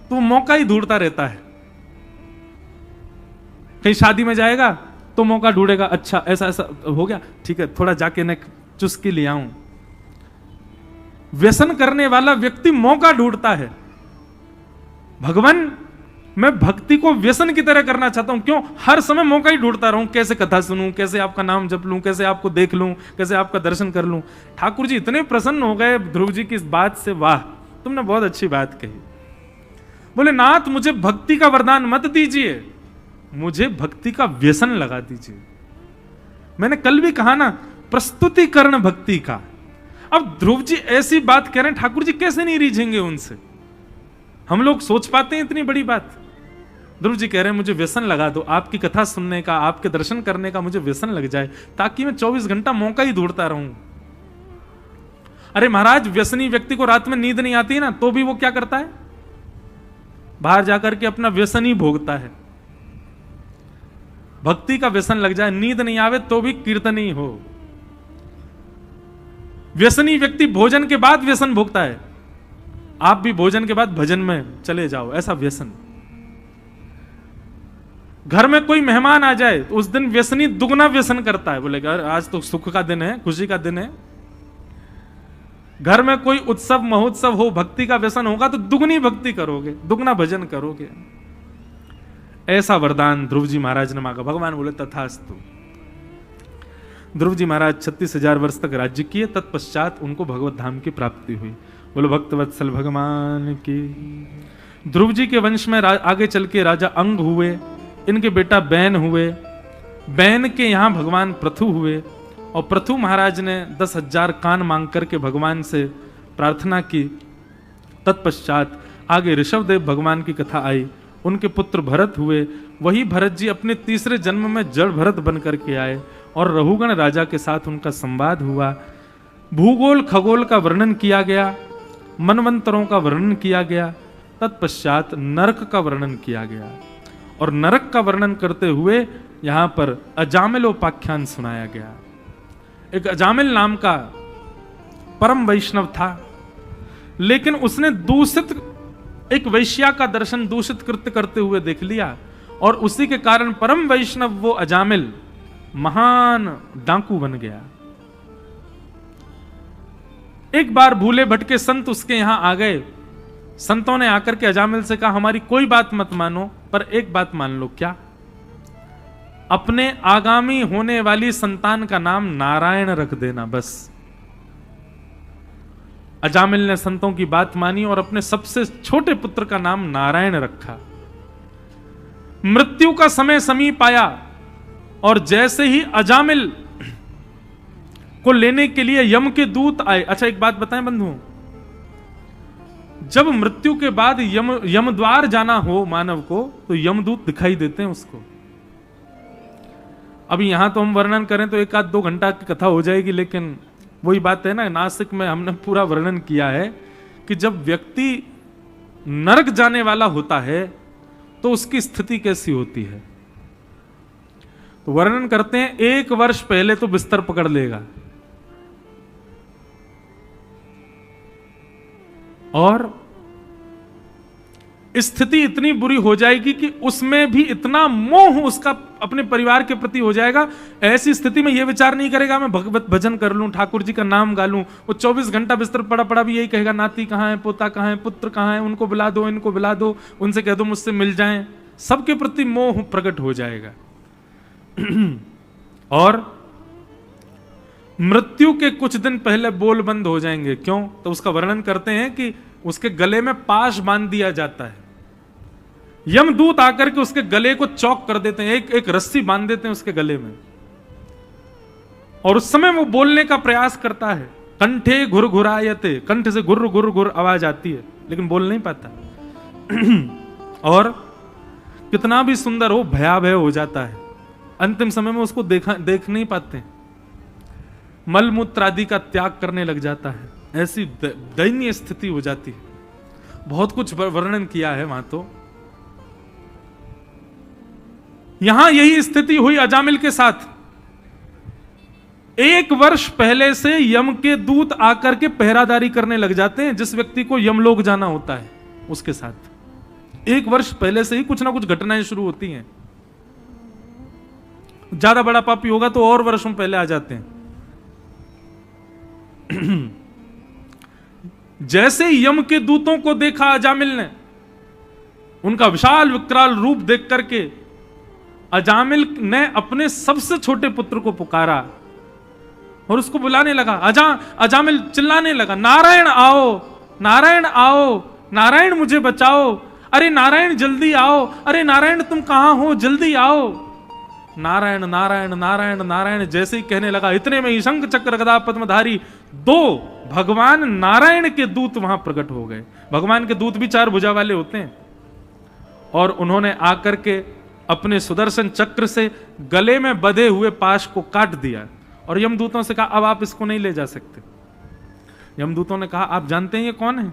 तो वो मौका ही ढूंढता रहता है। कहीं शादी में जाएगा तो मौका ढूंढेगा, अच्छा ऐसा ऐसा हो गया, ठीक है थोड़ा जाके न चुस्की ले आऊं। व्यसन करने वाला व्यक्ति मौका ढूंढता है। भगवान, मैं भक्ति को व्यसन की तरह करना चाहता हूं। क्यों? हर समय मौका ही ढूंढता रहूं, कैसे कथा सुनूं, कैसे आपका नाम जप लूं, कैसे आपको देख लूं, कैसे आपका दर्शन कर लूं। ठाकुर जी इतने प्रसन्न हो गए ध्रुव जी की इस बात से, वाह तुमने बहुत अच्छी बात कही। बोले नाथ, मुझे भक्ति का वरदान मत दीजिए, मुझे भक्ति का व्यसन लगा दीजिए। मैंने कल भी कहा ना, प्रस्तुतिकरण भक्ति का। अब ध्रुव जी ऐसी बात कह रहे हैं, ठाकुर जी कैसे नहीं रीझेंगे उनसे? हम लोग सोच पाते हैं इतनी बड़ी बात? ध्रुव जी कह रहे हैं मुझे व्यसन लगा दो, आपकी कथा सुनने का, आपके दर्शन करने का मुझे व्यसन लग जाए, ताकि मैं 24 घंटा मौका ही ढूंढता रहूं। अरे महाराज, व्यसनी व्यक्ति को रात में नींद नहीं आती है ना, तो भी वो क्या करता है? बाहर जाकर के अपना व्यसन ही भोगता है। भक्ति का व्यसन लग जाए, नींद नहीं आवे तो भी कीर्तन ही हो। व्यसनी व्यक्ति भोजन के बाद व्यसन भोगता है, आप भी भोजन के बाद भजन में चले जाओ, ऐसा व्यसन। घर में कोई मेहमान आ जाए तो उस दिन व्यसनी दुगना व्यसन करता है, बोलेगा आज तो सुख का दिन है, खुशी का दिन है। घर में कोई उत्सव महोत्सव हो, भक्ति का व्यसन होगा तो दुगनी भक्ति करोगे, दुगना भजन करोगे। ऐसा वरदान ध्रुव जी महाराज ने मांगा। भगवान बोले तथास्तु। ध्रुव जी महाराज 36,000 वर्ष तक राज्य किए, तत्पश्चात उनको भगवत धाम की प्राप्ति हुई। बोलो भक्तवत्सल भगवान की। ध्रुव जी के वंश में आगे चल के राजा अंग हुए, इनके बेटा बैन हुए, बैन के यहां भगवान पृथु हुए, और पृथु महाराज ने 10,000 कान मांग करके भगवान से प्रार्थना की। तत्पश्चात आगे ऋषभदेव भगवान की कथा आई, उनके पुत्र भरत हुए। वही भरत जी अपने तीसरे जन्म में जड़ भरत बन करके आए, और रहुगण राजा के साथ उनका संवाद हुआ। भूगोल खगोल का वर्णन किया गया, मनवंतरों का वर्णन किया गया। तत्पश्चात नरक का वर्णन किया गया, और नरक का वर्णन करते हुए यहां पर अजामिलोपाख्यान सुनाया गया। एक अजामिल नाम का परम वैष्णव था, लेकिन उसने दूषित एक वैश्या का दर्शन दूषित कृत्य करते हुए देख लिया, और उसी के कारण परम वैष्णव वो अजामिल महान डाकू बन गया। एक बार भूले भटके संत उसके यहां आ गए। संतों ने आकर के अजामिल से कहा हमारी कोई बात मत मानो, पर एक बात मान लो। क्या? अपने आगामी होने वाली संतान का नाम नारायण रख देना, बस। अजामिल ने संतों की बात मानी और अपने सबसे छोटे पुत्र का नाम नारायण रखा। मृत्यु का समय समीप आया, और जैसे ही अजामिल को लेने के लिए यम के दूत आए। अच्छा एक बात बताएं बंधुओं, जब मृत्यु के बाद यम द्वार जाना हो मानव को, तो यमदूत दिखाई देते हैं उसको। अभी यहां तो हम वर्णन करें तो 1-2 घंटा की कथा हो जाएगी, लेकिन वही बात है ना, नासिक में हमने पूरा वर्णन किया है कि जब व्यक्ति नरक जाने वाला होता है तो उसकी स्थिति कैसी होती है। तो वर्णन करते हैं 1 वर्ष पहले तो बिस्तर पकड़ लेगा, और स्थिति इतनी बुरी हो जाएगी कि उसमें भी इतना मोह उसका अपने परिवार के प्रति हो जाएगा, ऐसी स्थिति में यह विचार नहीं करेगा मैं भगवत भजन कर लूं, ठाकुर जी का नाम गा लूं। वो 24 घंटा बिस्तर पड़ा पड़ा भी यही कहेगा, नाती कहाँ है, पोता कहाँ है, पुत्र कहाँ है, उनको बुला दो, इनको बुला दो, उनसे कह दो मुझसे मिल जाएं। सबके प्रति मोह प्रकट हो जाएगा। और मृत्यु के कुछ दिन पहले बोल बंद हो जाएंगे। क्यों? तो उसका वर्णन करते हैं कि उसके गले में पाश बांध दिया जाता है। यमदूत आकर के उसके गले को चौक कर देते हैं, एक रस्सी बांध देते हैं उसके गले में, और उस समय वो बोलने का प्रयास करता है। कंठे घुरघुरायते, कंठ से घुर घुर घुर आवाज आती है, लेकिन बोल नहीं पाता। और कितना भी सुंदर हो, भयाभय हो जाता है। अंतिम समय में उसको देख नहीं पाते, मलमूत्र आदि का त्याग करने लग जाता है। ऐसी दयनीय स्थिति हो जाती है। बहुत कुछ वर्णन किया है वहां। तो यहां यही स्थिति हुई अजामिल के साथ। 1 वर्ष पहले से यम के दूत आकर के पहरादारी करने लग जाते हैं। जिस व्यक्ति को यमलोक जाना होता है उसके साथ 1 वर्ष पहले से ही कुछ ना कुछ घटनाएं शुरू होती हैं। ज्यादा बड़ा पापी होगा तो और वर्षों पहले आ जाते हैं। जैसे यम के दूतों को देखा अजामिल ने, उनका विशाल विकराल रूप देख करके अजामिल ने अपने सबसे छोटे पुत्र को पुकारा और उसको बुलाने लगा। अजामिल चिल्लाने लगा, नारायण आओ, नारायण आओ, नारायण मुझे बचाओ, अरे नारायण जल्दी आओ, अरे नारायण तुम कहां हो, जल्दी आओ। नारायण नारायण नारायण नारायण जैसे ही कहने लगा, इतने में ही शंख चक्र गदा पद्मधारी 2 भगवान नारायण के दूत वहां प्रकट हो गए। भगवान के दूत भी 4 भुजा वाले होते हैं। और उन्होंने आकर के अपने सुदर्शन चक्र से गले में बंधे हुए पाश को काट दिया और यमदूतों से कहा, अब आप इसको नहीं ले जा सकते। यमदूतों ने कहा, आप जानते हैं ये कौन है?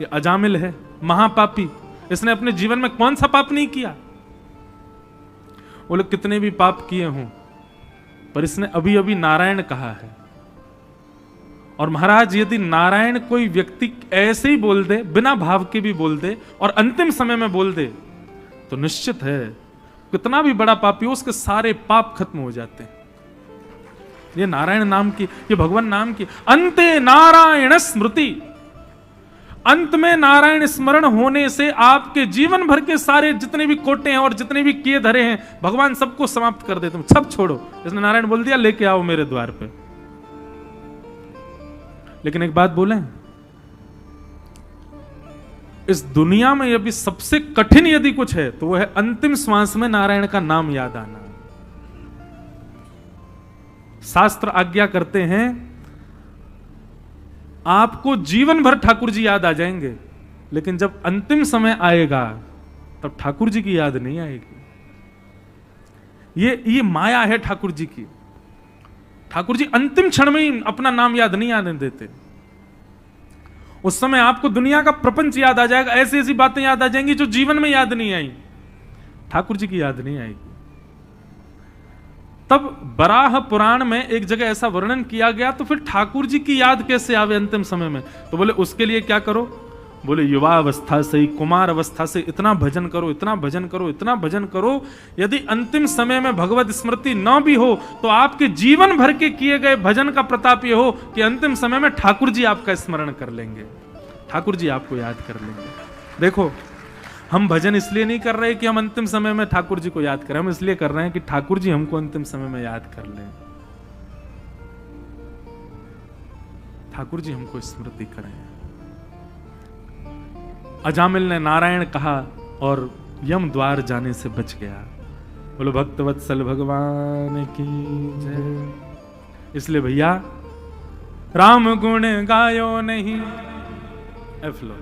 ये अजामिल है, महापापी। इसने अपने जीवन में कौन सा पाप नहीं किया? वो लोग कितने भी पाप किए हों, पर इसने अभी अभी नारायण कहा है। और महाराज, यदि नारायण कोई व्यक्ति ऐसे ही बोल दे, बिना भाव के भी बोल दे और अंतिम समय में बोल दे, तो निश्चित है कितना भी बड़ा पापी हो, उसके सारे पाप खत्म हो जाते हैं। ये नारायण नाम की, ये भगवान नाम की अंते नारायण स्मृति, अंत में नारायण स्मरण होने से आपके जीवन भर के सारे जितने भी कोटे हैं और जितने भी किए धरे हैं, भगवान सबको समाप्त कर देते हैं। सब छोड़ो। इसने नारायण बोल दिया, लेके आओ मेरे द्वार पे। लेकिन एक बात बोलें, इस दुनिया में यदि सबसे कठिन यदि कुछ है तो वह है अंतिम श्वास में नारायण का नाम याद आना। शास्त्र आज्ञा करते हैं आपको जीवन भर ठाकुर जी याद आ जाएंगे, लेकिन जब अंतिम समय आएगा तब ठाकुर जी की याद नहीं आएगी। ये माया है ठाकुर जी की। ठाकुर जी अंतिम क्षण में ही अपना नाम याद नहीं आने देते। उस समय आपको दुनिया का प्रपंच याद आ जाएगा, ऐसी ऐसी बातें याद आ जाएंगी जो जीवन में याद नहीं आई। ठाकुर जी की याद नहीं आएगी। तब बराह पुराण में एक जगह ऐसा वर्णन किया गया, तो फिर ठाकुर जी की याद कैसे आवे अंतिम समय में? तो बोले उसके लिए क्या करो? बोले युवा अवस्था से ही, कुमार अवस्था से इतना भजन करो, इतना भजन करो, इतना भजन करो। यदि अंतिम समय में भगवत स्मृति न भी हो तो आपके जीवन भर के किए गए भजन का प्रताप ये हो कि अंतिम समय में ठाकुर जी आपका स्मरण कर लेंगे, ठाकुर जी आपको याद कर लेंगे। देखो, हम भजन इसलिए नहीं कर रहे कि हम अंतिम समय में ठाकुर जी को याद करें, हम इसलिए कर रहे हैं कि ठाकुर जी हमको अंतिम समय में याद कर लें, ठाकुर जी हमको स्मृति करें। अजामिल ने नारायण कहा और यम द्वार जाने से बच गया। बोलो भक्तवत्सल भगवान की जय। इसलिए भैया, राम गुण गायो नहीं, एफलो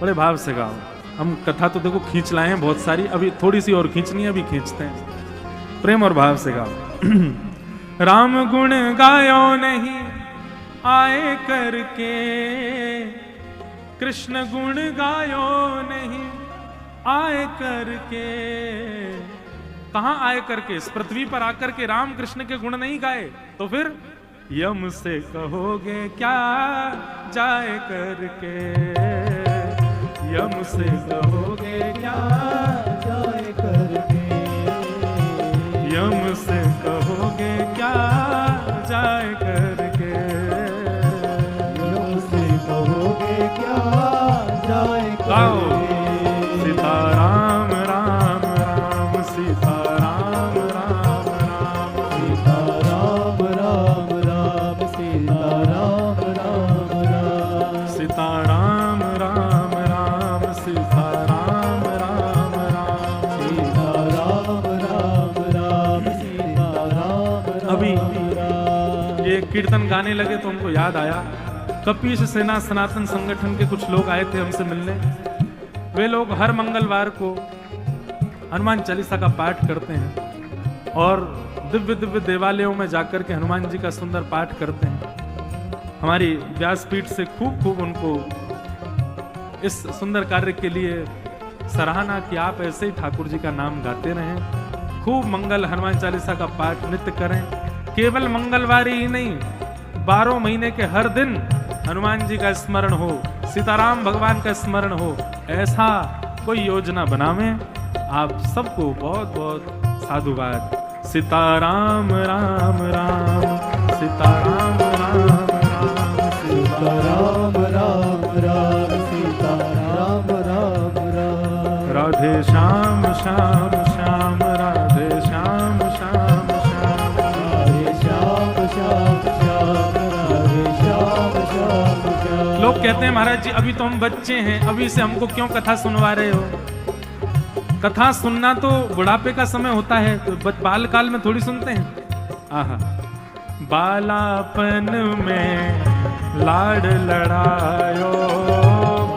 बड़े भाव से गाओ। हम कथा तो देखो खींच लाए हैं बहुत सारी, अभी थोड़ी सी और खींचनी है, अभी खींचते हैं। प्रेम और भाव से गाओ। राम गुण गायो नहीं आए करके, कृष्ण गुण गायो नहीं आए करके। कहां आए करके? इस पृथ्वी पर आकर के राम कृष्ण के गुण नहीं गाए तो फिर यम से कहोगे क्या जाए करके, यम से कहोगे क्या
जाए करके,
यम से कहोगे क्या जाए करके,
यम से कहोगे क्या जाए
गाओ
करके।
सीताराम राम राम सीताराम राम राम
सीताराम राम राम सीताराम राम राम।
सीताराम राम राम सीताराम राम राम।
सीताराम राम राम सीताराम राम
अभी
राम।
ये कीर्तन गाने लगे तो हमको याद आया, कपीश सेना सनातन संगठन के कुछ लोग आए थे हमसे मिलने। वे लोग हर मंगलवार को हनुमान चालीसा का पाठ करते हैं और दिव्य दिव्य देवालयों में जाकर के हनुमान जी का सुंदर पाठ करते हैं। हमारी व्यासपीठ से खूब खूब उनको इस सुंदर कार्य के लिए सराहना कि आप ऐसे ही ठाकुर जी का नाम गाते रहें, खूब मंगल हनुमान चालीसा का पाठ नित्य करें। केवल मंगलवार ही नहीं, 12 महीने के हर दिन हनुमान जी का स्मरण हो, सीताराम भगवान का स्मरण हो, ऐसा कोई योजना बनावें। आप सबको बहुत बहुत साधुवाद। सीताराम राम राम सीताराम राम राम
सीताराम राम राम सीताराम राम राम।
राधे श्याम श्याम श्याम राधे श्याम श्याम श्याम।
राधे श्याम श्याम श्याम राधे श्याम श्याम श्याम।
लोग कहते हैं महाराज जी अभी तो हम बच्चे हैं, अभी से हमको क्यों कथा सुनवा रहे हो? कथा सुनना तो बुढ़ापे का समय होता है, तो बाल काल में थोड़ी सुनते हैं। आहा, बालापन में लाड लड़ायो,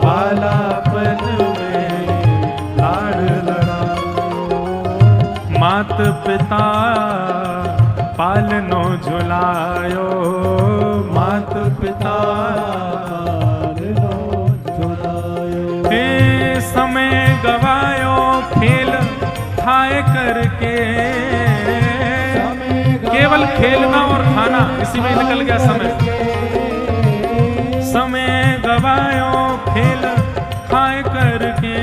बालापन में लाड लड़ायो, मात पिता पालनो झुलायो, मात पिता ते समय गवायो खेल खाए करके। केवल खेलना और खाना, इसी में निकल गया समय। समय गवायो खेल खाए करके,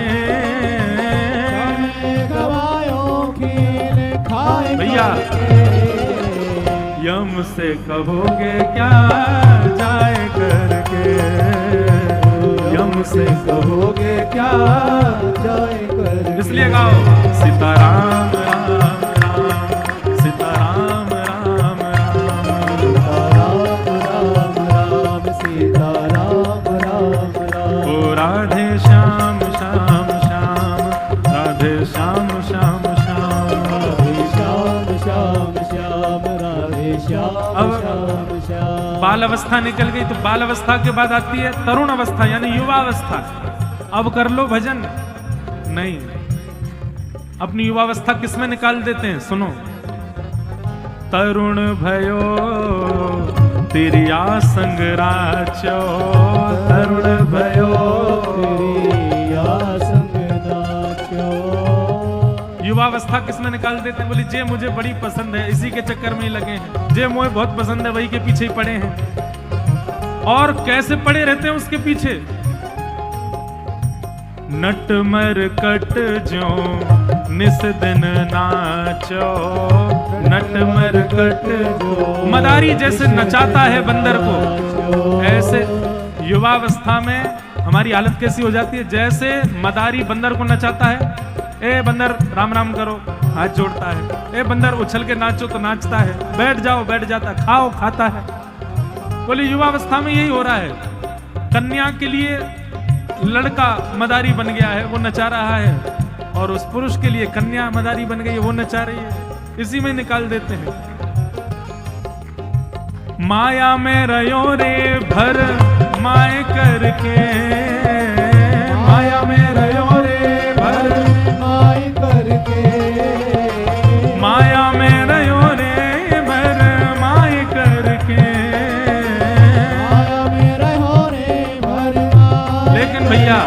भैया यम से कहोगे क्या जाए करके, यम से कहोगे क्या
जाए करके।
इसलिए गाओ सीताराम राम राम सीताराम राम राम
सीताराम राम राम सीताराम राम राम।
ओ राधे श्याम श्याम श्याम राधे श्याम श्याम श्याम।
राधे श्याम श्याम श्याम राधे श्याम
अब
श्याम श्याम।
बाल अवस्था निकल गई तो बाल अवस्था के बाद आती है तरुण अवस्था यानी युवा अवस्था। अब कर लो भजन नहीं, अपनी युवावस्था किस में निकाल देते हैं? सुनो, तरुण भयो तेरी आसंग राचो, तरुण भयो
तेरी आसंग नाचो।
युवावस्था किस में निकाल देते हैं? बोली जे मुझे बड़ी पसंद है, इसी के चक्कर में ही लगे हैं, जे मुझे बहुत पसंद है वही के पीछे ही पड़े हैं। और कैसे पड़े रहते हैं उसके पीछे? नटमर कट जो निस दिन नाचो, नटमर कट जो मदारी जैसे नचाता है बंदर को, ऐसे युवावस्था में हमारी हालत कैसी हो जाती है? जैसे मदारी बंदर को नचाता है, ए बंदर राम राम करो, हाथ जोड़ता है, ए बंदर उछल के नाचो तो नाचता है, बैठ जाओ बैठ जाता है, खाओ खाता है। बोले युवावस्था में यही हो रहा है। कन्या के लिए लड़का मदारी बन गया है, वो नचा रहा है, और उस पुरुष के लिए कन्या मदारी बन गई है, वो नचा रही है। इसी में निकाल देते हैं। माया में रयो रे भर माए करके, माया में रयो रे भर
माए करके,
माया में रयो रे भर माए करके,
माया में रहो रे भर।
लेकिन भैया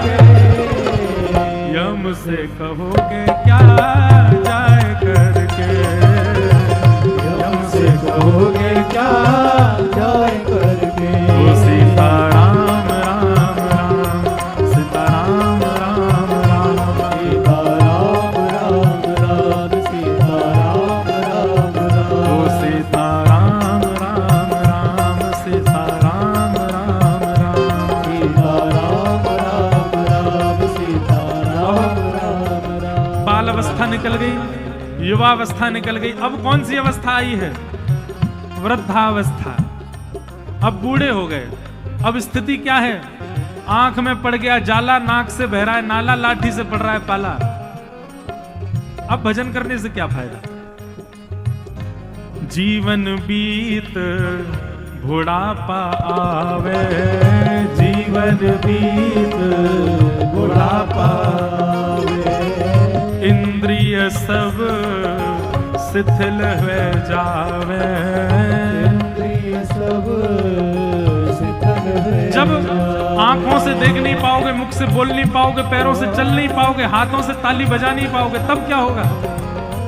यम से कहोगे क्या जाए करके, यम से कहोगे क्या
जाए करके।
ओ सीताराम राम राम सीताराम निकल गई, युवावस्था निकल गई, अब कौन सी अवस्था आई है? वृद्धावस्था। अब बूढ़े हो गए। अब स्थिति क्या है? आंख में पड़ गया जाला, नाक से बह रहा है नाला, लाठी से पड़ रहा है पाला। अब भजन करने से क्या फायदा? जीवन बीत बुढ़ापा आवे,
जीवन बीत बुढ़ापा आवे,
इंद्रिय सब शिथिल हो जावे।
इंद्रिय सब शिथिल हो
जब
जावे।
आंखों से देख नहीं पाओगे, मुख से बोल नहीं पाओगे, पैरों से चल नहीं पाओगे, हाथों से ताली बजा नहीं पाओगे, तब क्या होगा?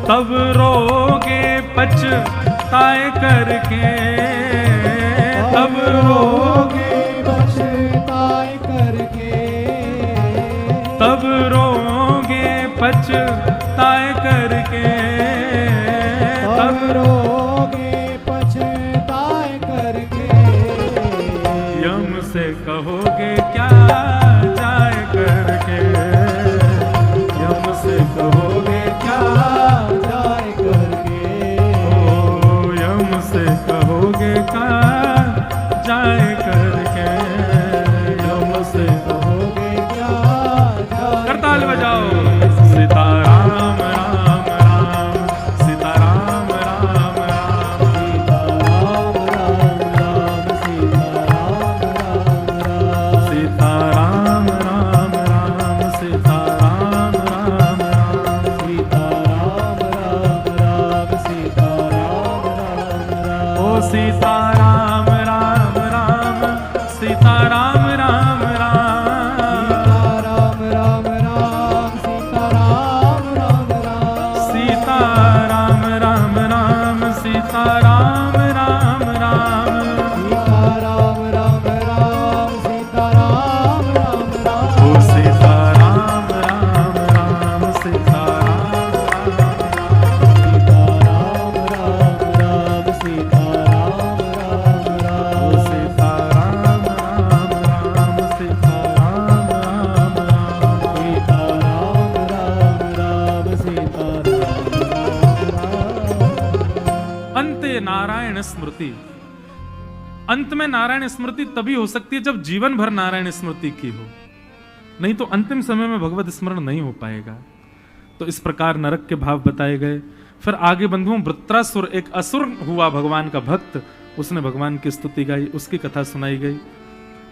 तब रोगे पछताए करके, तब
रोगे पछताए करके,
तब रोगे पछताए करके,
तब रोगे पछताए करके,
यम से कहोगे क्या जाए करके, यम से कहोगे क्या
जाए करके,
ओ यम से कहोगे क्या जाए करके,
यम से कहोगे क्या जाए।
करताल बजाओ। सीताराम राम राम, सीताराम राम राम,
सीताराम राम राम,
सीताराम राम राम, सीताराम राम राम,
सीताराम राम राम,
ओ सीताराम राम राम, सीताराम राम राम,
सीताराम राम राम, सीताराम राम राम,
सीताराम राम राम, सीताराम राम राम,
सीताराम राम राम, सीताराम राम राम,
ओ सीताराम राम राम, सीताराम
सीताराम राम राम, सीताराम राम राम,
ओ सीताराम राम राम, सीताराम राम राम,
सीताराम राम राम, सीताराम राम।
अंते नारायण स्मृति। अंत में नारायण स्मृति तभी हो सकती है जब जीवन भर नारायण स्मृति की हो, नहीं तो अंतिम समय में भगवत स्मरण नहीं हो पाएगा। तो इस प्रकार नरक के भाव बताए गए। फिर आगे बंधुओं, वृत्रासुर एक असुर हुआ, भगवान का भक्त, उसने भगवान की स्तुति गाई, उसकी कथा सुनाई गई।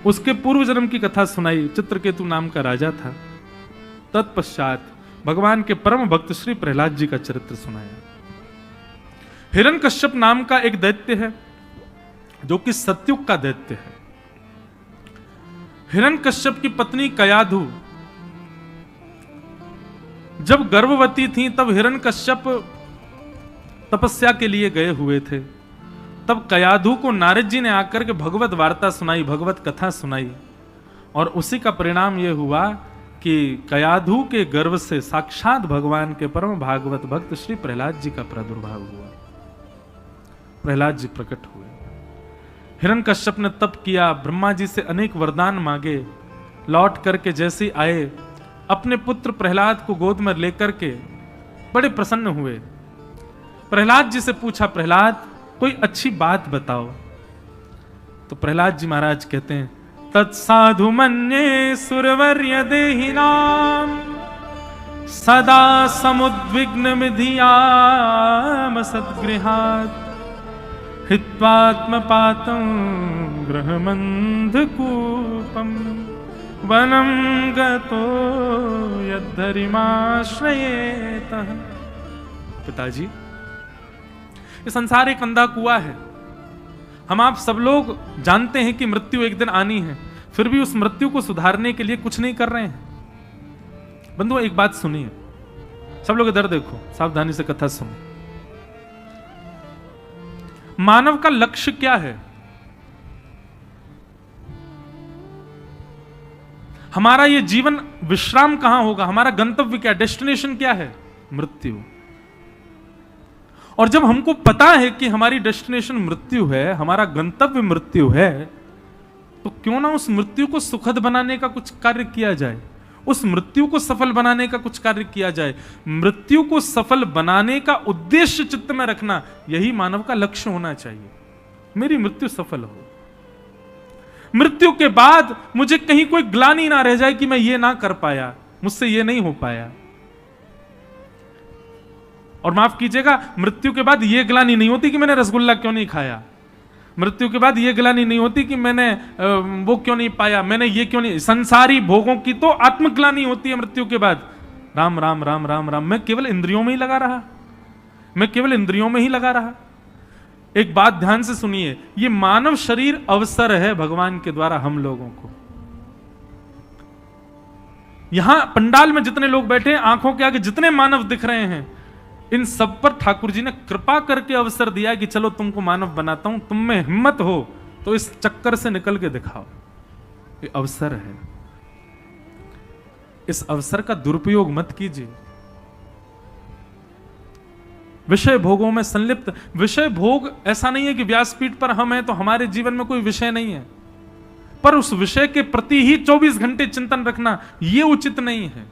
उसके पूर्व जन्म की कथा सुनाई, चित्रकेतु नाम का राजा था। तत्पश्चात भगवान के परम भक्त श्री प्रहलाद जी का चरित्र सुनाया। हिरण्यकश्यप नाम का एक दैत्य है जो कि सत्युग का दैत्य है। हिरण्यकश्यप की पत्नी कयाधु जब गर्भवती थी तब हिरण्यकश्यप तपस्या के लिए गए हुए थे। तब कयाधु को नारद जी ने आकर के भगवत वार्ता सुनाई, भगवत कथा सुनाई, और उसी का परिणाम यह हुआ कि कयाधु के गर्भ से साक्षात भगवान के परम भागवत भक्त श्री प्रहलाद जी का प्रादुर्भाव हुआ। प्रहलाद जी प्रकट हुए। हिरण्यकश्यप ने तप किया, ब्रह्मा जी से अनेक वरदान मांगे, लौट करके जैसे आए अपने पुत्र प्रहलाद को गोद में लेकर के बड़े प्रसन्न हुए। प्रहलाद जी से पूछा, प्रहलाद कोई अच्छी बात बताओ। तो प्रहलाद जी महाराज कहते हैं, तत्साधु मन्ये सुरवर्य देहिनाम सदा समुद्विग्न मिधियाम सद्गृहात् हित्वात्मपातं गृहमन्धकूपं वनं गतो यद्धरिमाश्रयेतः। पिताजी, ये संसार एक अंधा कुआं है। हम आप सब लोग जानते हैं कि मृत्यु एक दिन आनी है, फिर भी उस मृत्यु को सुधारने के लिए कुछ नहीं कर रहे हैं। बंधुओं, एक बात सुनिए, सब लोग इधर देखो, सावधानी से कथा सुनो। मानव का लक्ष्य क्या है? हमारा ये जीवन विश्राम कहां होगा? हमारा गंतव्य क्या, डेस्टिनेशन क्या है? मृत्यु। और जब हमको पता है कि हमारी डेस्टिनेशन मृत्यु है, हमारा गंतव्य मृत्यु है, तो क्यों ना उस मृत्यु को सुखद बनाने का कुछ कार्य किया जाए, उस मृत्यु को सफल बनाने का कुछ कार्य किया जाए। मृत्यु को सफल बनाने का उद्देश्य चित्त में रखना, यही मानव का लक्ष्य होना चाहिए। मेरी मृत्यु सफल हो, मृत्यु के बाद मुझे कहीं कोई ग्लानि ना रह जाए कि मैं ये ना कर पाया, मुझसे ये नहीं हो पाया। और माफ कीजिएगा, मृत्यु के बाद ये ग्लानि नहीं होती कि मैंने रसगुल्ला क्यों नहीं खाया, मृत्यु के बाद ये ग्लानि नहीं होती कि मैंने वो क्यों नहीं पाया, मैंने ये क्यों नहीं। संसारी भोगों की तो आत्मग्लानि होती है मृत्यु के बाद। राम राम राम राम राम, मैं केवल इंद्रियों में ही लगा रहा, मैं केवल इंद्रियों में ही लगा रहा। एक बात ध्यान से सुनिए, ये मानव शरीर अवसर है भगवान के द्वारा हम लोगों को। यहां पंडाल में जितने लोग बैठे हैं, आंखों के आगे जितने मानव दिख रहे हैं, इन सब पर ठाकुर जी ने कृपा करके अवसर दिया कि चलो तुमको मानव बनाता हूं, तुम में हिम्मत हो तो इस चक्कर से निकल के दिखाओ। ये अवसर है, इस अवसर का दुरुपयोग मत कीजिए। विषय भोगों में संलिप्त, विषय भोग ऐसा नहीं है कि व्यासपीठ पर हम हैं तो हमारे जीवन में कोई विषय नहीं है, पर उस विषय के प्रति ही 24 घंटे चिंतन रखना यह उचित नहीं है।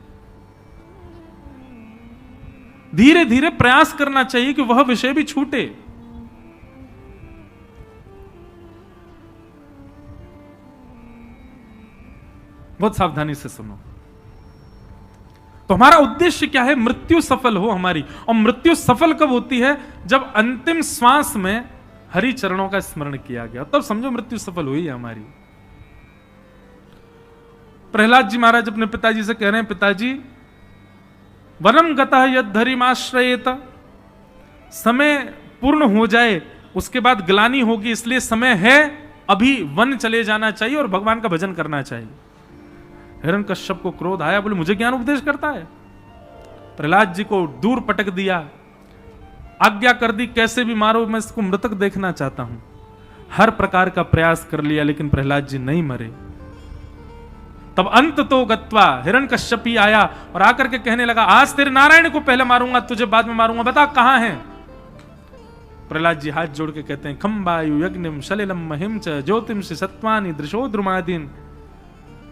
धीरे धीरे प्रयास करना चाहिए कि वह विषय भी छूटे। बहुत सावधानी से सुनो। तो हमारा उद्देश्य क्या है? मृत्यु सफल हो हमारी। और मृत्यु सफल कब होती है? जब अंतिम श्वास में हरि चरणों का स्मरण किया गया, तब समझो मृत्यु सफल हुई है हमारी। प्रहलाद जी महाराज अपने पिताजी से कह रहे हैं, पिताजी वनम गतः यद्धरिमाश्रयेत, समय पूर्ण हो जाए उसके बाद ग्लानि होगी, इसलिए समय है अभी वन चले जाना चाहिए और भगवान का भजन करना चाहिए। हिरण्यकश्यप को क्रोध आया, बोले मुझे ज्ञान उपदेश करता है। प्रहलाद जी को दूर पटक दिया, आज्ञा कर दी कैसे भी मारो, मैं इसको मृतक देखना चाहता हूं। हर प्रकार का प्रयास कर लिया लेकिन प्रहलाद जी नहीं मरे। तब अंत तो गत्वा हिरण्यकश्यपी आया और आकर के कहने लगा, आज तेरे नारायण को पहले मारूंगा, तुझे बाद में मारूंगा, बता कहां है। प्रहलाद जी हाथ जोड़ के कहते हैं, खम्बायु यज्ञम शलिलम महिम च ज्योतिम सत्वानि दृशो द्रुमादीन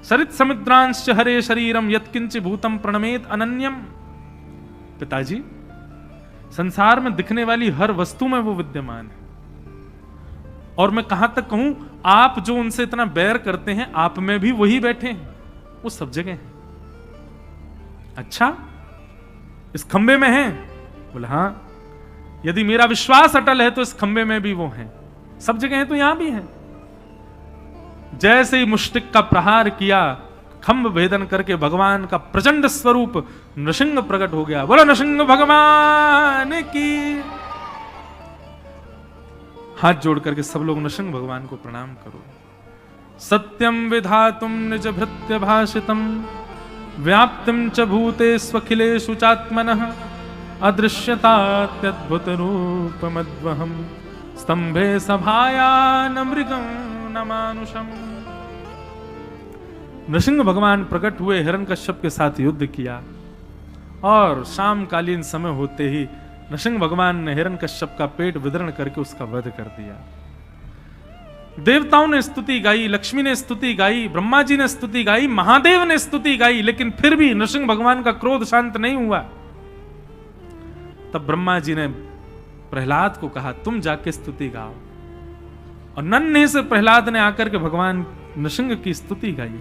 सरित समुद्रांश हरे शरीरम यत्किंच भूतम प्रणमेत अनन्यम। पिताजी, संसार में दिखने वाली हर वस्तु में वो विद्यमान है, और मैं कहां तक कहूं, आप जो उनसे इतना बैर करते हैं, आप में भी वही बैठे हैं, वो सब जगह है। अच्छा, इस खंबे में है? बोले हां। यदि मेरा विश्वास अटल है तो इस खंबे में भी वो हैं, सब जगह है तो यहां भी है। जैसे ही मुष्टिक का प्रहार किया, खंभ भेदन करके भगवान का प्रचंड स्वरूप नृसिंह प्रकट हो गया। बोलो नृसिंह भगवान की। हाथ जोड़ करके सब लोग नृसिंह भगवान को प्रणाम करो। सत्यम विधातुम निज भृत्य भाषितम व्याप्तिम च भूतेष्वखिलेषु चात्मनः अदृश्यतात्यद्भुत रूपमद्वहम् स्तंभे सभाया न मृगं न मानुषम। नृसिंह भगवान प्रकट हुए, हिरण्यकश्यप के साथ युद्ध किया, और शाम कालीन समय होते ही नृसिंह भगवान ने हिरण्यकश्यप का पेट विदरण करके उसका वध कर दिया। देवताओं ने स्तुति गाई, लक्ष्मी ने स्तुति गाई, ब्रह्मा जी ने स्तुति गाई, महादेव ने स्तुति गाई, लेकिन फिर भी नृसिंह भगवान का क्रोध शांत नहीं हुआ। तब ब्रह्मा जी ने प्रहलाद को कहा, तुम जाके स्तुति गाओ, और नन्हे से प्रहलाद ने आकर के भगवान नृसिंह की स्तुति गाई।